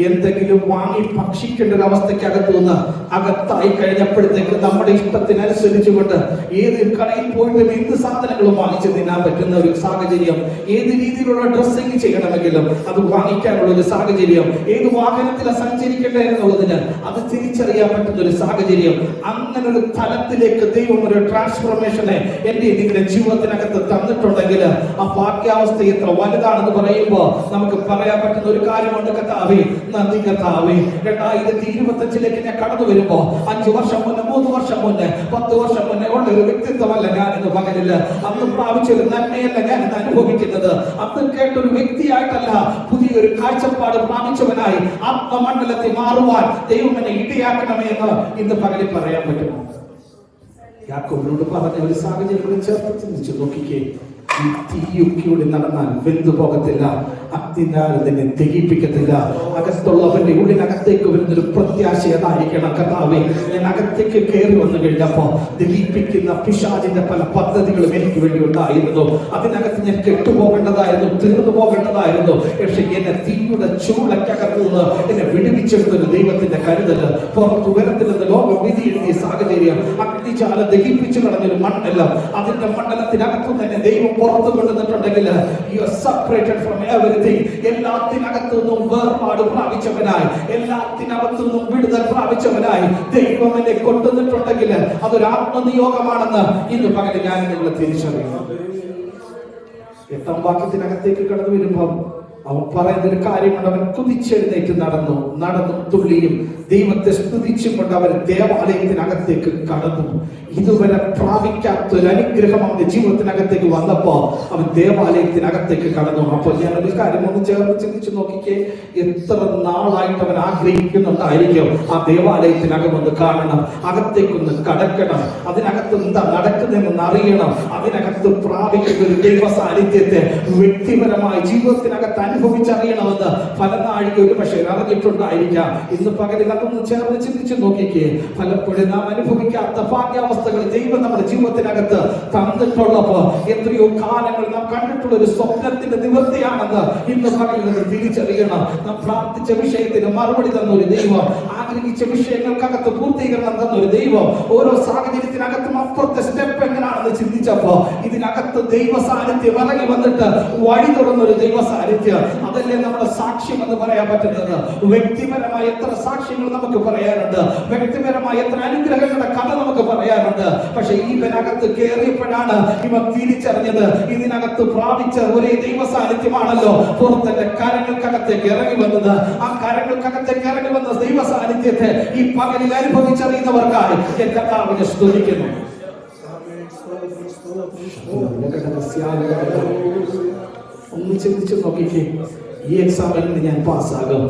എന്തെങ്കിലും വാങ്ങി ഭക്ഷിക്കേണ്ട ഒരു അവസ്ഥയ്ക്കകത്തു നിന്ന് അകത്തായി കഴിഞ്ഞപ്പോഴത്തേക്ക് നമ്മുടെ ഇഷ്ടത്തിനനുസരിച്ച് കൊണ്ട് ഏത് കടയിൽ പോയിട്ട് എന്ത് സാധനങ്ങളും വാങ്ങിച്ച് തിന്നാൻ പറ്റുന്ന ഒരു സാഹചര്യം, ഏത് രീതിയിലുള്ള ഡ്രസ്സിങ് ചെയ്യണമെങ്കിലും അത് വാങ്ങിക്കാനുള്ള ഒരു സാഹചര്യം, ഏത് വാഹനത്തിലാണ് സഞ്ചരിക്കേണ്ടത് എന്നുള്ളതിന് അത് തിരിച്ചറിയാൻ പറ്റുന്ന ഒരു സാഹചര്യം, അങ്ങനെ ഒരു തലത്തിലേക്ക് ദൈവം ഒരു ട്രാൻസ്ഫോർമേഷനെ എന്റെ നിങ്ങളുടെ ജീവിതത്തിനകത്ത് തന്നിട്ടുണ്ടെങ്കിൽ ആ ഭാഗ്യാവസ്ഥ എത്ര വലുതാണെന്ന് പറയുമ്പോൾ നമുക്ക് പറയാൻ പറ്റുന്ന ഒരു കാര്യമുണ്ട്. കർത്താവേ, നന്ദി കർത്താവേ. 2025 ഞാൻ കടന്നു വരുമ്പോ 5 വർഷം മുന്നേ, 3 വർഷം മുന്നേ, 10 വർഷം മുന്നേ ഉള്ള ഒരു വ്യക്തിത്വമല്ല ഞാൻ ഇന്ന് പകലില്ല. അന്ന് പ്രാപിച്ചൊരു നന്മയല്ല ഞാൻ ഇന്ന് അനുഭവിക്കുന്നത്. അന്ന് കേട്ടൊരു വ്യക്തിയായിട്ടല്ല, പുതിയൊരു കാഴ്ചപ്പാട് പ്രാപിച്ചവനായി ആത്മമണ്ഡലത്തിൽ മാറുവാൻ ദൈവം എന്നെ ഇടയാക്കണമേ എന്ന് ഇന്ന് പകലിൽ പറയാൻ പറ്റുമോ? യാക്കോബിനോട് പറഞ്ഞ ഒരു സാഹചര്യം ചേർത്ത് ചിന്തിച്ചു നോക്കിക്കേ. ഈ തീയൊക്കെയോടെ നടന്നാൽ വെന്തു പോകത്തില്ല, അഗ്നിനാൽ അതിനെ ദഹിപ്പിക്കത്തില്ല. അകത്തുള്ളവന്റെ ഉള്ളിനകത്തേക്ക് വരുന്നൊരു പ്രത്യാശ അതായിരിക്കണം. കർത്താവേ, ഞാൻ അകത്തേക്ക് കയറി വന്നു കഴിഞ്ഞപ്പോ ദഹിപ്പിക്കുന്ന പിശാചിന്റെ പല പദ്ധതികളും എനിക്ക് വേണ്ടി ഉണ്ടായിരുന്നു. അതിനകത്ത് ഞാൻ കെട്ടുപോകേണ്ടതായിരുന്നു, തീർന്നു പോകേണ്ടതായിരുന്നു. പക്ഷെ എന്നെ തീയുടെ ചൂളക്കകത്തു നിന്ന് എന്നെ വിടുവിച്ചെടുത്തൊരു ദൈവത്തിന്റെ കരുതൽ പുറത്തു വരത്തില്ലെന്ന് ലോകം വിധി എഴുതിയ സാഹചര്യം, അഗ്നിജാല ദഹിപ്പിച്ചു കളഞ്ഞൊരു മണ്ഡലം, അതിന്റെ മണ്ഡലത്തിനകത്തു തന്നെ ദൈവം പുറത്തു കൊണ്ടുവന്നിട്ടുണ്ടെങ്കിൽ you are separated from everything. എല്ലാത്തിനകത്തു നിന്നും വേർപാട് പ്രാപിച്ചവനായി, എല്ലാത്തിനകത്തു നിന്നും വിടുതൽ പ്രാപിച്ചവനായി ദൈവം എന്നെ കൊണ്ടുവന്നിട്ടുണ്ടെങ്കിൽ അതൊരു ആത്മനിയോഗമാണെന്ന് ഇന്ന് പകല് ഞാൻ നിങ്ങളെ തിരിച്ചറിയുന്നു. 8ാം വാക്യത്തിനകത്തേക്ക് കടന്നു വരുമ്പം അവൻ പറയുന്നൊരു കാര്യമുണ്ട്. അവൻ കുതിച്ചെഴുന്നേറ്റ് നടന്നു തുള്ളിയും ദൈവത്തെ സ്തുതിച്ചും കൊണ്ട് അവൻ ദേവാലയത്തിനകത്തേക്ക് കടന്നു. ഇതുവരെ പ്രാപിക്കാത്തൊരു അനുഗ്രഹം അവന്റെ ജീവിതത്തിനകത്തേക്ക് വന്നപ്പോ അവൻ ദേവാലയത്തിനകത്തേക്ക് കടന്നു. അപ്പോൾ ഞാനൊരു കാര്യം ഒന്ന് ചേർന്ന് ചിന്തിച്ചു നോക്കിക്കേ. എത്ര നാളായിട്ട് അവൻ ആഗ്രഹിക്കുന്നുണ്ടായിരിക്കും ആ ദേവാലയത്തിനകം ഒന്ന് കാണണം, അകത്തേക്കൊന്ന് കടക്കണം, അതിനകത്ത് എന്താ നടക്കുന്നതെന്ന് അറിയണം, അതിനകത്ത് പ്രാപിക്കുന്ന ഒരു ദൈവ സാന്നിധ്യത്തെ വ്യക്തിപരമായി ജീവിതത്തിനകത്ത് അനുഭവിച്ചറിയണമെന്ന് പല നാഴിക ഒരു പക്ഷേ അറിഞ്ഞിട്ടുണ്ടായിരിക്കാം. ഇന്ന് പകലിൽ അതൊന്ന് ചേർന്ന് ചിന്തിച്ചു നോക്കിക്കേ. പലപ്പോഴും നാം അനുഭവിക്കാത്ത ഭാഗ്യാവസ്ഥകൾ ദൈവം നമ്മുടെ ജീവിതത്തിനകത്ത് തന്നിട്ടുള്ളപ്പോ എത്രയോ കാലങ്ങൾ നാം കണ്ടിട്ടുള്ള ഒരു സ്വപ്നത്തിന്റെ നിവൃത്തിയാണെന്ന് ഇന്ന് പകലിൽ നിന്ന് തിരിച്ചറിയണം. നാം പ്രാർത്ഥിച്ച വിഷയത്തിന് മറുപടി തന്ന ഒരു ദൈവം, ആഗ്രഹിച്ച വിഷയങ്ങൾക്കകത്ത് പൂർത്തീകരണം തന്ന ഒരു ദൈവം, ഓരോ സാഹചര്യത്തിനകത്തും അപ്പുറത്തെ സ്റ്റെപ്പ് എങ്ങനെയാണെന്ന് ചിന്തിച്ചപ്പോ ഇതിനകത്ത് ദൈവ സാന്നിധ്യം ഇറങ്ങി വന്നിട്ട് വഴി തുറന്നൊരു ദൈവ സാന്നിധ്യം. അതല്ലേ നമ്മുടെ സാക്ഷ്യം എന്ന് പറയാൻ പറ്റുന്നത്. വ്യക്തിപരമായ എത്ര സാക്ഷ്യങ്ങൾ നമുക്ക് പറയാനുണ്ട്, വ്യക്തിപരമായ എത്ര അനുഗ്രഹങ്ങളുടെ കഥ നമുക്ക് പറയാനുണ്ട്. പക്ഷെ ഇതിനകത്ത് കയറിയപ്പോഴാണ് ഇവർ തിരിച്ചറിഞ്ഞത് ഇതിനകത്ത് പ്രാപിച്ച ഒരേ ദൈവ സാന്നിധ്യമാണല്ലോ പുറത്തെ കരങ്ങൾക്കകത്തേക്ക് ഇറങ്ങി വന്നത്. ആ കരങ്ങൾക്കകത്തേക്ക് ഇറങ്ങി വന്ന ദൈവ സാന്നിധ്യത്തെ ഈ പകലിൽ അനുഭവിച്ചറിയുന്നവർക്കായി ഞാൻ കർത്താവിനെ സ്തുതിക്കുന്നു. ഒന്ന് ചിന്തിച്ചു നോക്കിക്കേ. ഈ എക്സാമിന് ഞാൻ പാസ്സാകും,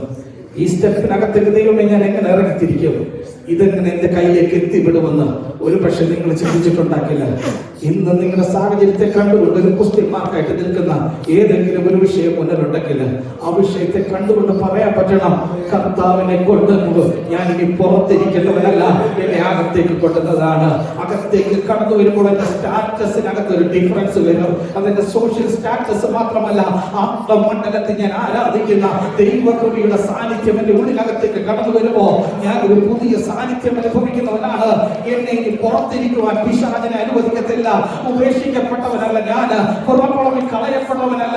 ഈ സ്റ്റെപ്പിനകത്തേക്ക് ദൈവമേ ഞാൻ എങ്ങനെ ഇറങ്ങിത്തിരിക്കും, ഇതെങ്ങനെ എന്റെ കയ്യിലേക്ക് എത്തിവിടുമെന്ന് ഒരു പക്ഷെ നിങ്ങൾ ചിന്തിച്ചിട്ടുണ്ടാക്കില്ല. ഇന്ന് നിങ്ങളുടെ സാഹചര്യത്തെ കണ്ടുകൊണ്ട് ഒരു ക്വസ്റ്റ്യൻ മാർക്കായിട്ട് നിൽക്കുന്ന ഏതെങ്കിലും ഒരു വിഷയം മുന്നിലുണ്ടെങ്കിൽ ആ വിഷയത്തെ കണ്ടുകൊണ്ട് പറയാൻ പറ്റണം, കർത്താവിനെ കൊണ്ടുവന്നു ഞാൻ ഇനി പുറത്തിരിക്കേണ്ടവനല്ല, എന്നെ അകത്തേക്ക് കൊണ്ടുവന്നതാണ്. അകത്തേക്ക് കടന്നു വരുമ്പോൾ എന്റെ സ്റ്റാറ്റസിനകത്ത് ഒരു ഡിഫറൻസ് വരും. അതെന്റെ സോഷ്യൽ സ്റ്റാറ്റസ് മാത്രമല്ല, ആത്മമണ്ഡലത്തിൽ ഞാൻ ആരാധിക്കുന്ന ദൈവകൃപയുടെ സാന്നിധ്യം എന്റെ ഉള്ളിനകത്തേക്ക് കടന്നു വരുമ്പോ ഞാൻ ഒരു പുതിയ സാന്നിധ്യം അനുഭവിക്കുന്നവനാണ്. എന്നെ ഇനി പുറത്തിരിക്കുവാൻ പിശാചിനെ അനുവദിക്കത്തില്ല. ഉപേക്ഷിക്കപ്പെട്ടവനല്ല ഞാൻ, പുറപ്പുറമിൽ കളയപ്പെട്ടവനല്ല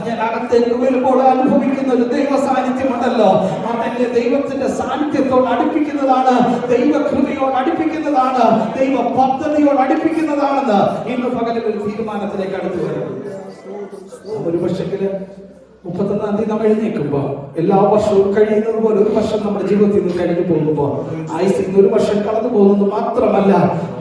ഞാൻ അകത്തേക്ക് വരുമ്പോൾ അനുഭവിക്കുന്ന ഒരു ദൈവ സാന്നിധ്യമുണ്ടല്ലോ, അതെന്റെ ദൈവത്തിന്റെ സാന്നിധ്യത്തോട് അടുപ്പിക്കുന്നതാണ്, ദൈവകൃപയോട് അടുപ്പിക്കുന്നതാണ്, ദൈവ പദ്ധതിയോട് അടുപ്പിക്കുന്നതാണെന്ന് ഇന്ന് പകലിൽ ഒരു തീരുമാനത്തിലേക്ക് അടുത്തു വരുന്നു. ഒരു പക്ഷെങ്കില് 31-ാം തീയതി നമ്മൾ എഴുന്നേൽക്കുമ്പോൾ എല്ലാ വർഷവും കഴിയുന്നത് പോലെ ഒരു വർഷം നമ്മുടെ ജീവിതത്തിൽ നിന്ന് കഴിഞ്ഞു പോകുമ്പോൾ ആയുസിൽ ഒരു വർഷം കടന്നു പോകുന്നത് മാത്രമല്ല,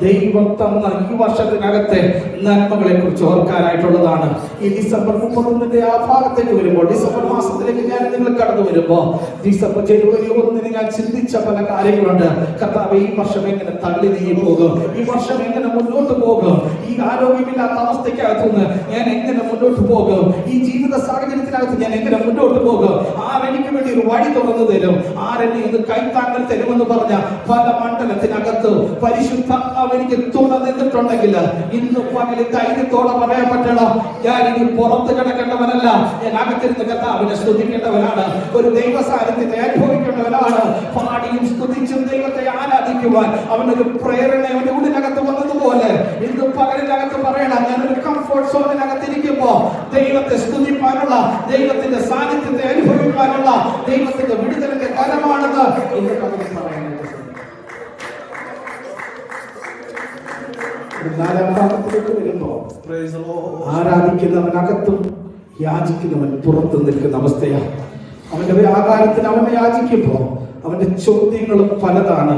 ദൈവം തന്ന ഈ വർഷത്തിനകത്തെ നന്മകളെ കുറിച്ച് ഓർക്കാനായിട്ടുള്ളതാണ്. ഈ ഡിസംബർ 31 ആ ഭാഗത്തേക്ക് വരുമ്പോൾ, ഡിസംബർ മാസത്തിലേക്ക് ഞാൻ നിങ്ങൾ കടന്നു വരുമ്പോൾ, ഡിസംബർ ജനുവരി 1 ഞാൻ ചിന്തിച്ച പല കാര്യങ്ങളുണ്ട്. കർത്താവ് ഈ വർഷം എങ്ങനെ തള്ളി നീങ്ങി പോകും, ഈ വർഷം എങ്ങനെ മുന്നോട്ട് പോകും, ഈ ആരോഗ്യമില്ലാത്ത അവസ്ഥയ്ക്കകത്തുനിന്ന് ഞാൻ എങ്ങനെ മുന്നോട്ട് പോകും, ഈ ജീവിത സാഹചര്യത്തിനകത്ത് ദേശത്തിനകത്ത് ഞാൻ എങ്ങനെ മുന്നോട്ട് പോകും, ആരെനിക്ക് വേണ്ടി ഒരു വഴി തുറന്നു തരും, ആരെന്നെ ഇത് കൈത്താങ്ങൽ തരുമെന്ന് പറഞ്ഞ പല മണ്ഡലത്തിനകത്ത് പരിശുദ്ധാത്മാവ് എനിക്ക് തുണ നിന്നിട്ടുണ്ടെങ്കിൽ ഇന്ന് പകല് ധൈര്യത്തോടെ പറയാൻ പറ്റണം, ഞാൻ ഇനി പുറത്ത് കിടക്കേണ്ടവനല്ല, ഞാൻ അകത്തിരുന്ന് കർത്താവിനെ സ്തുതിക്കേണ്ടവനാണ്, ഒരു ദൈവ സാന്നിധ്യത്തെ അനുഭവിക്കേണ്ടവനാണ്. പാടിയും സ്തുതിച്ചും ദൈവത്തെ ആരാധിക്കുവാൻ അവനൊരു പ്രേരണ അവന്റെ ഉള്ളിനകത്ത് വന്നതുപോലെ ഇന്ന് പകലിനകത്ത് പറയണം, ഞാനൊരു കംഫോർട്ട് സോണിനകത്തിരിക്കുമ്പോ ദൈവത്തെ സ്തുതിപ്പാനുള്ള, ദൈവത്തിന്റെ സാന്നിധ്യത്തെ അനുഭവിക്കാനുള്ള ദൈവത്തിന്റെ വിടുതലിന്റെ ഫലമാണെന്ന് ഇന്ന് പകൽ പറയുന്നത്. നാലാം ഭാഗത്തിലേക്ക് വരുമ്പോ ആരാധിക്കുന്നവനകത്തും യാചിക്കുന്നവൻ പുറത്തു നിൽക്കുന്ന അവസ്ഥയാണ്. അവന്റെ ആകാരത്തിന് അവനെ യാചിക്കുമ്പോ അവന്റെ ചോദ്യങ്ങളും പലതാണ്.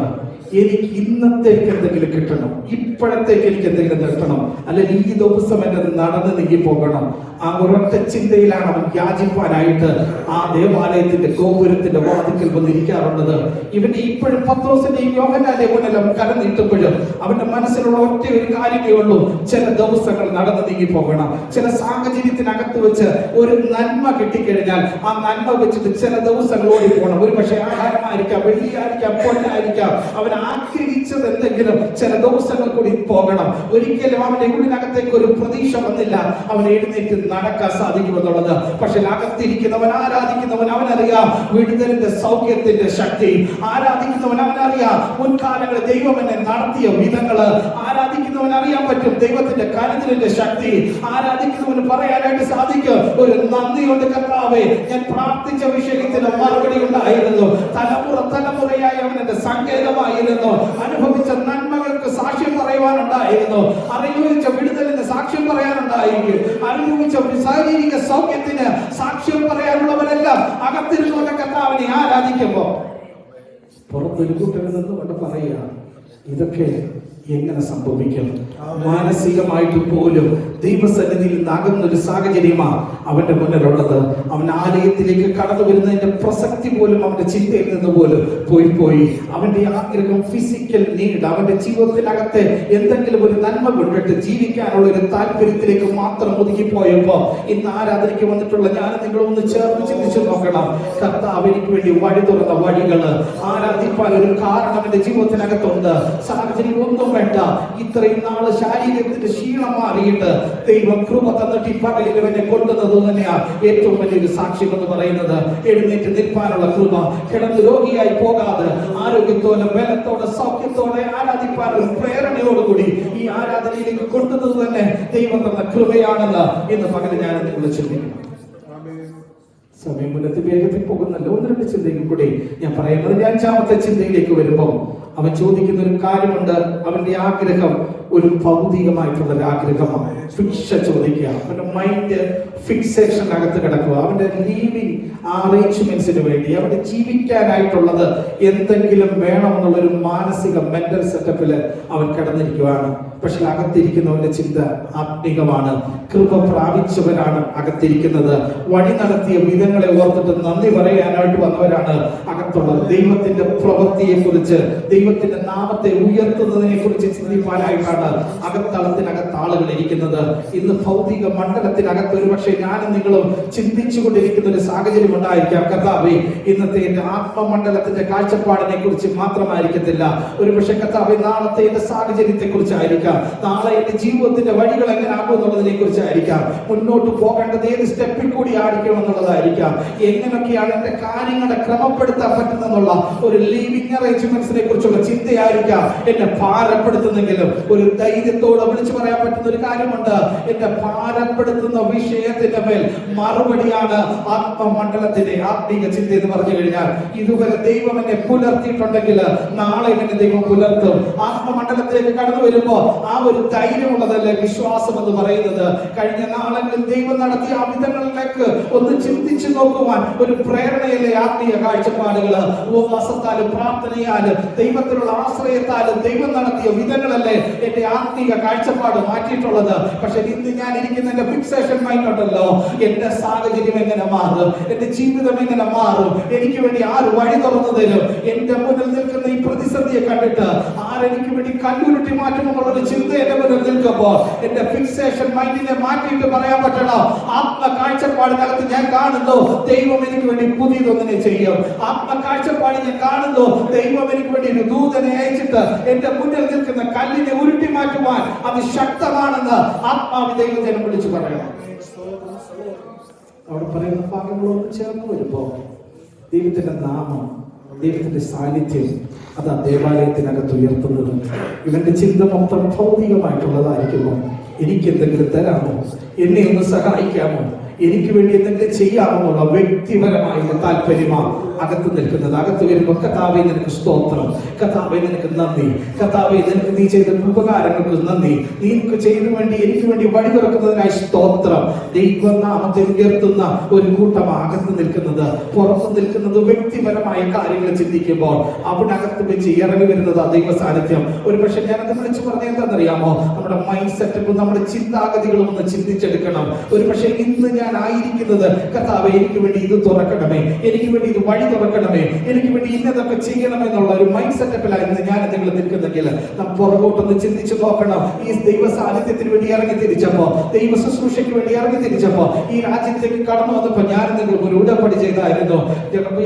എനിക്ക് ഇന്നത്തേക്ക് എന്തെങ്കിലും കിട്ടണം, ഇപ്പോഴത്തേക്ക് എനിക്ക് എന്തെങ്കിലും നിർത്തണം, അല്ലെങ്കിൽ ഈ ദിവസം എന്നെ നടന്ന് നീങ്ങി പോകണം. ആ ഒരൊറ്റ ചിന്തയിലാണ് അവൻ യാചിപ്പാനായിട്ട് ആ ദേവാലയത്തിന്റെ ഗോപുരത്തിന്റെ വാതിക്കൽ വന്നിരിക്കാറുള്ളത്. ഇവന്റെ ഇപ്പോഴും പത്രോസിന്റെയും യോഹന്നാന്റെ മുന്നിൽ അവൻ കരം നീട്ടുമ്പോഴും അവന്റെ മനസ്സിലുള്ള ഒറ്റ ഒരു കാര്യമേ ഉള്ളൂ, ചില ദിവസങ്ങൾ നടന്ന് നീങ്ങി പോകണം. ചില സാഹചര്യത്തിനകത്ത് വെച്ച് ഒരു നന്മ കിട്ടിക്കഴിഞ്ഞാൽ ആ നന്മ വെച്ചിട്ട് ചില ദിവസങ്ങൾ ഓടിപ്പോകണം. ഒരു പക്ഷേ ആഹാരമായിരിക്കാം, വെള്ളിയായിരിക്കാം, പൊന്നായിരിക്കാം, അവൻ ആഗ്രഹിച്ചത് എന്തെങ്കിലും ചില ദിവസങ്ങൾ കൂടി പോകണം. ഒരിക്കലും അവന്റെ ഉള്ളിനകത്തേക്ക് ഒരു പ്രതീക്ഷ വന്നില്ല അവൻ എഴുന്നേറ്റ് നടക്കാൻ സാധിക്കുമെന്നുള്ളത്. പക്ഷെ അകത്തിരിക്കുന്നവൻ, ആരാധിക്കുന്നവൻ അവനറിയാം വിടുതലിന്റെ സൗഖ്യത്തിന്റെ ശക്തി. ആരാധിക്കുന്നവൻ അവനറിയാം മുൻകാലങ്ങളിൽ ദൈവം എന്നെ നടത്തിയ വിധങ്ങള്. ആരാധിക്കുന്നവൻ അറിയാൻ പറ്റും ദൈവത്തിന്റെ കരുതലിന്റെ ശക്തി. ആരാധിക്കുന്നവന് പറയാനായിട്ട് സാധിക്കും, ഒരു നന്ദിയുണ്ട് കർത്താവേ, ഞാൻ പ്രാർത്ഥിച്ച വിഷയത്തിന് മറുപടി ഉണ്ടായിരുന്നു. തലമുറയായി അവൻ എന്റെ സങ്കേതമായിരുന്നു. അനുഭവിച്ച നന്മകൾക്ക് സാക്ഷ്യം പറയുവാനുണ്ടായിരുന്നു. അനുഭവിച്ച വിടുതലിന് സാക്ഷ്യം പറയാനുണ്ടായിരിക്കും. അനുഭവിച്ച ശാരീരിക സൗഖ്യത്തിന് സാക്ഷ്യം പറയാനുള്ളവരെല്ലാം അകത്തിരുന്നവന്റെ കർത്താവിനെ ആരാധിക്കുമ്പോ പുറത്തൊരു കൂട്ടരിൽ നിന്നുകൊണ്ട് പറയുക, ഇതൊക്കെ എങ്ങനെ സംഭവിക്കും? മാനസികമായിട്ട് പോലും ദൈവസന്നിധിയിൽ നിന്നാകുന്ന ഒരു സാഹചര്യമാണ് അവന്റെ മുന്നിലുള്ളത്. അവൻ ആലയത്തിലേക്ക് കടന്നു വരുന്നതിന്റെ പ്രസക്തി പോലും അവന്റെ ചിന്തയിൽ നിന്ന് പോലും പോയി അവന്റെ ആഗ്രഹം, ഫിസിക്കൽ നീഡ്, അവന്റെ ജീവിതത്തിനകത്തെ എന്തെങ്കിലും ഒരു നന്മ കൊണ്ടിട്ട് ജീവിക്കാനുള്ള ഒരു താല്പര്യത്തിലേക്ക് മാത്രം ഒതുങ്ങിപ്പോയപ്പോ ഇന്ന് ആരാധനയ്ക്ക് വന്നിട്ടുള്ള ഞാൻ നിങ്ങളൊന്ന് ചേർന്ന് ചിന്തിച്ചു നോക്കണം. കർത്താവ് എനിക്ക് വേണ്ടി വഴി തുറന്ന വഴികള്, ആരാധിപ്പാൻ ഒരു കാരണം എന്റെ ജീവിതത്തിനകത്തുണ്ട്. സാഹചര്യം ഒന്നും വേണ്ട, ഇത്രയും നാള് ശാരീരത്തിന്റെ ക്ഷീണം മാറിയിട്ട് ദൈവം കൃപ തന്നിട്ട് ഈ പകലിൽ എന്നെ കൊണ്ടുവന്നത് തന്നെയാണ് ഏറ്റവും വലിയൊരു സാക്ഷ്യം എന്ന് പറയുന്നത്. എഴുന്നേറ്റ് നിൽപ്പാനുള്ള കൃപ, കിടന്ന് രോഗിയായി പോകാതെ ആരോഗ്യത്തോടെ, ബലത്തോടെ, സൗഖ്യത്തോടെ ആരാധിപ്പാനുള്ള പ്രേരണയോടുകൂടി ഈ ആരാധനയിലേക്ക് കൊണ്ടുവന്നത് തന്നെ ദൈവം തന്ന കൃപയാണെന്ന് ഇന്ന് പകൽ ഞാൻ നിങ്ങൾ ചിന്തിക്കുന്നു. സമയം മുന്നത്തെ വേഗത്തിൽ പോകുന്നല്ലോ. ഒന്ന് രണ്ട് ചിന്തയിൽ കൂടി ഞാൻ പറയുന്നത്. അഞ്ചാമത്തെ ചിന്തയിലേക്ക് വരുമ്പോൾ അവൻ ചോദിക്കുന്ന ഒരു കാര്യമുണ്ട്. അവന്റെ ആഗ്രഹം ഒരു ഭൗതികമായിട്ടുള്ള ഒരു ആഗ്രഹമാണ്. ഫിക്സ ചോദിക്കുക, അവന്റെ മൈൻഡ് ഫിക്സേഷനകത്ത് കിടക്കുക. അവന്റെ ലീവിങ് അറേഞ്ച്മെന്റ്സിന് വേണ്ടി, അവന്റെ ജീവിക്കാനായിട്ടുള്ളത് എന്തെങ്കിലും വേണമെന്നുള്ളൊരു മാനസിക മെന്റൽ സെറ്റപ്പില് അവൻ കിടന്നിരിക്കുകയാണ്. പക്ഷെ അകത്തിരിക്കുന്നവന്റെ ചിന്ത ആത്മീകമാണ്. കൃപ പ്രാപിച്ചവരാണ് അകത്തിരിക്കുന്നത്. വഴി നടത്തിയ വിധങ്ങളെ ഓർത്തിട്ട് നന്ദി പറയാനായിട്ട് വന്നവരാണ് അകത്തുള്ളത്. ദൈവത്തിന്റെ പ്രവൃത്തിയെ കുറിച്ച്, ദൈവത്തിന്റെ നാമത്തെ ഉയർത്തുന്നതിനെ കുറിച്ച് ചിന്തിപ്പാനായിട്ടാണ് അകത്തളത്തിനകത്ത് ആളുകൾ ഇരിക്കുന്നത്. ഇന്ന് ഭൗതിക മണ്ഡലത്തിനകത്ത് ഒരു പക്ഷേ ഞാനും നിങ്ങളും ചിന്തിച്ചു കൊണ്ടിരിക്കുന്ന ഒരു സാഹചര്യം ഉണ്ടായിരിക്കാം. കർത്താവേ, ഇന്നത്തെ എന്റെ ആത്മമണ്ഡലത്തിന്റെ കാഴ്ചപ്പാടിനെ കുറിച്ച് മാത്രമായിരിക്കത്തില്ല. ഒരു പക്ഷേ കർത്താവേ, നാളത്തെ എന്റെ സാഹചര്യത്തെ കുറിച്ചായിരിക്കാം, നാളെ എന്റെ ജീവിതത്തിന്റെ വഴികൾ എങ്ങനെയാകും എന്നുള്ളതിനെ കുറിച്ചായിരിക്കാം, മുന്നോട്ട് പോകേണ്ടത് ഏത് സ്റ്റെപ്പിൽ കൂടി ആയിരിക്കണം എന്നുള്ളതായിരിക്കാം, എങ്ങനെയൊക്കെയാണ് എന്റെ കാര്യങ്ങളെ ക്രമപ്പെടുത്താൻ പറ്റുന്നുള്ള ഒരു ലിവിംഗ് അറേഞ്ച്മെന്റ്സിനെ കുറിച്ചുള്ള ചിന്തയായിരിക്കാം എന്നെ ഭാരപ്പെടുത്തുന്നെങ്കിലും ഒരു ധൈര്യത്തോടെ വിളിച്ചു പറയാൻ പറ്റുന്ന ഒരു കാര്യമുണ്ട്. എന്റെ ഭാരപ്പെടുത്തുന്ന വിഷയത്തിന്റെ മേൽ മറുപടിയാണ് ആത്മമണ്ഡലത്തിന്റെ ആത്മീക ചിന്ത എന്ന് പറഞ്ഞു കഴിഞ്ഞാൽ, ഇതുവരെ ദൈവം എന്നെ പുലർത്തിയിട്ടുണ്ടെങ്കിൽ നാളെ എന്നെ ദൈവം പുലർത്തും. ആത്മമണ്ഡലത്തിലേക്ക് കടന്നു വരുമ്പോ ആ ഒരു ധൈര്യമുള്ളതല്ലേ വിശ്വാസം എന്ന് പറയുന്നത്. കഴിഞ്ഞ നാളുകളിൽ ദൈവം നടത്തിയ ആ വിധങ്ങളിലേക്ക് ഒന്ന് ചിന്തിച്ചു നോക്കുവാൻ ഒരു പ്രേരണ പ്രേരണയിലെ ആത്മീയ കാഴ്ചപ്പാടുകള്, ഉപവാസത്താലും പ്രാർത്ഥനയാലും ദൈവത്തിലുള്ള ആശ്രയത്താലും ദൈവം നടത്തിയ വിധങ്ങളല്ലേ എന്റെ ആത്മീയ കാഴ്ചപ്പാട് മാറ്റിയിട്ടുള്ളത്. പക്ഷെ ഇന്ന് ഞാൻ ഇരിക്കുന്ന എന്റെ ഫിക്സേഷൻ മൈൻഡ് ഉണ്ടല്ലോ, എന്റെ സാഹചര്യം എങ്ങനെ മാറും, എന്റെ ജീവിതം എങ്ങനെ മാറും, എനിക്ക് വേണ്ടി ആര് വഴി തുറന്നു തരും, എന്റെ മുന്നിൽ നിൽക്കുന്ന ഈ പ്രതിസന്ധിയെ കണ്ടിട്ട് ആരെനിക്ക് വേണ്ടി കല്ലുരുട്ടി മാറ്റുമെന്നുള്ളൊരു ചിന്ത എന്റെ മുന്നിൽ നിൽക്കുമ്പോൾ എന്റെ ഫിക്സേഷൻ മൈൻഡിനെ മാറ്റിയിട്ട് പറയാൻ പറ്റണം, ആത്മ കാഴ്ചപ്പാടിനകത്ത് ഞാൻ കാണുന്നു ദൈവം എനിക്ക് വേണ്ടി പുതിയതൊന്നിനെ ചെയ്യും. ആത്മ കാഴ്ചപ്പാട് ഞാൻ കാണുന്നു ദൈവം എനിക്ക് വേണ്ടി ഒരു ദൂതനെ അയച്ചിട്ട് എന്റെ മുന്നിൽ നിൽക്കുന്ന കല്ലിനെ ഉരുട്ടി മാറ്റുവാൻ അത് ശക്തമാണെന്ന് ആത്മാവ് ദൈവജനം വിളിച്ചു പറയണം. അവിടെ പറയുന്ന ഭാഗങ്ങളൊന്നും ചേർന്ന് വരുമ്പോ ദൈവത്തിന്റെ നാമം, ദൈവത്തിന്റെ സാന്നിധ്യം അതാ ദേവാലയത്തിനകത്ത് ഉയർത്തുന്നത്. ഇവന്റെ ചിന്ത മൊത്തം ഭൗതികമായിട്ടുള്ളതായിരിക്കുമോ, എനിക്ക് എന്തെങ്കിലും തരാമോ, എന്നെ ഒന്ന് സഹായിക്കാമോ, എനിക്ക് വേണ്ടി എന്തെങ്കിലും ചെയ്യാമെന്നുള്ള വ്യക്തിപരമായ താല്പര്യമാണ് അകത്ത് നിൽക്കുന്നത്. അകത്ത് വരുമ്പോൾ കർത്താവേ നിനക്ക് സ്തോത്രം, കർത്താവേ നിനക്ക് നന്ദി, കർത്താവേ നിനക്ക് നീ ചെയ്ത ഉപകാരങ്ങൾക്ക് നന്ദി, നീ എനിക്ക് ചെയ്തു വേണ്ടി എനിക്ക് വേണ്ടി വഴി തുറക്കുന്നതിനായി സ്തോത്രം. ദൈവനാമത്തെ ഉയർത്തുന്ന ഒരു കൂട്ടമാണ് അകത്ത് നിൽക്കുന്നത്. പുറത്ത് നിൽക്കുന്നത് വ്യക്തിപരമായ കാര്യങ്ങൾ ചിന്തിക്കുമ്പോൾ അവിടകത്ത് വെച്ച് ഇറങ്ങി വരുന്നത് ദൈവ സാന്നിധ്യം. ഒരു പക്ഷെ ഞാനത് വിളിച്ചു പറഞ്ഞ എന്താണെന്നറിയാമോ, നമ്മുടെ മൈൻഡ് സെറ്റപ്പും നമ്മുടെ ചിന്താഗതികളും ഒന്ന് ചിന്തിച്ചെടുക്കണം. ഒരു പക്ഷെ ഇന്ന് ഞാൻ ആയിരിക്കുന്നത് കർത്താവേ എനിക്ക് വേണ്ടി ഇത് തുറക്കണമേ, എനിക്ക് വേണ്ടി ഇത് വഴി തുറക്കണമേ, എനിക്ക് വേണ്ടി ഇന്നതൊക്കെ ചെയ്യണമെന്നുള്ള ഒരു മൈൻഡ് സെറ്റപ്പിലായിരുന്നു ഞാൻ നിങ്ങൾ നിൽക്കുന്നെങ്കിൽ നാം പുറകോട്ടൊന്ന് ചിന്തിച്ചു നോക്കണം. ഈ ദൈവ സാന്നിധ്യത്തിന് വേണ്ടി ഇറങ്ങി തിരിച്ചപ്പോ, ദൈവ ശുശ്രൂഷയ്ക്ക് വേണ്ടി ഇറങ്ങി തിരിച്ചപ്പോ, ഈ രാജ്യത്തേക്ക് കടന്നു വന്നപ്പോ ഞാൻ നിങ്ങൾ ഒരു ഉടമ്പടി ചെയ്തായിരുന്നു.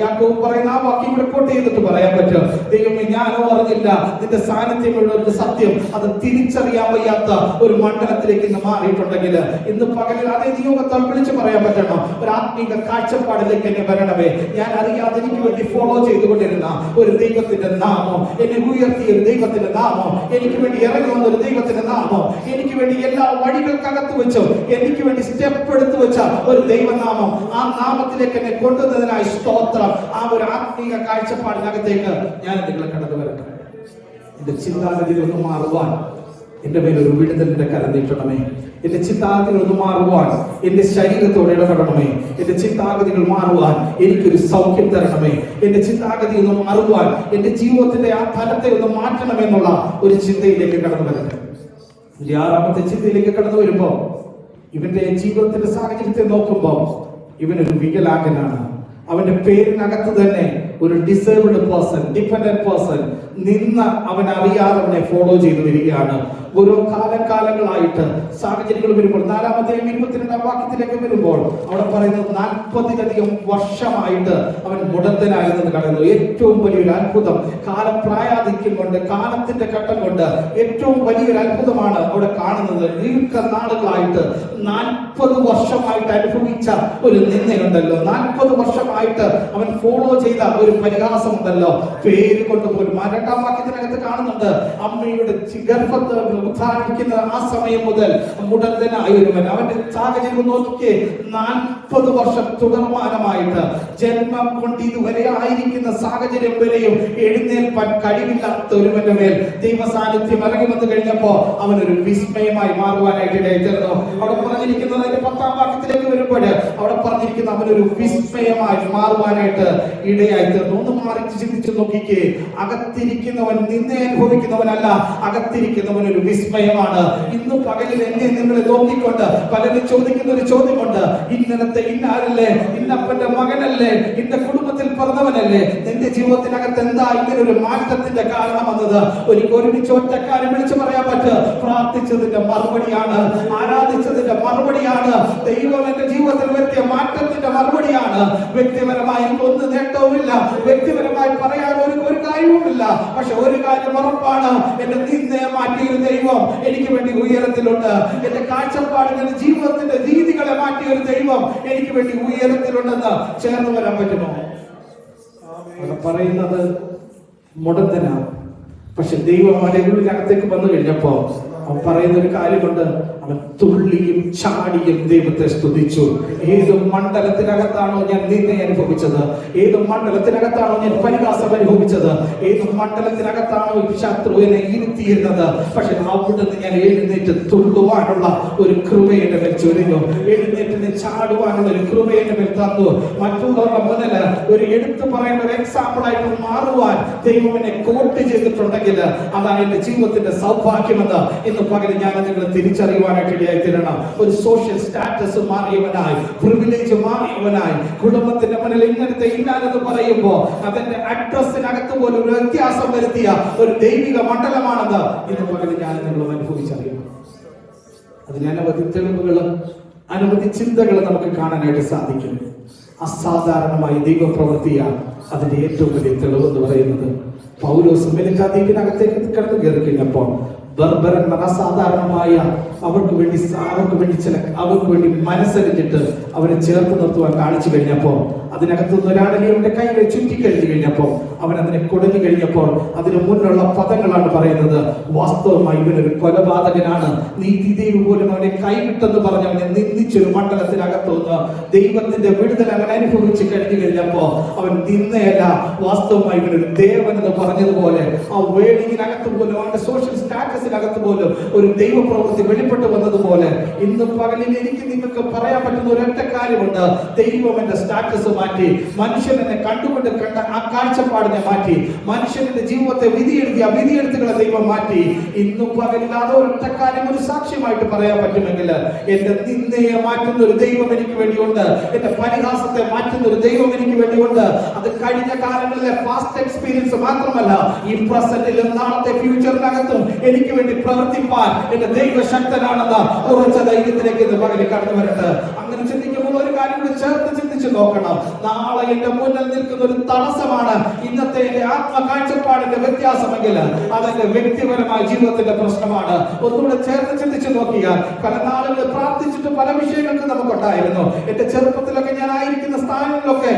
യാക്കോബ് പറയുന്ന ആ വാക്യം ഇവിടെ കോട്ട് ചെയ്തിട്ട് പറയാൻ പറ്റും, ദൈവമേ ഞാനോ അറിഞ്ഞില്ല നിന്റെ സാന്നിധ്യമുള്ള ഒരു സത്യം അത് തിരിച്ചറിയാൻ വയ്യാത്ത ഒരു മണ്ഡലത്തിലേക്ക് ഇന്ന് മാറിയിട്ടുണ്ടെങ്കിൽ ഇന്ന് പകലിൽ അതേ നിയോഗത്താൽ വിളിച്ചു പറയാൻ പറ്റണം, ഒരു ആത്മീക കാഴ്ചപ്പാടിലേക്ക് എന്നെ വരണമേ. ഞാൻ അറിയാതെ എനിക്ക് വേണ്ടി ഫോളോ ചെയ്തുകൊണ്ടിരുന്ന ഒരു ദൈവത്തിന്റെ നാമം, എന്നെ ഉയർത്തിയ ഒരു ദൈവത്തിന്റെ നാമം, എനിക്ക് വേണ്ടി ഇറങ്ങി വന്ന ഒരു ദൈവത്തിന്റെ നാമം, എനിക്ക് വേണ്ടി എല്ലാ വഴികൾക്കകത്ത് വെച്ചോ എനിക്ക് വേണ്ടി സ്റ്റെപ്പ് എടുത്തു വെച്ച ഒരു ദൈവനാമം, ആ നാമത്തിലേക്ക് എന്നെ കൊണ്ടുവന്നതിനായി സ്തോത്രം. ആ ഒരു ആത്മീക കാഴ്ചപ്പാടിനകത്തേക്ക് ഞാൻ നിങ്ങളെ കടന്നു വരട്ടെ. എന്റെ ചിന്താഗതികൾ ഒന്ന് മാറുവാൻ എന്റെ മേലൊരു വിടുതലിന്റെ കരം നീട്ടണമേ. എന്റെ ചിന്താഗതികൾ ഒന്ന് മാറുവാൻ എന്റെ ശരീരത്തോട് ഇടപെടണമേ. എന്റെ ചിന്താഗതികൾ മാറുവാൻ എനിക്കൊരു സൗഖ്യം തരണമേ. എന്റെ ചിന്താഗതി ഒന്ന് മാറുവാൻ എന്റെ ജീവിതത്തിന്റെ ആ ഫലത്തെ ഒന്ന് മാറ്റണമെന്നുള്ള ഒരു ചിന്തയിലേക്ക് കടന്നു വരട്ടെ. ആറാമത്തെ ചിന്തയിലേക്ക് കടന്നു വരുമ്പോ ഇവന്റെ ജീവിതത്തിന്റെ സാഹചര്യത്തെ നോക്കുമ്പോ ഇവനൊരു വികലാംഗനാണ്. അവന്റെ പേരിനകത്ത് തന്നെ ഒരു ഡിസേബിൾഡ് പേഴ്സൺ, ഡിപെൻഡന്റ് പേഴ്സൺ നിന്ന് അവൻ അറിയാതെ അവനെ ഫോളോ ചെയ്തു വരികയാണ്. ഓരോ കാലങ്ങളായിട്ട് സാഹചര്യങ്ങൾ വരുമ്പോൾ 4-22 വാക്യത്തിലേക്ക് വരുമ്പോൾ അവിടെ പറയുന്നത് 40-ലധികം വർഷമായിട്ട് അവൻ മുടന്തനായി നിന്ന് കടന്നു. ഏറ്റവും വലിയൊരു അത്ഭുതം, കാലപ്രായാധിക്യം കൊണ്ട്, കാലത്തിന്റെ ഘട്ടം കൊണ്ട് ഏറ്റവും വലിയൊരു അത്ഭുതമാണ് അവിടെ കാണുന്നത്. ദീർഘനാളുകളായിട്ട് 40 വർഷമായിട്ട് അനുഭവിച്ച ഒരു നിന്ദയുണ്ടല്ലോ, 40 വർഷമായിട്ട് അവൻ ഫോളോ ചെയ്ത ഒരു പരിഹാസമുണ്ടല്ലോ, പേര് കൊണ്ടുപോലും. 2-ാം വാക്യത്തിനകത്ത് കാണുന്നുണ്ട്, അമ്മയുടെ ഗർഭത്തിൽ ഉദ്ധാരിക്കുന്ന ആ സമയം മുതൽ മുടന്തനായ ഒരുവൻ. അവന്റെ സാഹചര്യം നോക്കിയേ, 40 വർഷം തുടർമാനമായിട്ട് ജന്മം കൊണ്ട് ഇതുവരെ ആയിരിക്കുന്ന സാഹചര്യം വരെയും എഴുന്നേൽപ്പാൻ കഴിവില്ലാത്ത ഒരുവന്റെ മേൽ ദൈവ സാന്നിധ്യം ഇറങ്ങി വന്നു കഴിഞ്ഞപ്പോ അവനൊരു വിസ്മയമായി മാറുവാനായിട്ട് ഇടയായിത്തീർന്നു. അവിടെ പറഞ്ഞിരിക്കുന്നത് 10-ാം വാക്യത്തിലേക്ക് വരുമ്പോൾ അവിടെ പറഞ്ഞിരിക്കുന്ന അവനൊരു വിസ്മയമായി മാറുവാനായിട്ട് ഇടയായിത്തീർന്നു. ഒന്ന് മാറി ചിന്തിച്ചു നോക്കിക്കേ, അകത്തിരിക്കുന്നവൻ നിന്നെ അനുഭവിക്കുന്നവനല്ല, അകത്തിരിക്കുന്നവൻ ഒരു വിസ്മയമാണ്. ഇന്ന് പകലിൽ എന്നെ നിങ്ങളെ നോക്കിക്കൊണ്ട് പലരും ചോദിക്കുന്ന ഒരു ചോദ്യമുണ്ട്, ഇന്നലത്തെ ഇന്നാരല്ലേ, ഇന്നപ്പന്റെ മകനല്ലേ, ഇന്ന കുടുംബത്തിൽ പിറന്നവനല്ലേ, നിന്റെ ജീവിതത്തിനകത്ത് എന്താ ഇങ്ങനെ ഒരു മാറ്റത്തിന്റെ കാരണം വന്നത്? ഒരുമിച്ച് ഒറ്റക്കാര്യം വിളിച്ചു പറയാൻ പറ്റും, പ്രാർത്ഥിച്ചതിന്റെ മറുപടിയാണ്, ആരാധിച്ചതിന്റെ മറുപടിയാണ്, ദൈവം എന്റെ ജീവിതത്തിൽ വരുത്തിയ മാറ്റത്തിന്റെ മറുപടിയാണ്. വ്യക്തിപരമായി ഒന്നും നേട്ടവുമില്ല, വ്യക്തിപരമായി പറയാൻ ഒരു കാര്യവുമില്ല. പക്ഷെ ഒരു കാര്യം ഉറപ്പാണ്, എന്റെ നിന്ദയെ മാറ്റിയൊരു ദൈവം എനിക്ക് വേണ്ടി ഉയരത്തിലുണ്ട്. എന്റെ കാഴ്ചപ്പാടിൽ എന്റെ ജീവിതത്തിന്റെ രീതികളെ മാറ്റിയ ഒരു ദൈവം എനിക്ക് വേണ്ടി ഉയരത്തിലുണ്ടെന്ന് ചേർന്ന് വരാൻ പറ്റുമോ? പറയുന്നത് മുടന്തനാണ്, പക്ഷെ ദൈവം അവന്റെ ഉള്ളിനകത്തേക്ക് വന്നു കഴിഞ്ഞപ്പോ അവൻ പറയുന്ന ഒരു കാര്യമുണ്ട്, അവൻ തുള്ളിയും ചാടിയും ദൈവത്തെ സ്തുതിച്ചു. ഏത് മണ്ഡലത്തിനകത്താണോ ഞാൻ നിന്നെ അനുഭവിച്ചത്, ഏത് മണ്ഡലത്തിനകത്താണോ ഞാൻ പരിഹാസം അനുഭവിച്ചത്, ഏത് മണ്ഡലത്തിനകത്താണോ ശത്രുവിനെ ഇരുത്തിയിരുന്നത്, പക്ഷെ അവിടുന്ന് ഞാൻ എഴുന്നേറ്റ് തുള്ളുവാനുള്ള ഒരു കൃപയുടെ മേൽ ചൊരിഞ്ഞു. എഴുന്നേറ്റ് ചാടുവാനുള്ള ഒരു കൃപയുടെ മേൽ തന്നു. മറ്റുള്ളവരുടെ മുന്നിൽ ഒരു എടുത്തു പറയേണ്ട ഒരു എക്സാമ്പിൾ ആയിട്ട് മാറുവാൻ ദൈവം എന്നെ കോട്ട് ചെയ്തിട്ടുണ്ടെങ്കിൽ അതാണ് എന്റെ ജീവിതത്തിന്റെ സൗഭാഗ്യമെന്ന് ഇന്ന് പകരം ഞാൻ നിങ്ങൾ തിരിച്ചറിയുവാനായിട്ട് ഇടയായി തീരണം. ഒരു സോഷ്യൽ സ്റ്റാറ്റസ് മാറിയവനായി, പ്രിവിലേജ് മാറിയവനായി, കുടുംബത്തിന്റെ മുന്നിൽ ഇങ്ങനത്തെ ഇല്ലാതെന്ന് പറയുമ്പോ അതിന്റെ അഡ്രസ്സിനകത്ത് പോലും ഒരു വ്യത്യാസം വരുത്തിയ ഒരു ദൈവിക മണ്ഡലമാണെന്ന് ഇന്ന് പകരം ഞാൻ നിങ്ങൾ അനുഭവിച്ചറിയണം. അതിന് അനവധി തെളിവുകളും അനവധി ചിന്തകൾ നമുക്ക് കാണാനായിട്ട് സാധിക്കും. അസാധാരണമായി ദൈവപ്രവൃത്തിയാണ് അതിന്റെ ഏറ്റവും വലിയ തെളിവ് എന്ന് പറയുന്നത്. പൗലോസ് മെലിക്കാ ദ്വീപിനകത്തേക്ക് കടന്നു കയറി കഴിഞ്ഞപ്പോൾ ബർബരന്മാർ അസാധാരണമായ അവർക്ക് വേണ്ടി മനസ്സരിഞ്ഞിട്ട് അവരെ ചേർത്ത് നിർത്തുവാൻ കാണിച്ചു കഴിഞ്ഞപ്പോൾ, അതിനകത്തുനിന്ന് ഒരാളിനെ അവന്റെ കൈകൾ ചുറ്റിക്കഴിഞ്ഞു കഴിഞ്ഞപ്പോൾ, അവൻ അതിനെ കുടഞ്ഞു കഴിഞ്ഞപ്പോൾ അതിന് മുന്നുള്ള പദങ്ങളാണ് പറയുന്നത്. വാസ്തവമായി ഇവനൊരു കൊലപാതകനാണ്, നീതിദേവി പോലും അവനെ കൈവിട്ടെന്ന് പറഞ്ഞ് അവനെ നിന്ദിച്ചൊരു മണ്ഡലത്തിനകത്തുനിന്ന് ദൈവത്തിന്റെ വിടുതൽ അവൻ അനുഭവിച്ചു കഴിഞ്ഞു കഴിഞ്ഞപ്പോ അവൻ നിന്നയല്ല, വാസ്തവമായി ഇവനൊരു ദേവൻ എന്ന് പറഞ്ഞതുപോലെ ആ വേളിങ്ങിനകത്ത് പോലും അവന്റെ സോഷ്യൽ സ്റ്റാറ്റസിനകത്ത് പോലും ഒരു ദൈവപ്രവൃത്തി വെളിപ്പെട്ടു വന്നതുപോലെ ഇന്ന് പകലിൽ എനിക്ക് നിങ്ങൾക്ക് പറയാൻ പറ്റുന്ന ഒരൊറ്റ കാര്യമുണ്ട്. ദൈവം എന്റെ സ്റ്റാറ്റസ് മാറ്റി, മനുഷ്യൻ എന്നെ കണ്ടുകൊണ്ട് കണ്ട ആ കാഴ്ചപ്പാടിനെ മാറ്റി, മനുഷ്യന്റെ ജീവിതത്തെ വിധിയെഴുത്തുകളെ ദൈവം മാറ്റി. ഇന്നും പകലില്ലാതെ ഒരൊറ്റ കാര്യം ഒരു സാക്ഷ്യമായിട്ട് പറയാൻ പറ്റുമെങ്കിൽ എന്റെ നിന്ദയെ മാറ്റുന്ന ഒരു ദൈവം എനിക്ക് വേണ്ടിയുണ്ട്, എന്റെ പരിഹാസത്തെ മാറ്റുന്ന ഒരു ദൈവം എനിക്ക് വേണ്ടിയുണ്ട്. അത് കഴിഞ്ഞ കാലങ്ങളിലെ പാസ്റ്റ് എക്സ്പീരിയൻസ് മാത്രമല്ല, ഈ പ്രസന്റിലും നാളത്തെ ഫ്യൂച്ചറിനകത്തും എനിക്ക് വേണ്ടി പ്രവർത്തിപ്പാൻ എന്റെ ദൈവശക്തനാണെന്ന് ഉറച്ച ധൈര്യത്തിലേക്ക് ഇന്ന് പകലിൽ കടന്നു വരട്ടെ. അങ്ങനെ ചിന്തിക്കുമ്പോൾ ഒരു കാര്യം കൂടി ചേർത്ത് ചിന്തിച്ചു നോക്കണം. നാളെ എന്റെ മുന്നിൽ നിൽക്കുന്ന ഒരു തടസ്സമാണ് ഇന്നത്തെ എന്റെ ആത്മകാഴ്ചപ്പാടിന്റെ വ്യത്യാസമെങ്കിൽ അതെന്റെ വ്യക്തിപരമായ ജീവിതത്തിന്റെ പ്രശ്നമാണ്. ഒന്നുകൂടെ ചേർത്ത് ചിന്തിച്ചു നോക്കിയാൽ പല നാളുകൾ പ്രാർത്ഥിച്ചിട്ട് പല വിഷയങ്ങൾക്ക് നമുക്കുണ്ടായിരുന്നു. എന്റെ ചെറുപ്പത്തിലൊക്കെ ഞാൻ ആയിരിക്കുന്ന സ്ഥാനങ്ങളിലൊക്കെ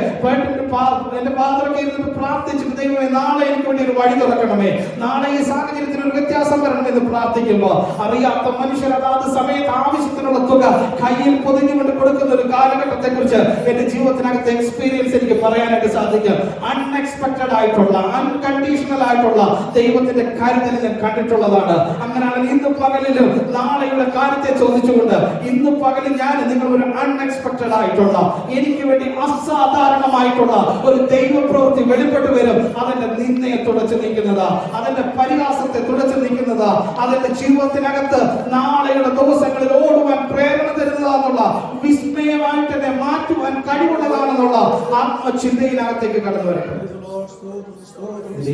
എന്റെ പാത്രമൊക്കെ ഇരുന്നിട്ട് പ്രാർത്ഥിച്ചിട്ട് ദൈവമേ നാളെ എനിക്ക് വേണ്ടി ഒരു വഴി തുറക്കണമേ, നാളെ ഈ സാഹചര്യത്തിന് ഒരു വ്യത്യാസം വരണമെന്ന് പ്രാർത്ഥിക്കുമ്പോൾ അറിയാത്ത മനുഷ്യർ അതാത് സമയത്ത് ആവശ്യത്തിനുള്ള തുക കയ്യിൽ പൊതിഞ്ഞുകൊണ്ട് കൊടുക്കുന്ന ഒരു കാലഘട്ടത്തെ കുറിച്ച് എന്റെ ജീവിതത്തിനകത്ത് എക്സ്പീരിയൻസ് എനിക്ക് പറയാനായിട്ട് സാധിക്കും. അൺഎക്സ്പെക്ടഡ് ആയിട്ടുള്ള, അൺകണ്ടീഷണൽ ആയിട്ടുള്ള ദൈവത്തിന്റെ കാര്യത്തിൽ ഞാൻ കണ്ടിട്ടുള്ളതാണ്. അങ്ങനെയാണ് ഇന്ന് പകലിലും നാളെയുടെ കാര്യത്തെ ചോദിച്ചുകൊണ്ട് ഇന്ന് പകലിൽ ഞാൻ നിങ്ങൾ ഒരു അൺഎക്സ്പെക്ടഡ് ആയിട്ടുള്ള, എനിക്ക് വേണ്ടി അസാധാരണമായിട്ടുള്ള ഒരു ദൈവപ്രവൃത്തി വെളിപ്പെട്ടു വരും. അതെന്റെ നിന്ദയെ തുടച്ചു നീക്കുന്നതാ, അതെന്റെ പരിഹാസത്തെ തുടച്ചു നീക്കുന്നതാ, അതെന്റെ ജീവിതത്തിനകത്ത് നാളെയുടെ ദിവസങ്ങളിൽ ഓടുവാൻ പ്രേരണ തരുന്നതാണെന്നുള്ള, വിസ്മയമായിട്ട് എന്നെ മാറ്റുവാൻ കഴിവുള്ളതാണെന്നുള്ള ആത്മചിന്തയിനകത്തേക്ക് കടന്നു വരട്ടെ.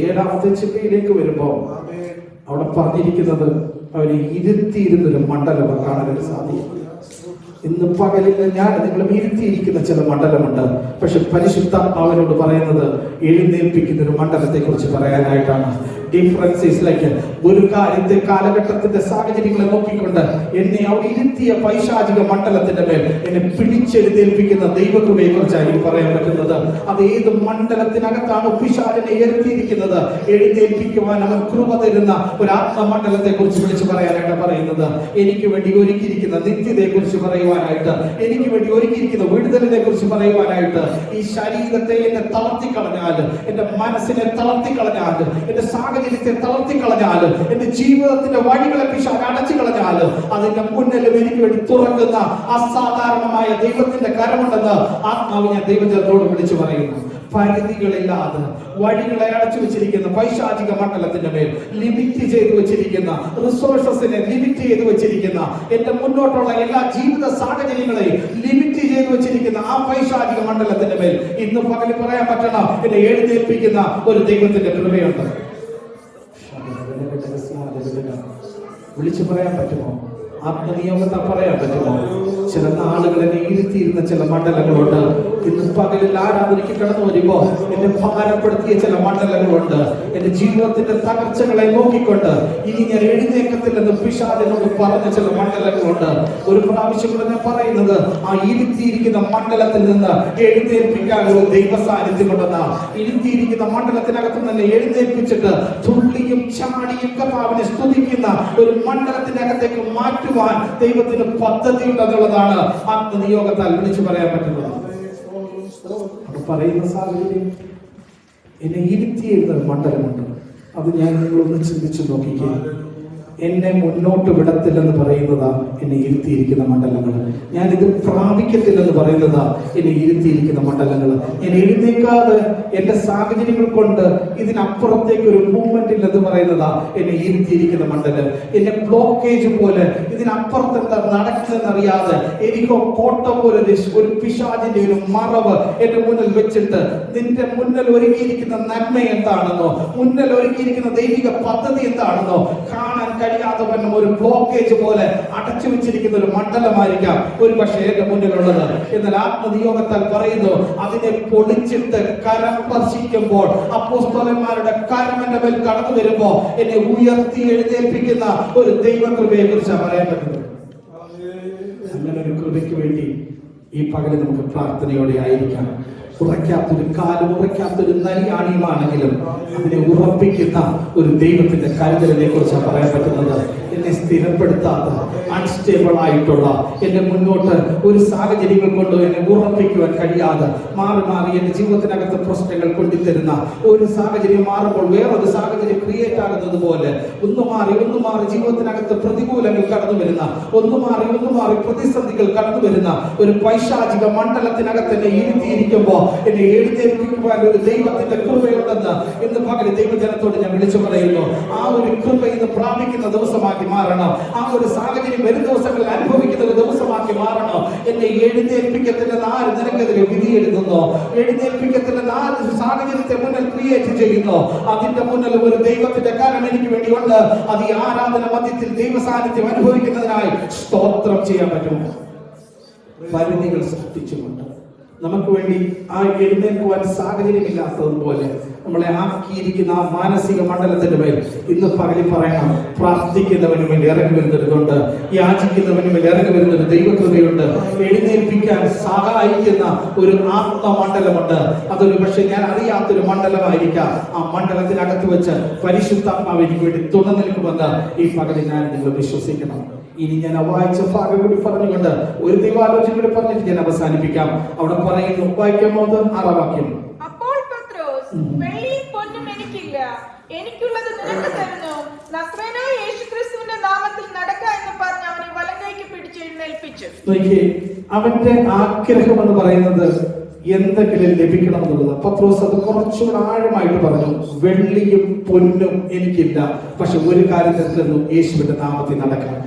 ഏഴാമത്തെ ചിന്തയിലേക്ക് വരുമ്പോ അവിടെ പറഞ്ഞിരിക്കുന്നത് അവരെ ഇരുത്തിയിരുന്നൊരു മണ്ഡലം കാണാനായിട്ട് സാധിക്കും. ഇന്ന് പകലിൽ ഞാൻ നിങ്ങളും ഇരുത്തിയിരിക്കുന്ന ചില മണ്ഡലമുണ്ട്. പക്ഷെ പരിശുദ്ധ അവനോട് പറയുന്നത് എഴുന്നേൽപ്പിക്കുന്ന ഒരു മണ്ഡലത്തെ കുറിച്ച് പറയാനായിട്ടാണ്. ഡിഫറൻസ് ഈസ് ലൈക്ക് ഒരു കാര്യത്തെ കാലഘട്ടത്തിന്റെ സാഹചര്യങ്ങളെ നോക്കിക്കൊണ്ട് എന്നെ അവിടെ ഇരുത്തിയ പൈശാചിക മണ്ഡലത്തിന്റെ മേൽ എന്നെ പിടിച്ചെഴുന്നേൽപ്പിക്കുന്ന ദൈവകൃപയെ കുറിച്ചായിരിക്കും പറയാൻ പറ്റുന്നത്. അത് ഏത് മണ്ഡലത്തിനകത്താണ് പിശാചിനെ ഇരുത്തിയിരിക്കുന്നത് എഴുന്നേൽപ്പിക്കുവാൻ അവൻ കൃപ തരുന്ന ഒരു ആത്മമണ്ഡലത്തെ കുറിച്ച് വിളിച്ചു പറയാനായിട്ട് പറയുന്നത്. എനിക്ക് വേണ്ടി ഒരുക്കിയിരിക്കുന്ന നിത്യതയെ കുറിച്ച് പറയുവാനായിട്ട്, എനിക്ക് വേണ്ടി ഒരുക്കിയിരിക്കുന്ന വിടുതലിനെ കുറിച്ച് പറയുവാനായിട്ട്, ഈ ശരീരത്തെ എന്നെ തളർത്തിക്കളഞ്ഞാൽ, എന്റെ മനസ്സിനെ തളർത്തിക്കളഞ്ഞാൽ, എന്റെ സാഹചര്യത്തെ തളർത്തിക്കളഞ്ഞാൽ, എന്റെ ജീവിതത്തിന്റെ വഴികളെ പിശാച് അടച്ചു കളഞ്ഞാൽ, അതിന്റെ മുന്നിലും എനിക്ക് വേണ്ടി തുറക്കുന്ന അസാധാരണമായ ദൈവത്തിന്റെ കരമുണ്ടെന്ന് ആത്മാവ് ഞാൻ ദൈവജനത്തോട് വിളിച്ചു പറയുന്നു. പരിധികളില്ലാതെ വഴികളെ അടച്ചു വെച്ചിരിക്കുന്ന പൈശാചിക മണ്ഡലത്തിന്റെ മേൽ ലിമിറ്റ് ചെയ്തു വെച്ചിരിക്കുന്ന, റിസോഴ്സസിനെ ലിമിറ്റ് ചെയ്തു വെച്ചിരിക്കുന്ന, എന്റെ മുന്നോട്ടുള്ള എല്ലാ ജീവിത സാഹചര്യങ്ങളെയും ലിമിറ്റ് ചെയ്തു വെച്ചിരിക്കുന്ന ആ പൈശാചിക മണ്ഡലത്തിന്റെ മേൽ ഇന്ന് പകലിൽ പറയാൻ പറ്റണം, എന്നെ എഴുന്നേൽപ്പിക്കുന്ന ഒരു ദൈവത്തിന്റെ കൃപയുണ്ട്. വിളിച്ചു പറയാൻ പറ്റുമോ? ആത്മനിയോഗത്തെ പറയാൻ പറ്റുമോ? ചില നാളുകൾ എന്നെ ഇരുത്തിയിരുന്ന ചില മണ്ഡലങ്ങളുണ്ട്. ഇന്ന് പകലിൽ ആരാധനയ്ക്ക് കടന്നു വരുമ്പോ എന്നെ ഭാരപ്പെടുത്തിയ ചില മണ്ഡലങ്ങളുണ്ട്. എന്റെ ജീവിതത്തിന്റെ തകർച്ചകളെ നോക്കിക്കൊണ്ട് ഇനി ഞാൻ എഴുന്നേക്കത്തില്ലെന്ന് പിശാചിനോട് പറഞ്ഞ ചില മണ്ഡലങ്ങളുണ്ട്. ഒരു പ്രാവശ്യം കൂടെ ഞാൻ പറയുന്നത്, ആ ഇരുത്തിയിരിക്കുന്ന മണ്ഡലത്തിൽ നിന്ന് എഴുന്നേൽപ്പിക്കാൻ ഒരു ദൈവ സാന്നിധ്യം ഉണ്ടെന്ന, ഇരുത്തിയിരിക്കുന്ന മണ്ഡലത്തിനകത്ത് തന്നെ എഴുന്നേൽപ്പിച്ചിട്ട് തുള്ളിയും ചാടിയും കർത്താവിനെ സ്തുതിക്കുന്ന ഒരു മണ്ഡലത്തിനകത്തേക്ക് മാറ്റുവാൻ ദൈവത്തിന് പദ്ധതി ഉണ്ടെന്നുള്ളതാണ് ആത്മനിയോഗത്താൽ വിളിച്ചു പറയാൻ പറ്റുന്നത്. പറയുന്ന സാഹചര്യം എന്നെ ഇരുത്തിയിരുന്ന മണ്ഡലമുണ്ട്. അത് ഞാൻ നിങ്ങളൊന്ന് ചിന്തിച്ചു നോക്കിക്കേ. എന്നെ മുന്നോട്ട് വിടത്തില്ലെന്ന് പറയുന്നതാ എന്നെ ഇരുത്തിയിരിക്കുന്ന മണ്ഡലങ്ങൾ. ഞാൻ ഇത് പ്രാപിക്കത്തില്ലെന്ന് പറയുന്നതാ എന്നെ ഇരുത്തിയിരിക്കുന്ന മണ്ഡലങ്ങൾ. ഞാൻ എഴുന്നേക്കാതെ എന്റെ സാഹചര്യങ്ങൾ കൊണ്ട് ഇതിനപ്പുറത്തേക്ക് ഒരു മൂവ്മെന്റ് ഇല്ലെന്ന് പറയുന്നതാ എന്നെ ഇരുത്തിയിരിക്കുന്ന മണ്ഡലം. എന്നെ ബ്ലോക്കേജ് പോലെ ഇതിനപ്പുറത്ത് എന്താ നടക്കുന്നതെന്നറിയാതെ എനിക്കോ കോട്ട പോലെ ഒരു പിശാചിന്റെ ഒരു മറവ് എന്റെ മുന്നിൽ വെച്ചിട്ട് നിന്റെ മുന്നിൽ ഒരുക്കിയിരിക്കുന്ന നന്മ എന്താണെന്നോ, മുന്നിൽ ഒരുക്കിയിരിക്കുന്ന ദൈവിക പദ്ധതി എന്താണെന്നോ കാണാൻ കഴിയാതെ വന്ന ഒരു ബ്ലോക്കേജ് പോലെ അടച്ചു വെച്ചിരിക്കുന്ന ഒരു മണ്ഡലമായിരിക്കാം ഒരു പക്ഷേ എന്റെ മുന്നിലുള്ളത്. എന്നാൽ ആത്മനിയോഗത്താൽ പറയുന്നു, അതിനെ പൊളിച്ചിട്ട് കരം സ്പർശിക്കുമ്പോൾ, അപ്പോസ്തലന്മാരുടെ കരം എന്റെ മേൽ കടന്നു വരുമ്പോ എന്നെ ഉയർത്തി എഴുന്നേൽപ്പിക്കുന്ന ഒരു ദൈവകൃപയെ കുറിച്ചാണ് പറയാൻ പറ്റുന്നത്. അങ്ങനെ ഒരു കൃപയ്ക്ക് വേണ്ടി ഈ പകല് നമുക്ക് പ്രാർത്ഥനയോടെ ആയിരിക്കാം. ഉറയ്ക്കാത്തൊരു കാലും ഉറയ്ക്കാത്തൊരു നരിയാണിയുമാണെങ്കിലും അതിനെ ഉറപ്പിക്കുന്ന ഒരു ദൈവത്തിന്റെ കരുതലിനെ കുറിച്ചാണ് പറയാൻ പറ്റുന്നത്. എന്നെ സ്ഥിരപ്പെടുത്താത്ത, അൺസ്റ്റേബിൾ ആയിട്ടുള്ള, എന്റെ മുന്നോട്ട് ഒരു സാഹചര്യങ്ങൾ കൊണ്ട് എന്നെ ഉറപ്പിക്കുവാൻ കഴിയാതെ മാറി മാറി എന്റെ ജീവിതത്തിനകത്ത് പ്രശ്നങ്ങൾ കൊണ്ടുതരുന്ന ഒരു സാഹചര്യം മാറുമ്പോൾ വേറൊരു സാഹചര്യം ക്രിയേറ്റ് ആകുന്നത് പോലെ ഒന്ന് മാറി ജീവിതത്തിനകത്ത് പ്രതികൂലങ്ങൾ കടന്നു വരുന്ന, ഒന്ന് മാറി പ്രതിസന്ധികൾ കടന്നു വരുന്ന ഒരു പൈശാചിക മണ്ഡലത്തിനകത്ത് എന്നെ ഇരുത്തിയിരിക്കുമ്പോൾ എന്നെ എഴുന്നേൽപ്പിക്കുവാൻ ഒരു ദൈവത്തിന്റെ കൃപയുണ്ടെന്ന് ഇന്ന് പകൽ ദൈവജനത്തോട് ഞാൻ വിളിച്ചു പറയുന്നു. ആ ഒരു കൃപ ഇന്ന് പ്രാപിക്കുന്ന ദിവസമാക്കി മാറണം. ആ ഒരു സാഹചര്യം വരും ദിവസങ്ങളിൽ അനുഭവിക്കുന്ന ഒരു ദിവസമാക്കി മാറണം. എന്നെ എഴുന്നേൽപ്പിക്കത്തില്ലെന്ന് ആര് നിനക്കെതിരെ വിധി എഴുതുന്നോ, എഴുന്നേൽപ്പിക്കത്തില്ലെന്ന് ആര് സാഹചര്യത്തെ മുന്നിൽ ക്രിയേറ്റ് ചെയ്യുന്നോ, അതിന്റെ മുന്നിൽ ഒരു ദൈവത്തിന്റെ കരം എനിക്ക് വേണ്ടിയുണ്ട്. അത് ഈ ആരാധന മധ്യത്തിൽ ദൈവ സാന്നിധ്യം അനുഭവിക്കുന്നതിനായി സ്തോത്രം ചെയ്യാൻ പറ്റുമോ? പരിധികൾ സൃഷ്ടിച്ചുകൊണ്ട് നമുക്ക് വേണ്ടി ആ എഴുന്നേൽക്കുവാൻ സാഹചര്യമില്ലാത്തതുപോലെ നമ്മളെ ആക്കിയിരിക്കുന്ന ആ മാനസിക മണ്ഡലത്തിന്റെ മേൽ ഇന്ന് പകലിൽ പറയണം, പ്രാർത്ഥിക്കുന്നവന് വേണ്ടി ഇറങ്ങി വരുന്നതുകൊണ്ട്, യാചിക്കുന്നവന് വേണ്ടി ഇറങ്ങി വരുന്നൊരു ദൈവകൃപയുണ്ട്. എഴുന്നേൽപ്പിക്കാൻ സഹായിക്കുന്ന ഒരു ആത്മമണ്ഡലമുണ്ട്. അതൊരു പക്ഷെ ഞാൻ അറിയാത്തൊരു മണ്ഡലമായിരിക്കാം. ആ മണ്ഡലത്തിനകത്ത് വെച്ച് പരിശുദ്ധാത്മാവ് എനിക്ക് വേണ്ടി തുണ നിൽക്കുമെന്ന് ഈ പകലിൽ ഞാൻ നിങ്ങൾ വിശ്വസിക്കണം. ഇനി ഞാൻ വായിച്ച ഭാഗം കൂടി പറഞ്ഞുകൊണ്ട് ഒരു ദൈവാലോചന കൂടി പറഞ്ഞിട്ട് ഞാൻ അവസാനിപ്പിക്കാം. അവിടെ പറയുന്നു, വായിക്കാമോ? 6 വാക്യം. അപ്പോൾ പത്രോസ്, വെള്ളിയും പൊന്നും എനിക്കില്ല, എനിക്കുള്ളത് നിനക്ക് തരുന്നു, നസ്രയനായ യേശുക്രിസ്തുവിന്റെ നാമത്തിൽ നടക്ക എന്ന് പറഞ്ഞ് അവനെ വലങ്കൈക്ക് പിടിച്ച് എഴുന്നേൽപ്പിച്ചു. അവന്റെ ആഗ്രഹം എന്ന് പറയുന്നത് എന്തെങ്കിലും ലഭിക്കണം എന്നുള്ളത്. പത്രോസ് അത് കുറച്ചുകൂടെ ആഴമായിട്ട് പറഞ്ഞു. വെള്ളിയും പൊന്നും എനിക്കില്ല, പക്ഷെ ഒരു കാര്യം തരുന്നു, യേശുവിന്റെ നാമത്തിൽ നടക്കണം.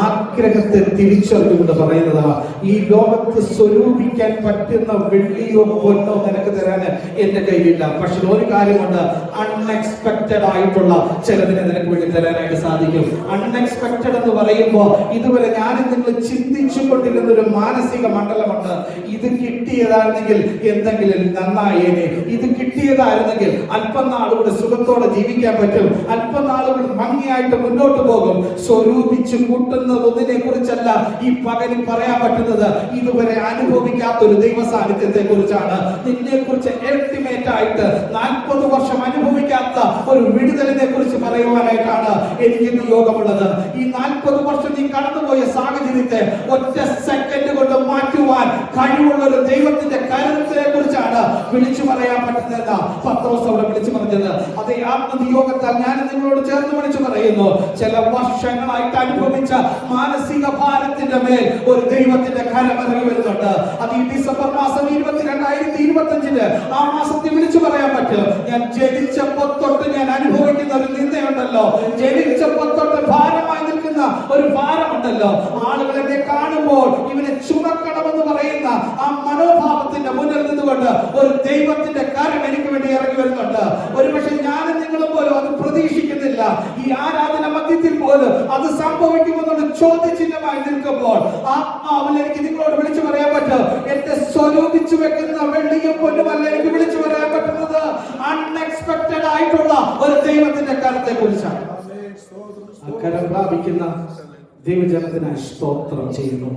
ആഗ്രഹത്തെ തിരിച്ചറിഞ്ഞുകൊണ്ട് പറയുന്നതാ, ഈ ലോകത്ത് സ്വരൂപിക്കാൻ പറ്റുന്ന വെള്ളിയോ പൊന്നോ നിനക്ക് തരാൻ എന്റെ കയ്യിലില്ല, പക്ഷെ ഒരു കാര്യമുണ്ട്, അൺഎക്സ്പെക്റ്റഡ് ആയിട്ടുള്ള ചിലതിനെ നിനക്ക് വേണ്ടി തരാനായിട്ട് സാധിക്കും. അൺഎക്സ്പെക്റ്റഡ് എന്ന് പറയുമ്പോൾ ഇതുവരെ ഞാനും നിങ്ങൾ ചിന്തിച്ചു കൊണ്ടിരുന്ന ഒരു മാനസിക മണ്ഡലമുണ്ട്. ഇത് കിട്ടിയതായിരുന്നെങ്കിൽ എന്തെങ്കിലും നന്നായേനെ, ഇത് കിട്ടിയതായിരുന്നെങ്കിൽ അല്പം നാളുകൂടെ സുഖത്തോടെ ജീവിക്കാൻ പറ്റും, അല്പം നാളുകൂടെ ഭംഗിയായിട്ട് മുന്നോട്ട് പോകും. സ്വരൂപിച്ചു കൂട്ടുന്നത് ഒന്നിനെ കുറിച്ചല്ല ഈ പകലിൽ പറയാൻ പറ്റുന്നത്, ഇതുവരെ അനുഭവിക്കാത്ത ഒരു ദൈവ സാന്നിധ്യത്തെ കുറിച്ചാണ്. നിന്നെ കുറിച്ച് എൽട്ടിമേറ്റ് ആയിട്ട് 40 വർഷം അനുഭവിക്കാത്ത ഒരു വിടുതലിനെ കുറിച്ച് പറയുവാനായിട്ടാണ് എനിക്ക് നിയോഗമുള്ളത്. ഈ 40 വർഷം നീ കടന്നുപോയ സാഹചര്യത്തെ ഒറ്റ സെക്കൻഡ് കൊണ്ട് മാറ്റുവാൻ കഴിവുള്ള ഒരു ദൈവത്തിന്റെ കരുത്തിനെ കുറിച്ചാണ് വിളിച്ചു പറയാൻ പറ്റുന്നത്. പത്രോസ് അവിടെ വിളിച്ചു പറഞ്ഞത് അതേ ആത്മനിയോഗത്താൽ ഞാൻ നിങ്ങളോട് ചേർന്ന് വിളിച്ചു പറയുന്നു. ചില വർഷങ്ങളായിട്ട് അനുഭവിച്ച മാനസിക ഭാരത്തിന്റെ മേൽ ഒരു ദൈവത്തിന്റെ കരം ഇറങ്ങി വരുന്നുണ്ട്. അത് ഈ ഡിസംബർ മാസം 2025 ആ മാസത്തിൽ വിളിച്ചു പറയാൻ പറ്റും. ഞാൻ ജനിച്ചപ്പോൾ തൊട്ട് ഞാൻ അനുഭവിക്കുന്ന ഒരു നിന്ദയുണ്ടല്ലോ, ജനിച്ചപ്പോൾ തൊട്ട് ഭാരമായി നിൽക്കുന്ന ഒരു ഭാരമുണ്ടല്ലോ. ആളുകൾ എന്നെ കാണുമ്പോൾ ഇവനെ ചുമക്കണമെന്ന് പറയുന്ന ആ മനോഭാവത്തിന്റെ മുന്നിൽ നിന്നുകൊണ്ട് ഒരു ദൈവത്തിന്റെ കരം എനിക്ക് വേണ്ടി ഇറങ്ങി വരുന്നുണ്ട്. ഒരുപക്ഷെ ഞാനും നിങ്ങളും പോലും അത് പ്രതീക്ഷിക്കുന്നില്ല. ഈ ആരാധന മധ്യത്തിൽ പോലും അത് സംഭവിക്കുമെന്നുള്ള ചോദ്യചിഹ്നമായി നിൽക്കുമ്പോൾ ആത്മാവിൽ എനിക്ക് നിങ്ങളോട് വിളിച്ചു പറയാൻ പറ്റും, എന്റെ സ്വരൂപിച്ചു വെക്കുന്ന ക്ഷേമത്തിന്റെ കാലത്തെ കുറിച്ചാണ്. കരം പ്രാപിക്കുന്ന ദൈവജനത്തിനായി സ്തോത്രം ചെയ്യുന്നു.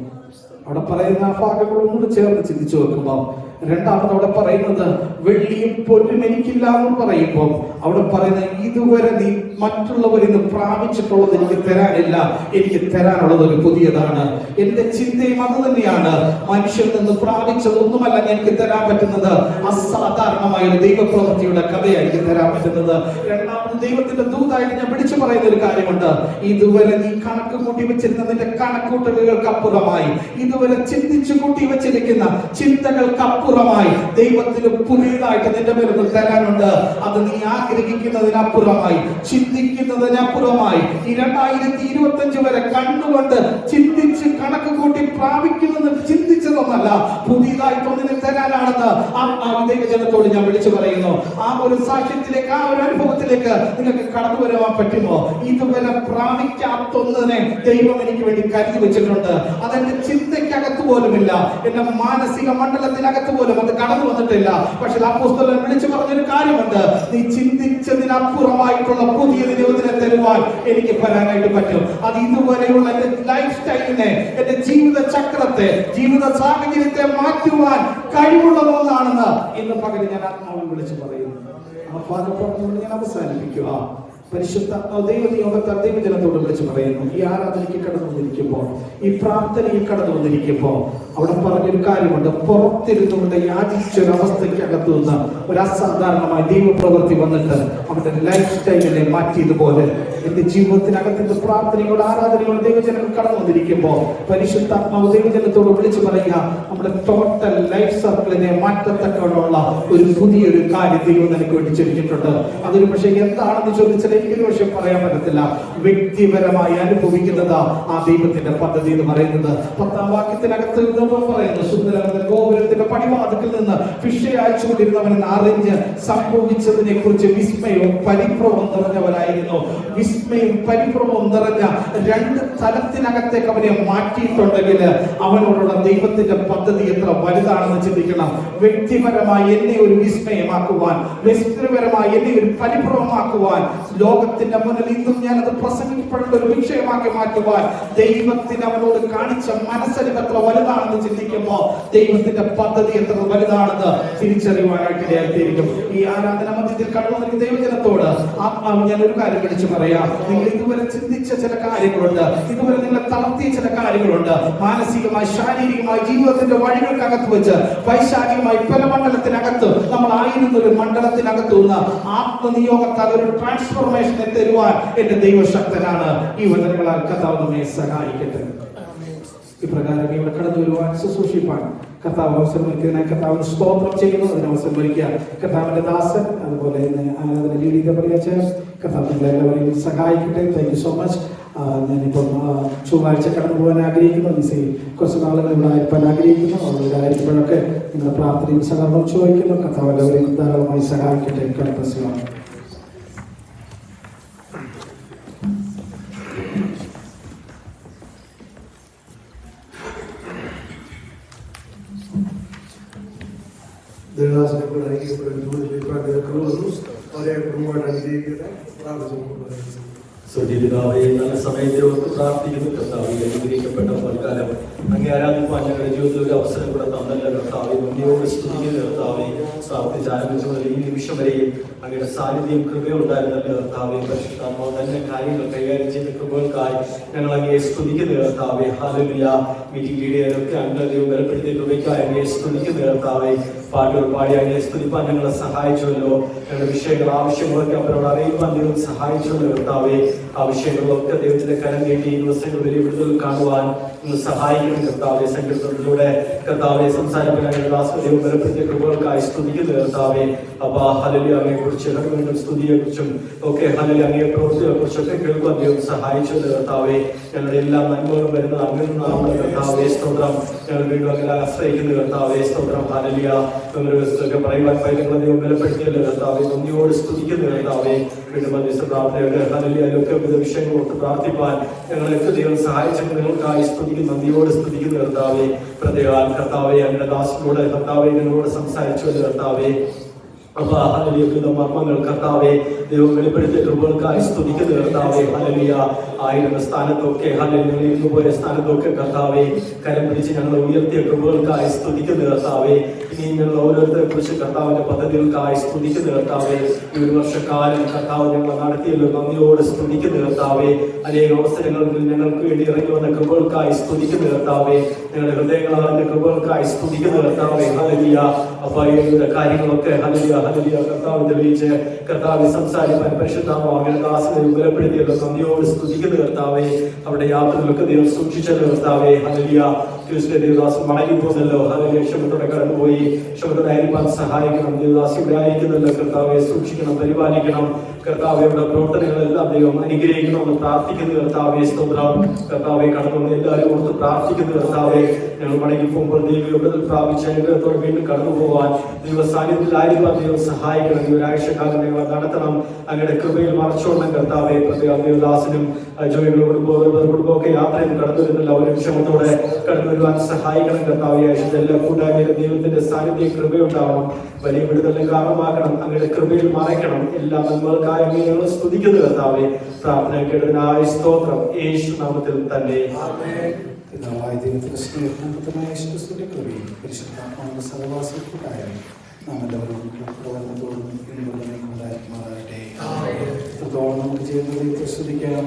അവിടെ പറയുന്ന ആ ഭാഗങ്ങളോട് ചേർന്ന് ചിന്തിച്ചു വെക്കുമ്പോൾ രണ്ടാമത് അവിടെ പറയുന്നത് വെള്ളിയും പൊന്നും എനിക്കില്ല എന്ന് പറയുമ്പോൾ അവിടെ പറയുന്നത് ഇതുവരെ നീ മറ്റുള്ളവരിൽ നിന്ന് പ്രാപിച്ചിട്ടുള്ളത് എനിക്ക് തരാനില്ല, എനിക്ക് തരാനുള്ളത് ഒരു പുതിയതാണ്. എന്റെ ചിന്തയും അത് തന്നെയാണ്. മനുഷ്യരിൽ നിന്ന് പ്രാപിച്ചതൊന്നുമല്ല എനിക്ക് തരാൻ പറ്റുന്നത്, അസാധാരണമായ ഒരു ദൈവപ്രവൃത്തിയുടെ കഥയായിരിക്കും തരാൻ പറ്റുന്നത്. രണ്ടാമത് ദൈവത്തിന്റെ ദൂതായിട്ട് ഞാൻ വിളിച്ചു പറയുന്ന ഒരു കാര്യമുണ്ട്. ഇതുവരെ നീ കണക്ക് കൂട്ടി വെച്ചിരുന്നതിന്റെ കണക്കൂട്ടലുകൾക്ക് അപ്പുറമായി, ഇതുവരെ ചിന്തിച്ചു കൂട്ടി വെച്ചിരിക്കുന്ന ചിന്തകൾക്കപ്പുറമായി ദൈവത്തിന് പുതിയതായിട്ട് നിന്റെ മേൽ തരാനുണ്ട്. അത് നീ ആഗ്രഹിക്കുന്നതിനപ്പുറമായി, ചിന്തിക്കുന്നതിനപ്പുറമായി ഈ 2025 വരെ കണ്ടുകൊണ്ട് ചിന്തിച്ച് കണക്ക് കൂട്ടി പ്രാപിക്കുമെന്ന് ചിന്തിച്ചതൊന്നല്ല, പുതിയതായിട്ടൊന്നിനെ തരാനാണെന്ന് ആ ദൈവജനത്തോട് ഞാൻ വിളിച്ചു പറയുന്നു. ആ ഒരു സാക്ഷ്യത്തിലേക്ക്, ആ ഒരു അനുഭവത്തിലേക്ക് നിങ്ങൾക്ക് കടന്നു വരാൻ പറ്റുമോ? ഇതുവരെ പ്രാപിക്കാത്തൊന്നിനെ ദൈവം എനിക്ക് വേണ്ടി കരുതി വെച്ചിട്ടുണ്ട്. അതെന്റെ ചിന്തയ്ക്കകത്ത് പോലുമില്ല, എന്റെ മാനസിക മണ്ഡലത്തിനകത്ത് പോലും അത് കടന്നു വന്നിട്ടില്ല. പക്ഷെ അപ്പോസ്തലൻ വിളിച്ചു പറഞ്ഞൊരു കാര്യമുണ്ട്, നീ ചിന്തിച്ചതിനപ്പുറമായിട്ടുള്ള പുതിയ ദൈവത്തിനെ തരുവാൻ എനിക്ക് വരാനായിട്ട് പറ്റും. അത് ഇതുവരെയുള്ള എന്റെ ലൈഫ് സ്റ്റൈലിനെ, എന്റെ ജീവിത ചക്രത്തെ, ജീവിത സാഹചര്യത്തെ മാറ്റുവാൻ കഴിവുള്ളതൊന്നാണെന്ന് ഇന്ന് പകരം ഞാൻ ആത്മാവിൽ വിളിച്ചു പറയുന്നു. ആ ഭാഗം ഞാൻ അവസാനിപ്പിക്കുക. പരിശുദ്ധ ദൈവനിയോഗത്താൽ ദൈവജനത്തോട് വിളിച്ചു പറയുന്നു, ഈ ആരാധനയ്ക്ക് കടന്നു വന്നിരിക്കുമ്പോൾ, ഈ പ്രാർത്ഥനയിൽ കടന്നു വന്നിരിക്കുമ്പോൾ അവിടെ പറഞ്ഞൊരു കാര്യമുണ്ട്. പുറത്തിരുന്നുകൊണ്ട് യാചിച്ചൊരവസ്ഥയ്ക്കകത്തു നിന്ന് ഒരു അസാധാരണമായ ദൈവപ്രവൃത്തി വന്നിട്ട് അവരുടെ ലൈഫ് സ്റ്റൈലിനെ മാറ്റിയതുപോലെ എന്റെ ജീവിതത്തിനകത്തിന്റെ പ്രാർത്ഥനയോട് ആരാധനയോട് ദൈവജനങ്ങൾ കടന്നു വന്നിരിക്കുമ്പോൾ പരിശുദ്ധാത്മാവ് ദൈവജനത്തോട് വിളിച്ചു പറയുക, നമ്മുടെ ടോട്ടൽ ലൈഫ് സർക്കിളിനെ മാറ്റത്തക്കവണ്ണമുള്ള ഒരു പുതിയൊരു കാര്യം ദൈവം നിനക്ക് വേണ്ടി ചെയ്തിട്ടുണ്ട്. അതൊരു പക്ഷേ എന്താണെന്ന് ചോദിച്ചാൽ എനിക്കൊരു പക്ഷെ പറയാൻ പറ്റത്തില്ല. വ്യക്തിപരമായി അനുഭവിക്കുന്നതാ ആ ദൈവത്തിന്റെ പദ്ധതി എന്ന് പറയുന്നത്. 10ാം വാക്യത്തിനകത്ത് പറയുന്നു, സുന്ദരമായ ഗോപുരത്തിന്റെ പടിവാതിക്കൽ നിന്ന് ഫിഷ് അയച്ചുകൊണ്ടിരുന്നവൻ അറിഞ്ഞ് സംഭവിച്ചതിനെ കുറിച്ച് വിസ്മയവും പരിഭ്രമവും നിറഞ്ഞവരായിരുന്നു. വിസ്മയും പരിഭ്രമവും നിറഞ്ഞ 2 തലത്തിനകത്തേക്ക് അവനെ മാറ്റിയിട്ടുണ്ടെങ്കിൽ അവനോടുള്ള ദൈവത്തിന്റെ പദ്ധതി എത്ര വലുതാണെന്ന് ചിന്തിക്കണം. വ്യക്തിപരമായി എന്നെ ഒരു വിസ്മയമാക്കുവാൻ, വ്യക്തിപരമായി എന്നെ ഒരു പരിഭ്രമമാക്കുവാൻ, ലോകത്തിന്റെ മുന്നിൽ ഇന്നും ഞാനത് പ്രസംഗിക്കപ്പെടേണ്ട ഒരു വിഷയമാക്കി മാറ്റുവാൻ ദൈവത്തിന് അവനോട് കാണിച്ച മനസ്സരിവ് എത്ര വലുതാണെന്ന് ചിന്തിക്കുമ്പോൾ ദൈവത്തിന്റെ പദ്ധതി എത്ര വലുതാണെന്ന് തിരിച്ചറിയുവാനായിട്ട് ഇടയായിത്തീരും. ഈ ആരാധന മധ്യത്തിൽ കടന്നു വന്ന ദൈവജനത്തോട് ആത്മാവ് ഞാൻ ഒരു കാര്യം വിളിച്ചു പറയാം. നിങ്ങൾ ഇതുവരെ ചിന്തിച്ച ചില കാര്യങ്ങളുണ്ട്, ഇതുവരെ നിങ്ങളെ തളർത്തിയ ചില കാര്യങ്ങളുണ്ട്. മാനസികമായി, ശാരീരികമായി ജീവിതത്തിന്റെ വഴികൾക്കകത്ത് വെച്ച് പൈശാചികമായി പല മണ്ഡലത്തിനകത്ത് നമ്മൾ ആയിരുന്ന ഒരു മണ്ഡലത്തിനകത്തു നിന്ന് ആത്മനിയോഗത്താൽ ഒരു ട്രാൻസ്ഫോർമേഷനെ തരുവാൻ എന്റെ ദൈവശക്തനാണ്. ഈ വചനങ്ങളാൽ കർത്താവ് നമ്മെ സഹായിക്കട്ടെ. ഇപ്രകാരം ഇവിടെ കടന്നു വരുവാൻ, ശുശ്രൂഷിപ്പാൻ കർത്താവ് അവസരം ഒരുക്കുന്നതിനായി കർത്താവിന് സ്തോത്രം ചെയ്യുന്നു. അതിന് അവസരം ഒരുക്കുക കർത്താവിന്റെ ദാസൻ, അതുപോലെ ആരാധന ലീഡ് പറയാച്ച കർത്താവ് നിങ്ങളെല്ലാവരെയും സഹായിക്കട്ടെ. Thank you so much. ഞാനിപ്പം ചൊവ്വാഴ്ച കടന്നു പോകാൻ ആഗ്രഹിക്കുന്നു. കുറച്ച് നാളുകൾ ഇവിടെ ആയിരിക്കാൻ ആഗ്രഹിക്കുന്നു. അവിടെ ആയിരിക്കുമ്പോഴൊക്കെ നിങ്ങളുടെ പ്രാർത്ഥനയും സഹകരണവും ചോദിക്കുന്നു. കർത്താവ് എല്ലാവരെയും ധാരാളമായി സഹായിക്കട്ടെ. കർത്താവ് ദേവദാസനെ കൂടെ അനുഗ്രഹിക്കപ്പെടുന്നു. അവരെ കുടുംബമായിട്ട് അനുഗ്രഹിക്കട്ടെ. പ്രാർത്ഥിച്ചു. സ്വർഗീയപിതാവേ, നല്ല സമയത്തെ ഓർത്ത് പ്രാർത്ഥിക്കുന്നു. കർത്താവേ, അനുഗ്രഹിക്കപ്പെട്ട തൽക്കാലം അങ്ങേ ആരാധിപ്പാൻ ഞങ്ങളുടെ ജീവിതത്തിൽ ഒരു അവസരം കൂടെ തന്നല്ല കർത്താവേ. നന്ദിയോട് സ്തുതിക്കുന്ന കർത്താവേ, പ്രാർത്ഥിച്ച് ആരംഭിച്ചുകൊണ്ട് ഈ നിമിഷം വരെയും അങ്ങയുടെ സാന്നിധ്യം കൃപയുണ്ടായിരുന്നല്ലോ കർത്താവേ. പരിശുദ്ധാത്മാവ് തന്നെ കാര്യങ്ങൾ കൈകാര്യം ചെയ്ത കൃപകൾക്കായി ഞങ്ങൾ അങ്ങയെ സ്തുതിക്കുന്ന കർത്താവേ. ഹല്ലേലൂയ. മീറ്റിംഗ് ലീഡേഴ്സൊക്കെ അങ്ങനെ ദൈവം ബലപ്പെടുത്തിയ കൃപയ്ക്കായി അങ്ങയെ സ്തുതിക്കുന്ന കർത്താവേ. പാട്ടുകൾ പാടി അങ്ങയെ സ്തുതിപ്പാൻ ഞങ്ങളെ സഹായിച്ചുവല്ലോ. ഞങ്ങളുടെ വിഷയങ്ങൾ, ആവശ്യങ്ങളൊക്കെ അവരോട് അറിയിപ്പാൻ ദൈവം സഹായിച്ചുവല്ലോ കർത്താവേ. ആ വിഷയങ്ങളൊക്കെ ദൈവത്തിന്റെ കരം നീട്ടി ഈ ദിവസങ്ങൾ വലിയ വിടുതൽ കാണുവാൻ നിങ്ങൾ സഹായിക്കണം കർത്താവെ. സങ്കീർത്തനത്തിലൂടെ കർത്താവെ സംസാരിക്കാൻ ദൈവം ബലപ്പെടുത്തിയ കൃപകൾക്കായി സ്തുതിക്കുന്നു കർത്താവെ. അപ്പാ ഹല്ലേലൂയ, അങ്ങയെ കുറിച്ച് വീണ്ടും സ്തുതിയെ കുറിച്ചും ഒക്കെ ഹല്ലേലൂയ അങ്ങയെ പ്രവൃത്തിയെ കുറിച്ചൊക്കെ കേൾക്കാൻ ദൈവം സഹായിച്ചു കർത്താവെ. ഞങ്ങളുടെ എല്ലാ നന്മകളും വരുന്നത് അങ്ങനെ നിന്നാണ് കർത്താവെ. സ്തോത്രം. ഞങ്ങൾ വീണ്ടും അങ്ങനെ ആശ്രയിക്കുന്നു കർത്താവെ. സ്തോത്രം. ഹല്ലേലൂയ. പറയുവാൻ പറ്റുന്ന ദൈവം ബലപ്പെടുത്തിയല്ലോ കർത്താവെ. നന്ദിയോട് സ്തുതിക്കുന്നു കർത്താവെ. വീണ്ടും മധ്യസ്ഥ പ്രാർത്ഥനയുടെ ഹല്ലേലൂയയിലൊക്കെ വിവിധ വിഷയങ്ങളോട്ട് പ്രാർത്ഥിപ്പാൻ ഞങ്ങളൊക്കെ ദൈവം സഹായിച്ചത് നിങ്ങൾക്കായി സ്തുതിക്കുന്നു, നന്ദിയോട് സ്തുതിക്കുന്നു കർത്താവെ. പ്രത്യേക കർത്താവെ അങ്ങയുടെ ദാസനോട് കർത്താവെ ഞങ്ങളോട് സംസാരിച്ചു കർത്താവെ. അപ്പൊ ഹല്ലേലൂയ മർമ്മങ്ങൾ കർത്താവെ ദൈവം വെളിപ്പെടുത്തിയ കൃപകൾക്കായി സ്തുതിക്കുന്ന കർത്താവെ ഹല്ലേലൂയ ആയിരുന്ന സ്ഥാനത്തൊക്കെ ഹല്ലേലൂയ ഇന്നുപോയ സ്ഥാനത്തൊക്കെ കർത്താവെ കരം പിടിച്ച് ഞങ്ങൾ ഉയർത്തിയ കൃപകൾക്കായി സ്തുതിക്കുന്ന കർത്താവെ ഇനി ഞങ്ങൾ ഓരോരുത്തരെ കുറിച്ച് കർത്താവിന്റെ പദ്ധതികൾക്കായി സ്തുതിക്കുന്ന കർത്താവെ ഈ ഒരു വർഷക്കാലം കർത്താവ് ഞങ്ങൾ നടത്തിയല്ലോ നന്ദിയോട് സ്തുതിക്കുന്ന കർത്താവെ അനേക അവസരങ്ങളിൽ ഞങ്ങൾക്ക് വേണ്ടി ഇറങ്ങി വന്ന കൃപകൾക്കായി സ്തുതിക്കുന്ന കർത്താവെ ഞങ്ങളുടെ ഹൃദയങ്ങളാന്റെ കൃപകൾക്കായി സ്തുതിക്കുന്ന കർത്താവെ ഹല്ലേലൂയ അപ്പായുടെ കാര്യങ്ങളൊക്കെ ഹല്ലേലൂയ ഹല്ലേലൂയ കർത്താവ് തെളിയിച്ച് കർത്താവെ സംസാരിക്കാൻ പരിശുദ്ധാത്മാവിന്റെ ദാസനെ ബലപ്പെടുത്തിയല്ലോ നന്ദിയോട് സ്തുതിക്കുന്ന കർത്താവെ അവിടെ യാത്രകളൊക്കെ ദൈവം സൂക്ഷിച്ചല്ലോ കർത്താവെ ഹല്ലേലൂയ ട്യൂസ്ഡേ ദേവദാസ് മടങ്ങി പോകുന്നല്ലോ ഹല്ലേലൂയ ക്ഷമത്തോടെ കടന്നുപോയി ക്ഷമത്തോടെ ആയിരിക്കാൻ സഹായിക്കണം ദേവദാസ് ഇവിടെ ആയിരിക്കുന്നല്ലോ കർത്താവെ സൂക്ഷിക്കണം പരിപാലിക്കണം കർത്താവെ ഇവിടെ പ്രവർത്തനങ്ങളെല്ലാം ദൈവം അനുഗ്രഹിക്കണമെന്ന് പ്രാർത്ഥിക്കുന്ന കർത്താവെ സ്തോത്രം കർത്താവെ കടന്നു എല്ലാവരും ഓർത്ത് പ്രാർത്ഥിക്കുന്ന കർത്താവെ ഞങ്ങൾ മടങ്ങി പോകുമ്പോൾ ദൈവത്തിൽ പ്രാപിച്ച അനുഗ്രഹത്തോടെ വീണ്ടും കടന്നു പോകാൻ ദൈവ സാന്നിധ്യത്തിലായിരിക്കാൻ ദൈവം സഹായിക്കണം ഈ ഒരാഴ്ചക്കാലം ഞങ്ങൾ നടത്തണം അങ്ങയുടെ കൃപയിൽ മറച്ചോണം കർത്താവെ പ്രത്യേകം ദേവദാസനും ജോയികളുടെ കുടുംബമൊക്കെ യാത്രയിൽ കടന്നു വരുന്നില്ല ഒരു ക്ഷമത്തോടെ കടന്നു വരുവാൻ സഹായിക്കണം കർത്താവെ എല്ലാ കൂട്ടായ്മയിലും ദൈവത്തിന്റെ സാന്നിധ്യം കൃപയുണ്ടാവണം വലിയ വിടുതലിന് കാരണമാക്കണം അങ്ങയുടെ കൃപയിൽ മറയ്ക്കണം എല്ലാ നന്മകൾക്കായി ഞങ്ങൾ സ്തുതിക്കുന്ന കർത്താവെ പ്രാർത്ഥന കേട്ടതിനായ സ്തോത്രം യേശു നാമത്തിൽ തന്നെ പിതാവായ ദൈവത്തിന്റെ സ്നേഹവും പുത്രനായ യേശുക്രിസ്തുവിന്റെ കൃപയും പരിശുദ്ധാത്മാവിന്റെ സഹവാസത്തിലായി നാം എല്ലാവരും പ്രവർത്തനത്തോടും ഉണ്ടായിരിക്കുമാറാകട്ടെ. ഇത്രത്തോളം നമുക്ക് ചെയ്യുന്ന ദൈവത്തെ സ്തുതിക്കാം.